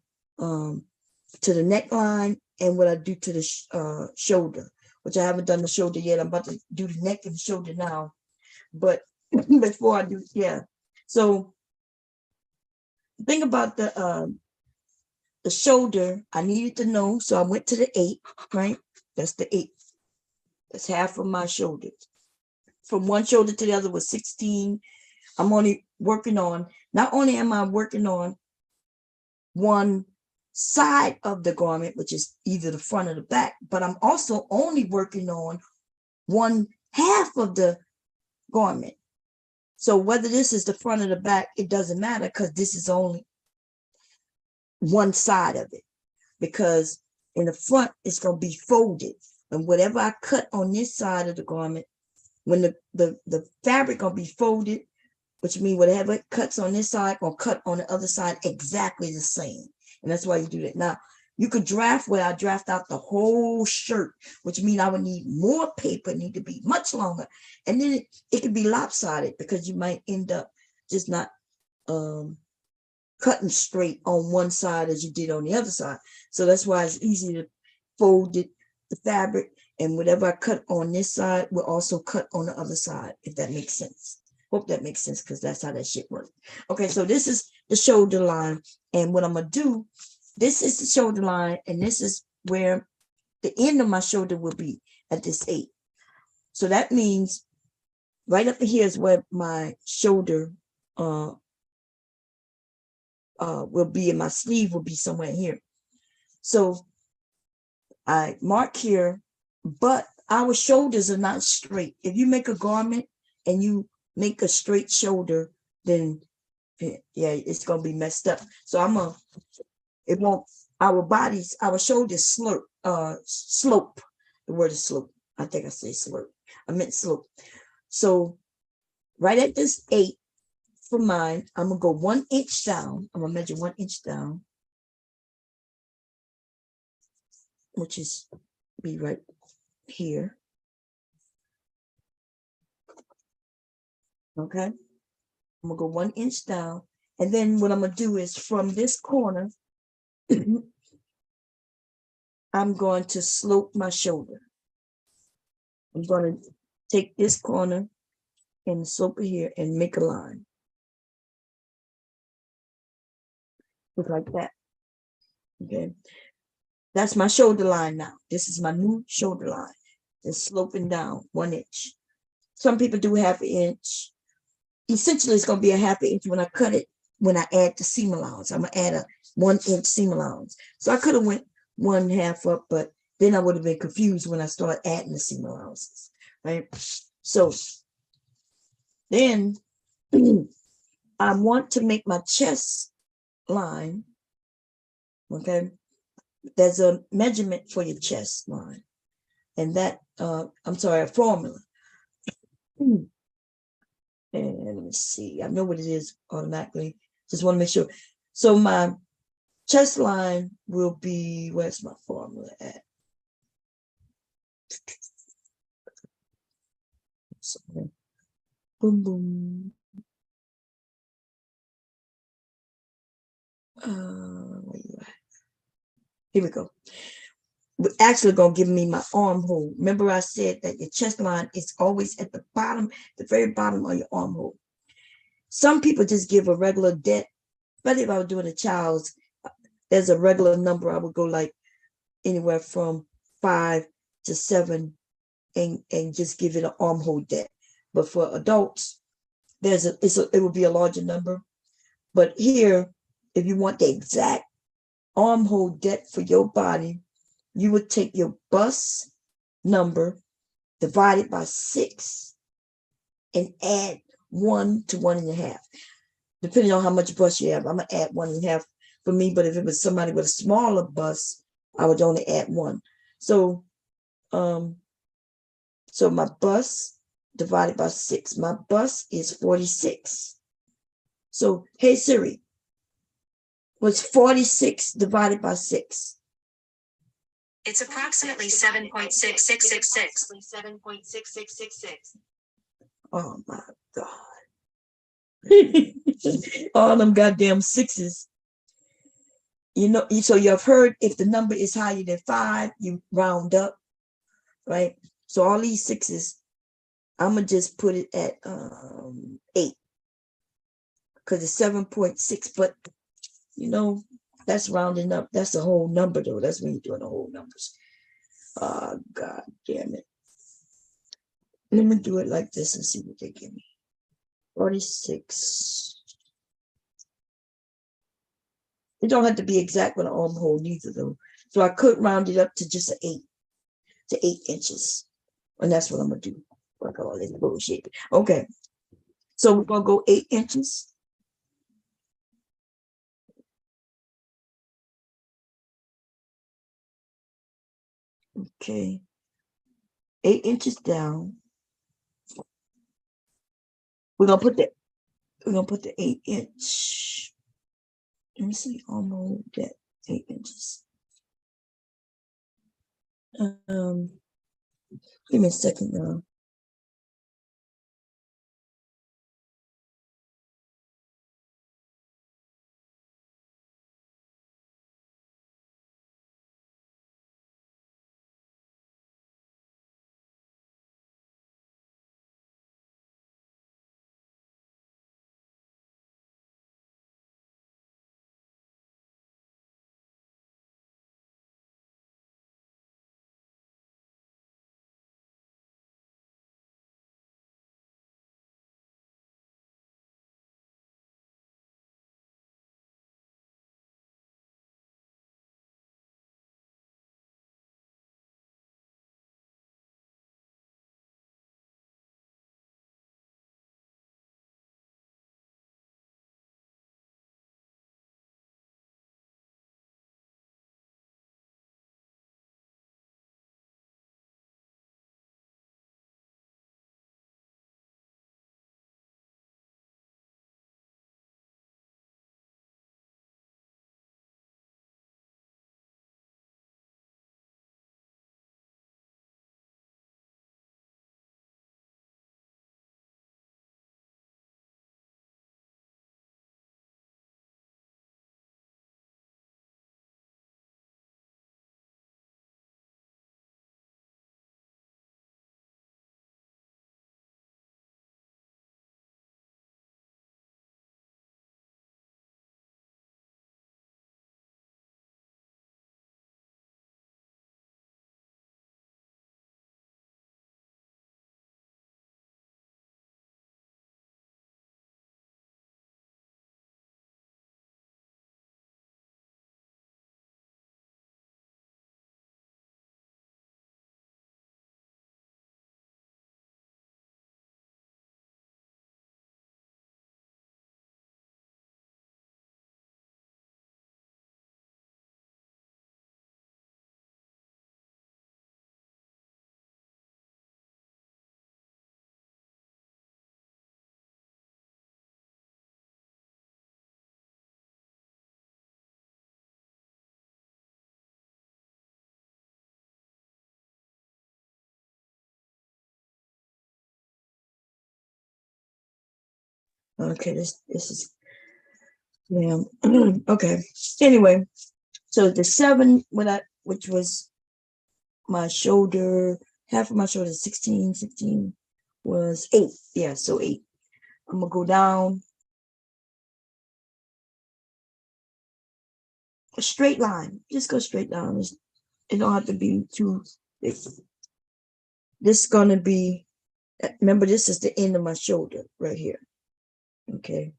neckline and what I do to the shoulder, which I haven't done the shoulder yet. I'm about to do the neck and the shoulder now. But before I do, yeah. So think about the shoulder. I needed to know, so I went to the 8, right? That's the 8. That's half of my shoulder. From one shoulder to the other was 16. I'm only working on, not only am I working on one side of the garment, which is either the front or the back, but I'm also only working on one half of the garment. So whether this is the front or the back, it doesn't matter because this is only one side of it. Because in the front, it's going to be folded. And whatever I cut on this side of the garment, when the fabric going to be folded, which means whatever cuts on this side will cut on the other side exactly the same. And that's why you do that. Now, you could draft where I draft out the whole shirt, which means I would need more paper, need to be much longer. And then it could be lopsided because you might end up just not cutting straight on one side as you did on the other side. So that's why it's easy to fold it, the fabric, and whatever I cut on this side will also cut on the other side, if that makes sense. Hope that makes sense because that's how that shit works. Okay, so this is the shoulder line. And what I'm going to do, this is the shoulder line, and this is where the end of my shoulder will be at this 8. So that means right up here is where my shoulder will be, and my sleeve will be somewhere here. So I mark here, but our shoulders are not straight. If you make a garment and you make a straight shoulder, then yeah, it's gonna be messed up. So it won't, our shoulders slope. The word is slope. I think I say slope. I meant slope. So right at this 8 for mine, I'm gonna go 1 inch down. I'm gonna measure 1 inch down, which is be right here. Okay, I'm gonna go 1 inch down, and then what I'm gonna do is from this corner, I'm going to slope my shoulder. I'm going to take this corner and slope it here and make a line. Look like that. Okay, that's my shoulder line now. This is my new shoulder line. It's sloping down 1 inch. Some people do 1/2 inch. essentially it's going to be a half an inch when I cut it, when I add the seam allowance. I'm going to add a 1 inch seam allowance. So I could have went 1/2 up, but then I would have been confused when I started adding the seam allowances, right? So then I want to make my chest line, okay? There's a measurement for your chest line, and that, I'm sorry, a formula. And let me see, I know what it is automatically. Just want to make sure. So my chest line will be, where's my formula at? Sorry. Boom, boom. Where you at? Here we go. We're actually going to give me my armhole. Remember I said that your chest line is always at the bottom, the very bottom of your armhole. Some people just give a regular depth, but if I was doing a child's, there's a regular number, I would go like anywhere from 5 to 7 and just give it an armhole depth. But for adults, it will be a larger number. But here, if you want the exact armhole depth for your body, you would take your bust number, divide it by 6, and add 1 to 1.5. Depending on how much bust you have, I'm gonna add 1.5 for me. But if it was somebody with a smaller bust, I would only add 1. So, so my bust divided by 6. My bust is 46. So, hey Siri, what's 46 divided by 6? It's approximately 7.6666. 7.6666. Oh my God. All them goddamn sixes. You know, so you've heard if the number is higher than 5, you round up, right? So all these sixes, I'm gonna just put it at 8 because it's 7.6, but you know, that's rounding up. That's a whole number though. That's when you're doing the whole numbers. God damn it. Let me do it like this and see what they give me. 46. It don't have to be exact with an armhole neither though. So I could round it up to just an 8 to 8 inches. And that's what I'm gonna do. Fuck all this bullshit. Okay. So we're gonna go 8 inches. Okay. 8 inches down. We're gonna put the 8 inch. Let me see, almost that 8 inches. Give me a second now. Okay, this is yeah. Okay. Anyway, so the 7 which was my shoulder, half of my shoulder, 16 was 8. Yeah, so 8. I'm gonna go down a straight line. Just go straight down. It don't have to be too thick. This is gonna be, remember, this is the end of my shoulder right here. Okay.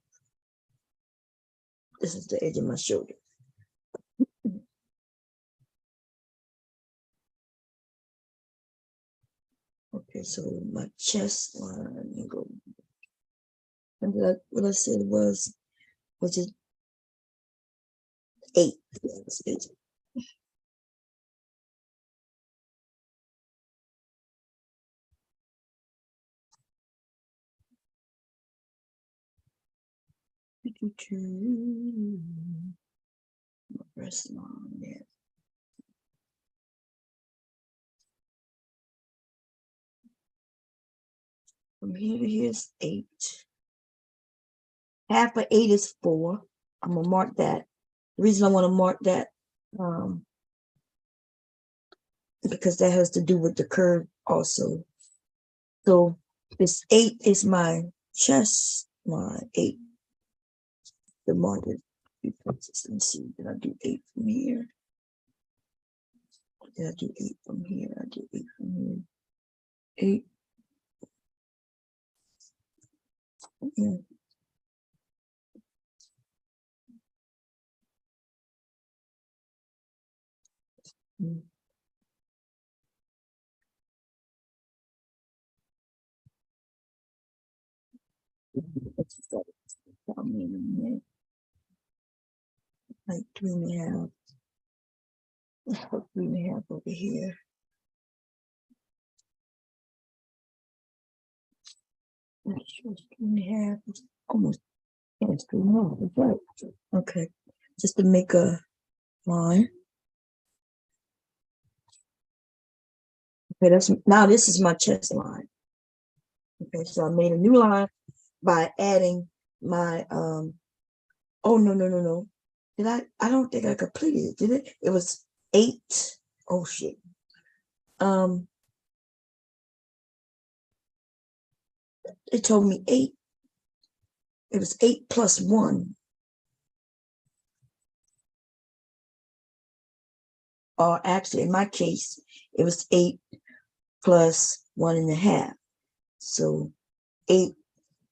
This is the edge of my shoulder. Okay, so my chest line, go. And what I said was it 8? Yes, 8. Breast line, yeah. From here to here is 8. Half of 8 is 4. I'm gonna mark that. The reason I want to mark that, because that has to do with the curve also. So this 8 is my chest line. 8. The market. Let me see. Did I do 8 from here? Did I do 8 from here? I did 8 from here. 8. Yeah. Mm. Let's just tell me in a minute. Like 3.5. Let's put 3.5 over here. That's just 3.5. Almost. Yeah, it's 3.5. That's right. Okay. Just to make a line. Okay, now this is my chest line. Okay, so I made a new line by adding my oh no. Did I don't think I completed it, did it? It was 8. Oh shit. It told me 8. It was 8 plus 1. Or actually, in my case, it was 8 plus 1.5. So 8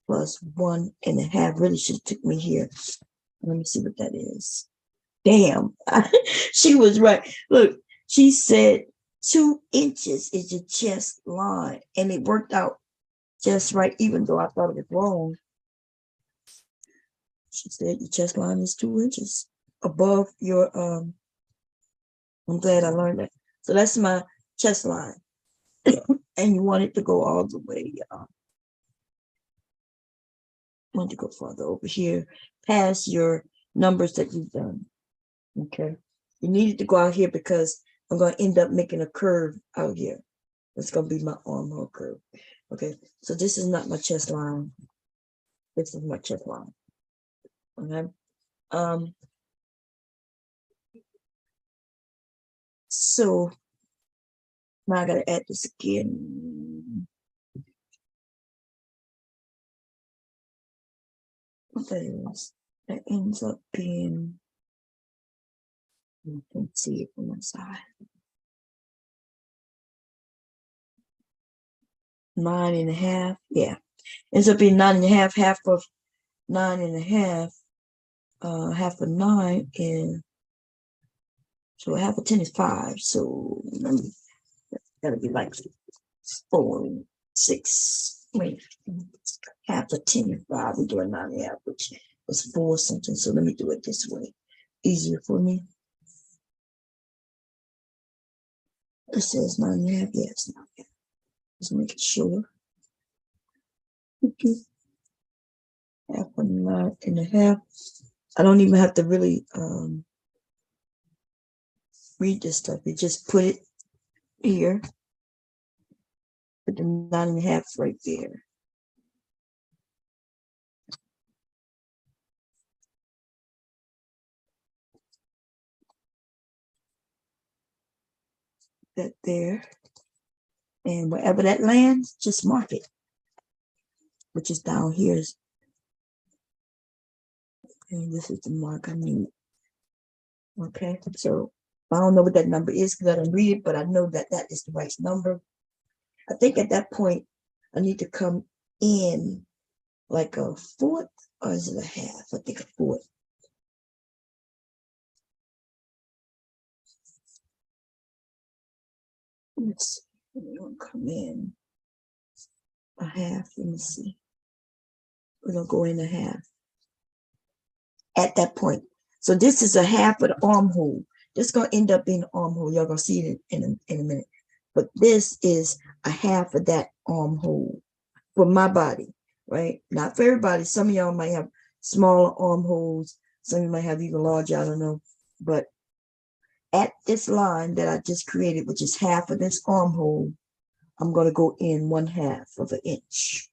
plus 1.5 really should have took me here. Let me see what that is. Damn, she was right. Look, she said 2 inches is your chest line, and it worked out just right, even though I thought it was wrong. She said your chest line is 2 inches above your I'm glad I learned that. So that's my chest line. And you want it to go all the way. Want to go farther over here, past your numbers that you've done. Okay. You needed to go out here because I'm going to end up making a curve out here. It's going to be my armhole curve. Okay. So this is not my chest line. This is my chest line. Okay. So now I got to add this again. What that is, that ends up being, you can see it from the side. 9.5. Yeah. Ends up being 9.5. Half of 9.5. Half of 9 is, so half of 10 is 5. So that'll be like 4, 6. Wait, half of 10 is 5. We're doing 9.5, which is 4 something. So let me do it this way. Easier for me. It says 9.5. Yeah, it's 9.5. Just make sure. Okay. Half of 9.5. I don't even have to really read this stuff. You just put it here. Put the 9.5 right there. that there. And wherever that lands, just mark it, which is down here. And this is the mark I need. Okay, so I don't know what that number is because I didn't read it, but I know that that is the right number. I think at that point, I need to come in like a fourth, or is it a half? I think a fourth. Let's see. We're gonna come in a half. Let me see. We're gonna go in a half at that point. So this is a half of the armhole. This is gonna end up being the armhole. Y'all gonna see it in a minute. But this is a half of that armhole for my body, right? Not for everybody. Some of y'all might have smaller armholes. Some of you might have even larger, I don't know. But at this line that I just created, which is half of this armhole, I'm going to go in 1/2 of an inch.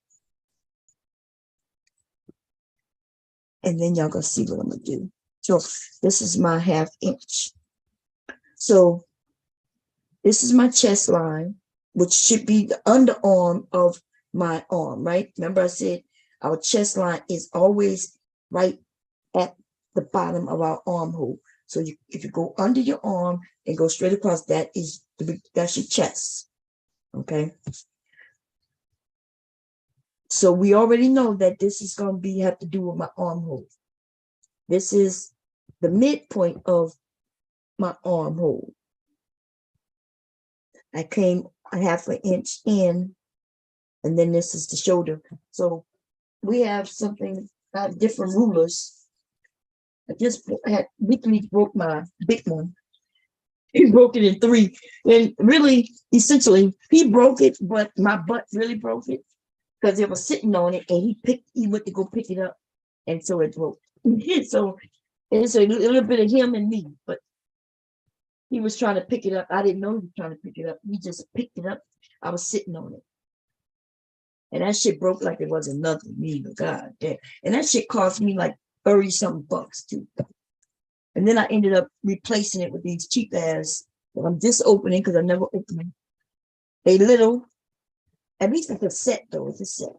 And then y'all going to see what I'm going to do. So this is my 1/2 inch. So this is my chest line, which should be the underarm of my arm, right? Remember I said our chest line is always right at the bottom of our armhole. So if you go under your arm and go straight across, that's your chest. Okay. So we already know that this is going to have to do with my armhole. This is the midpoint of my armhole. I came a 1/2 inch in, and then this is the shoulder. So we have different rulers. I just weekly broke my big one. He broke it in 3. And really, essentially, he broke it, but my butt really broke it because it was sitting on it, and he went to go pick it up, and so it broke. So it's a little bit of him and me, but he was trying to pick it up. I didn't know he was trying to pick it up. He just picked it up. I was sitting on it. And that shit broke like it wasn't nothing. Me, God damn. And that shit cost me like 30-something bucks too. And then I ended up replacing it with these cheap ass that I'm just opening because I never opened them. They little, at least it's a set though. It's a set.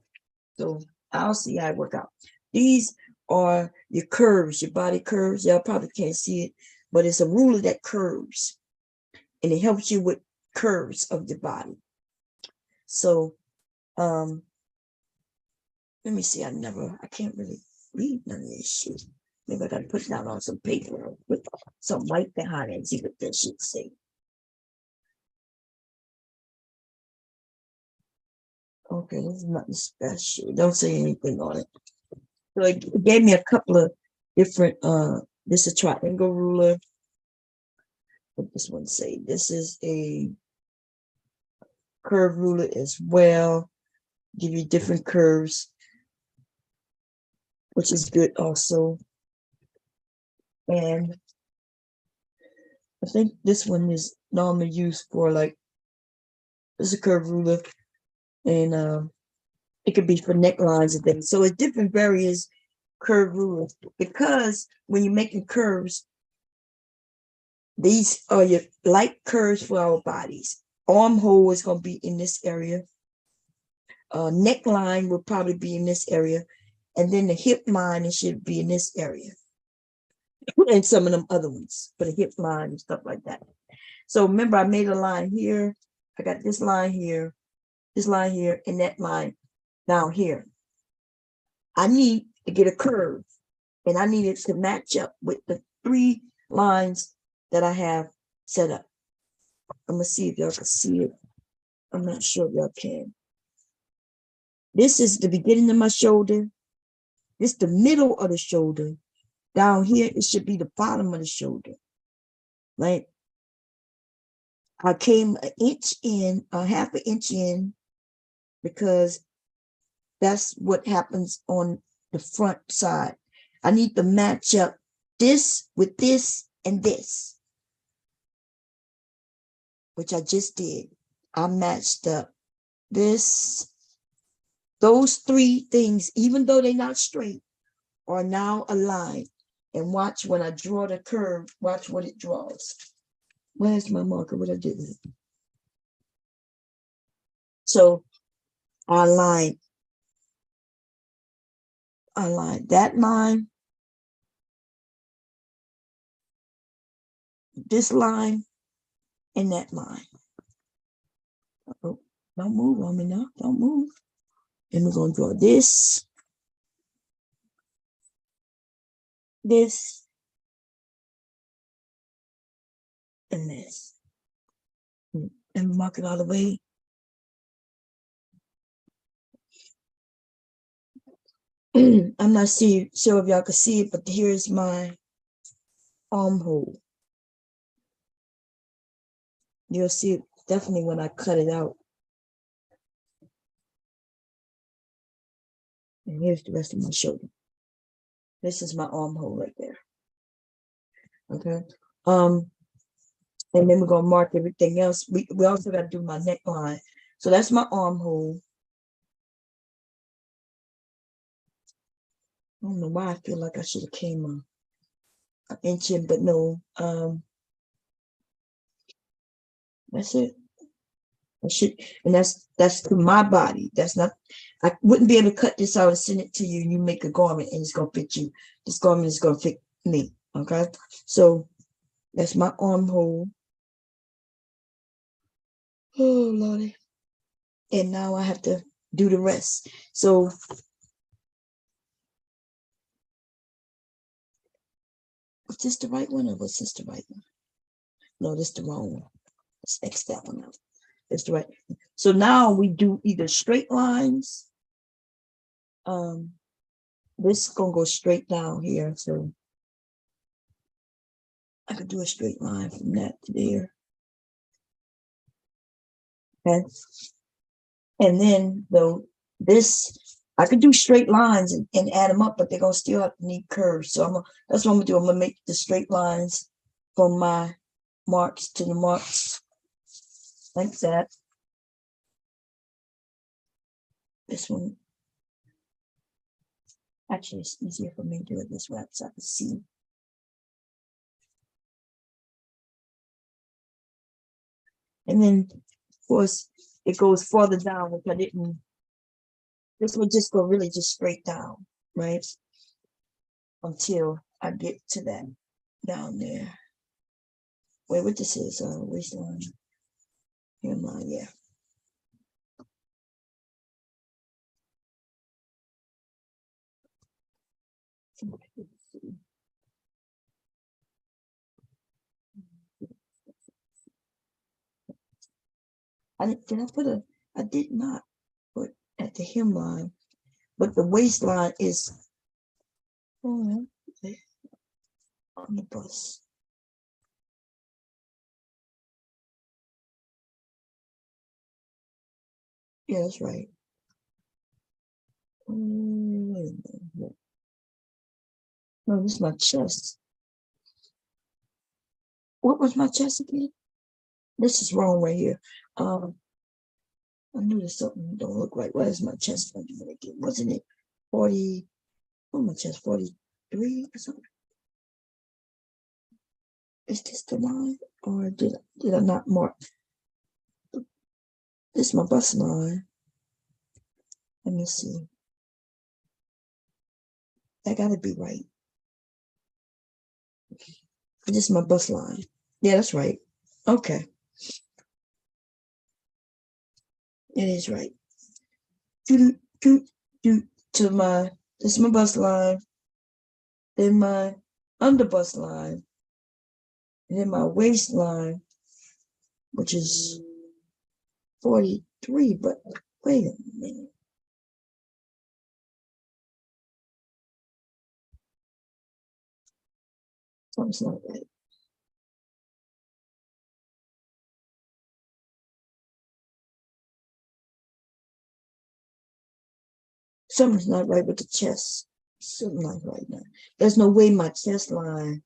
So I'll see how it work out. These are your curves, your body curves. Y'all probably can't see it, but it's a ruler that curves. And it helps you with curves of the body. So let me see. I can't really read none of this shit. Maybe I gotta put it down on some paper with some white behind it and see what that shit say. Okay, this is nothing special. Don't say anything on it. So it gave me a couple of different this is a triangle ruler. What this one say? This is a curve ruler as well. Give you different curves, which is good also. And I think this one is normally used for this is a curve ruler, and it could be for necklines and things. So it's different various curve rulers because when you're making curves, these are your light curves for our bodies. Armhole is going to be in this area. Neckline will probably be in this area. And then the hip line, it should be in this area. And some of them other ones for the hip line and stuff like that. So remember, I made a line here. I got this line here, and that line down here. I need to get a curve, and I need it to match up with the 3 lines that I have set up. I'm gonna see if y'all can see it. I'm not sure if y'all can. This is the beginning of my shoulder. This is the middle of the shoulder. Down here, it should be the bottom of the shoulder. Right? I came an inch in, a 1/2 inch in, because that's what happens on the front side. I need to match up this with this and this, which I just did. I matched up those 3 things, even though they're not straight, are now aligned. And watch when I draw the curve, watch what it draws. Where's my marker? What I did with it? So I line that line, this line, and that line. Oh, don't move on me now. Don't move. And we're going to draw this, and this. And mark it all the way. I'm not sure if y'all can see it, but here's my armhole. You'll see it definitely when I cut it out. And here's the rest of my shoulder. This is my armhole right there. Okay. And then we're gonna mark everything else. We also got to do my neckline. So that's my armhole. I don't know why I feel like I should have came an inch in, but no. That's it. I should, and that's to my body. That's not. I wouldn't be able to cut this out and send it to you. And you make a garment, and it's gonna fit you. This garment is gonna fit me. Okay. So that's my armhole. Oh Lordy. And now I have to do the rest. So was this the right one or was this the right one? No, this is the wrong one. Let's X that one out. That's the right. So now we do either straight lines. This is gonna go straight down here. So I could do a straight line from that to there. Okay. And then though this, I could do straight lines and add them up, but they're gonna still have to need curves. So that's what I'm gonna do. I'm gonna make the straight lines from my marks to the marks like that. This one, actually, it's easier for me to do it this way so I can see. And then, of course, it goes farther down, which I didn't. This would just go really just straight down, right? Until I get to that down there. Wait, what this is? Waistline. Hairline, yeah. I did not put at the hemline, but the waistline is on the bust. Yeah, that's right. No, this is my chest. What was my chest again? This is wrong right here. I knew there's something don't look right. What is my chest? Wasn't it 40? What my chest? 43 or something? Is this the line, or did I not mark? This is my bust line. Let me see. That gotta be right. This is my bust line. Yeah, that's right. Okay. It is right. To my, this is my bust line, then my under bust line, and then my waistline, which is 43, but wait a minute. Something's not right. Something's not right with the chest. Something not right now. There's no way my chest line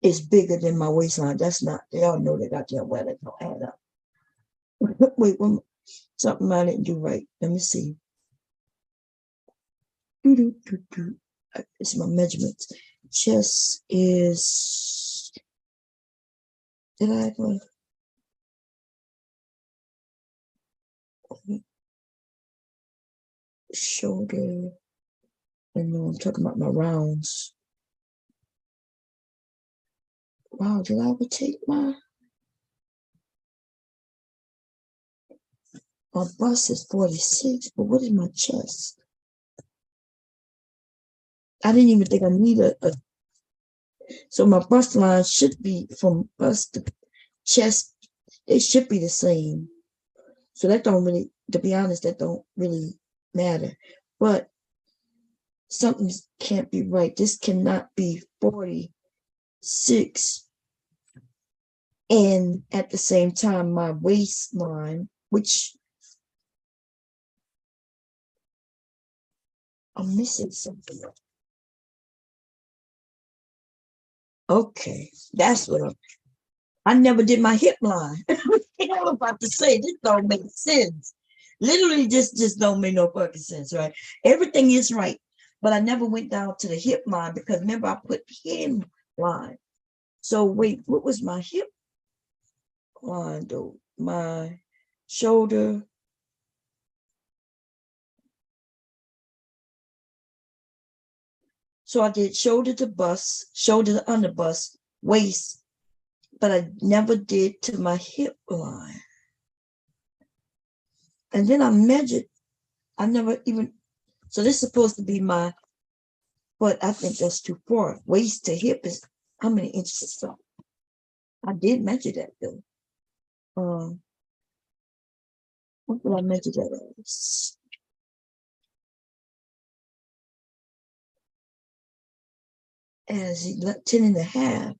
is bigger than my waistline. That's not, they all know that out there where they don't add up. Wait, something I didn't do right. Let me see. It's my measurements. Chest is, did I have shoulder. I know I'm talking about my rounds. Wow, did I ever take my bust is 46, but what is my chest? I didn't even think I need a so my bust line should be from bust to chest. It should be the same. So that don't really, to be honest, that don't really matter. But something can't be right. This cannot be 46. And at the same time, my waistline, which I'm missing something. Okay, that's what I never did my hip line. I was about to say, this don't make sense. Literally, just don't make no fucking sense, right? Everything is right, but I never went down to the hip line because remember I put hem line. So wait, what was my hip line though? My shoulder. So I did shoulder to bust, shoulder to under bust, waist, but I never did to my hip line. And then I measured, I never even, so this is supposed to be my, but I think that's too far. Waist to hip is how many inches? So I did measure that though. What did I measure that as? As 10 and a half.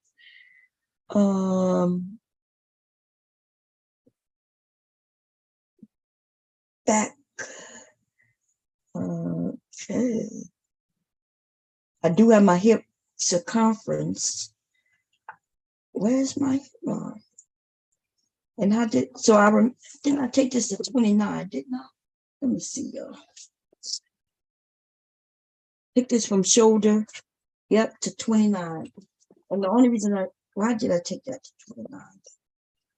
Back. Okay. I do have my hip circumference. Where's my hip line? And I did, so didn't I take this to 29, didn't I? Let me see, y'all. Pick this from shoulder, yep, to 29. And the only reason why did I take that to 29?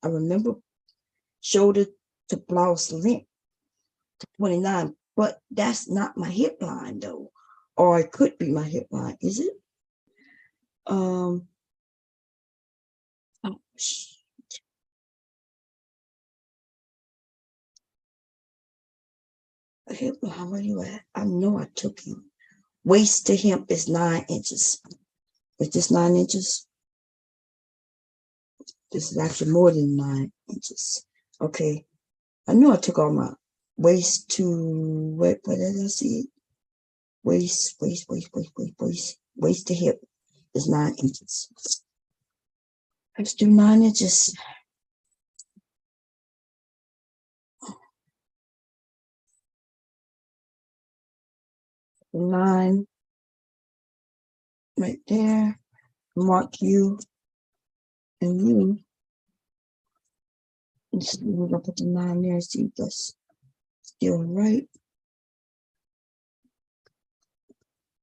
I remember shoulder to blouse length to 29, but that's not my hip line though. Or it could be my hip line, is it? Oh, hip line, where you at? I know I took you. Waist to hip is 9 inches. Is this 9 inches? This is actually more than 9 inches. Okay. I knew I took all my waist to, where did I see it? Waist to hip is 9 inches. Let's do 9 inches. Line right there. Mark you and you. And so we're gonna put the 9 there. See if that's still right.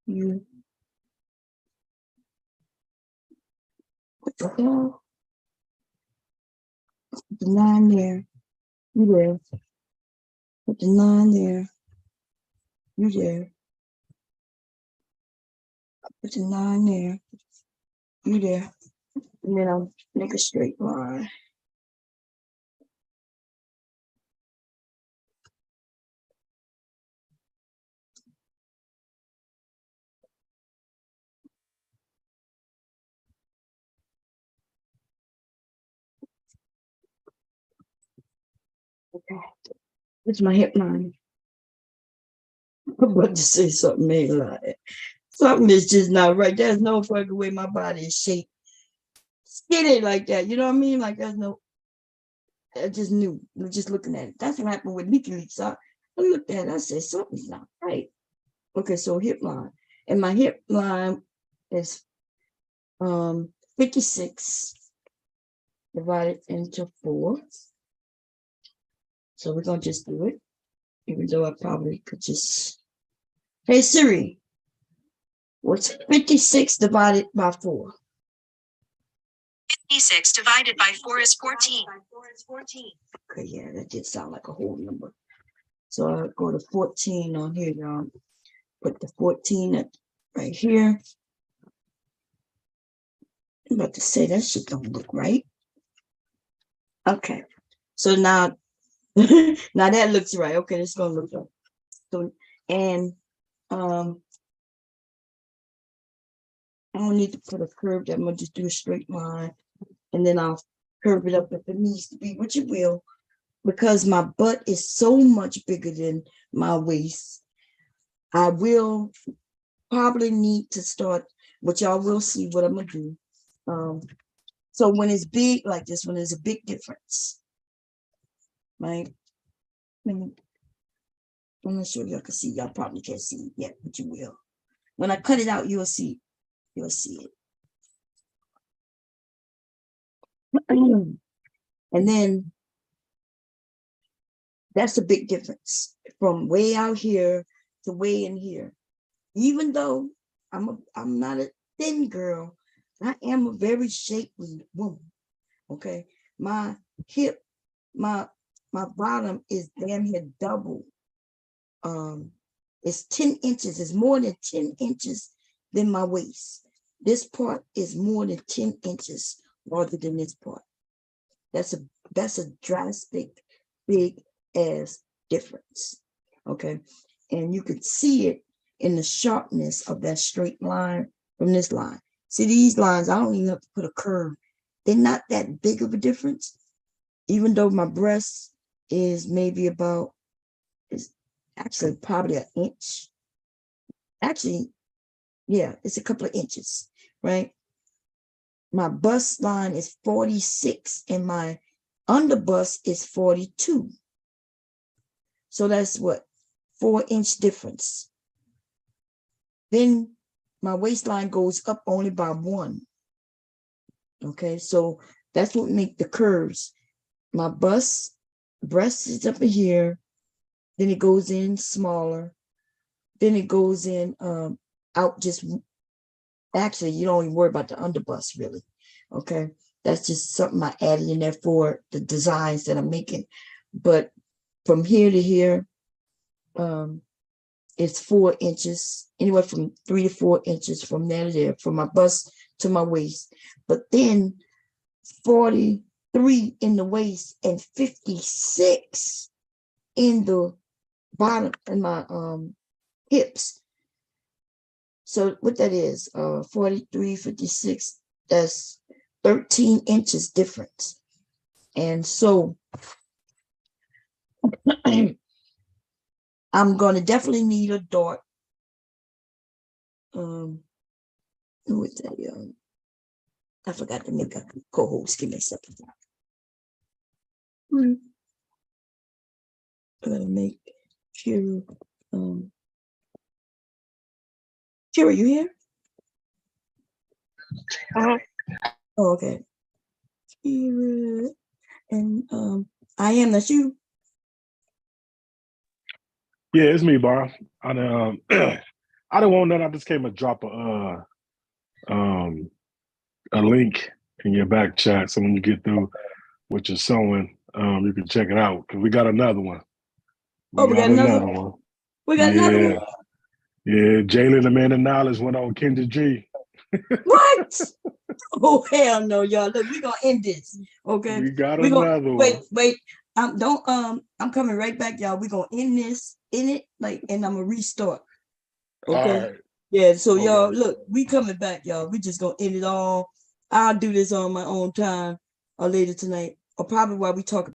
You. What the hell? Put the 9 there. You there. Put the 9 there. You there. Put the 9 there. You there. And then I'll make a straight line. Okay. It's my hip line. I'm about to say something made like that. Something is just not right. There's no fucking way my body is shaped skinny like that. You know what I mean? Like there's no, I just knew, just looking at it. That's what happened with WikiLeaks. I looked at it, I said, something's not right. Okay, so hip line. And my hip line is 56 divided into 4. So we're gonna just do it, even though I probably could just, hey Siri, what's 56 divided by 4? 56 divided by 4 is 14. Okay, yeah, that did sound like a whole number. So I'll go to 14 on here, y'all. Put the 14 right here. I'm about to say that shit don't look right. Okay. So now, now that looks right. Okay, it's gonna look right. So, and I don't need to put a curve. I'm gonna just do a straight line, and then I'll curve it up if it needs to be, which it will, because my butt is so much bigger than my waist. I will probably need to start, which y'all will see what I'm gonna do. So when it's big like this, when there's a big difference, right? I'm not sure y'all can see. Y'all probably can't see it yet, but you will. When I cut it out, you'll see. You'll see it. And then that's a big difference from way out here to way in here. Even though I'm not a thin girl, I am a very shapely woman. Okay, my hip, my bottom is damn near double. It's 10 inches. It's more than 10 inches than my waist. This part is more than 10 inches larger than this part. That's a drastic, big ass difference. Okay, and you can see it in the sharpness of that straight line from this line. See these lines, I don't even have to put a curve. They're not that big of a difference, even though my breast is maybe about, it's actually probably an inch. Actually, yeah, it's a couple of inches, right? My bust line is 46 and my underbust is 42. So that's what, 4-inch difference. Then my waistline goes up only by 1. Okay, so that's what make the curves. My breast is up in here, then it goes in smaller, then it goes in out just, actually you don't even worry about the underbust really. Okay, that's just something I added in there for the designs that I'm making. But from here to here, it's 4 inches, anywhere from 3 to 4 inches from there to there, from my bust to my waist. But then 43 in the waist and 56 in the bottom in my hips. So what that is, 43, 56, that's 13 inches difference. And so I'm gonna definitely need a dart. Who is that? I forgot to make a co-host. Give me a second. I'm gonna make Kira. Kira, you here? Oh, okay. Kira and I am, that's you. Yeah, it's me, Bar. I don't want none. I just came to drop a link in your back chat, so when you get through what you're sewing, you can check it out because we got another one. We got another one. We got another one. Yeah, Jalen, the man of knowledge, went on Kendra G. What? Oh hell no, y'all! Look, we're gonna end this. Okay, we got another one. Wait. Don't I'm coming right back, y'all. We're gonna end this and I'm gonna restart. Okay. Right. Yeah. So y'all, look, we coming back, y'all. We just gonna end it all. I'll do this on my own time or later tonight, or probably while we talk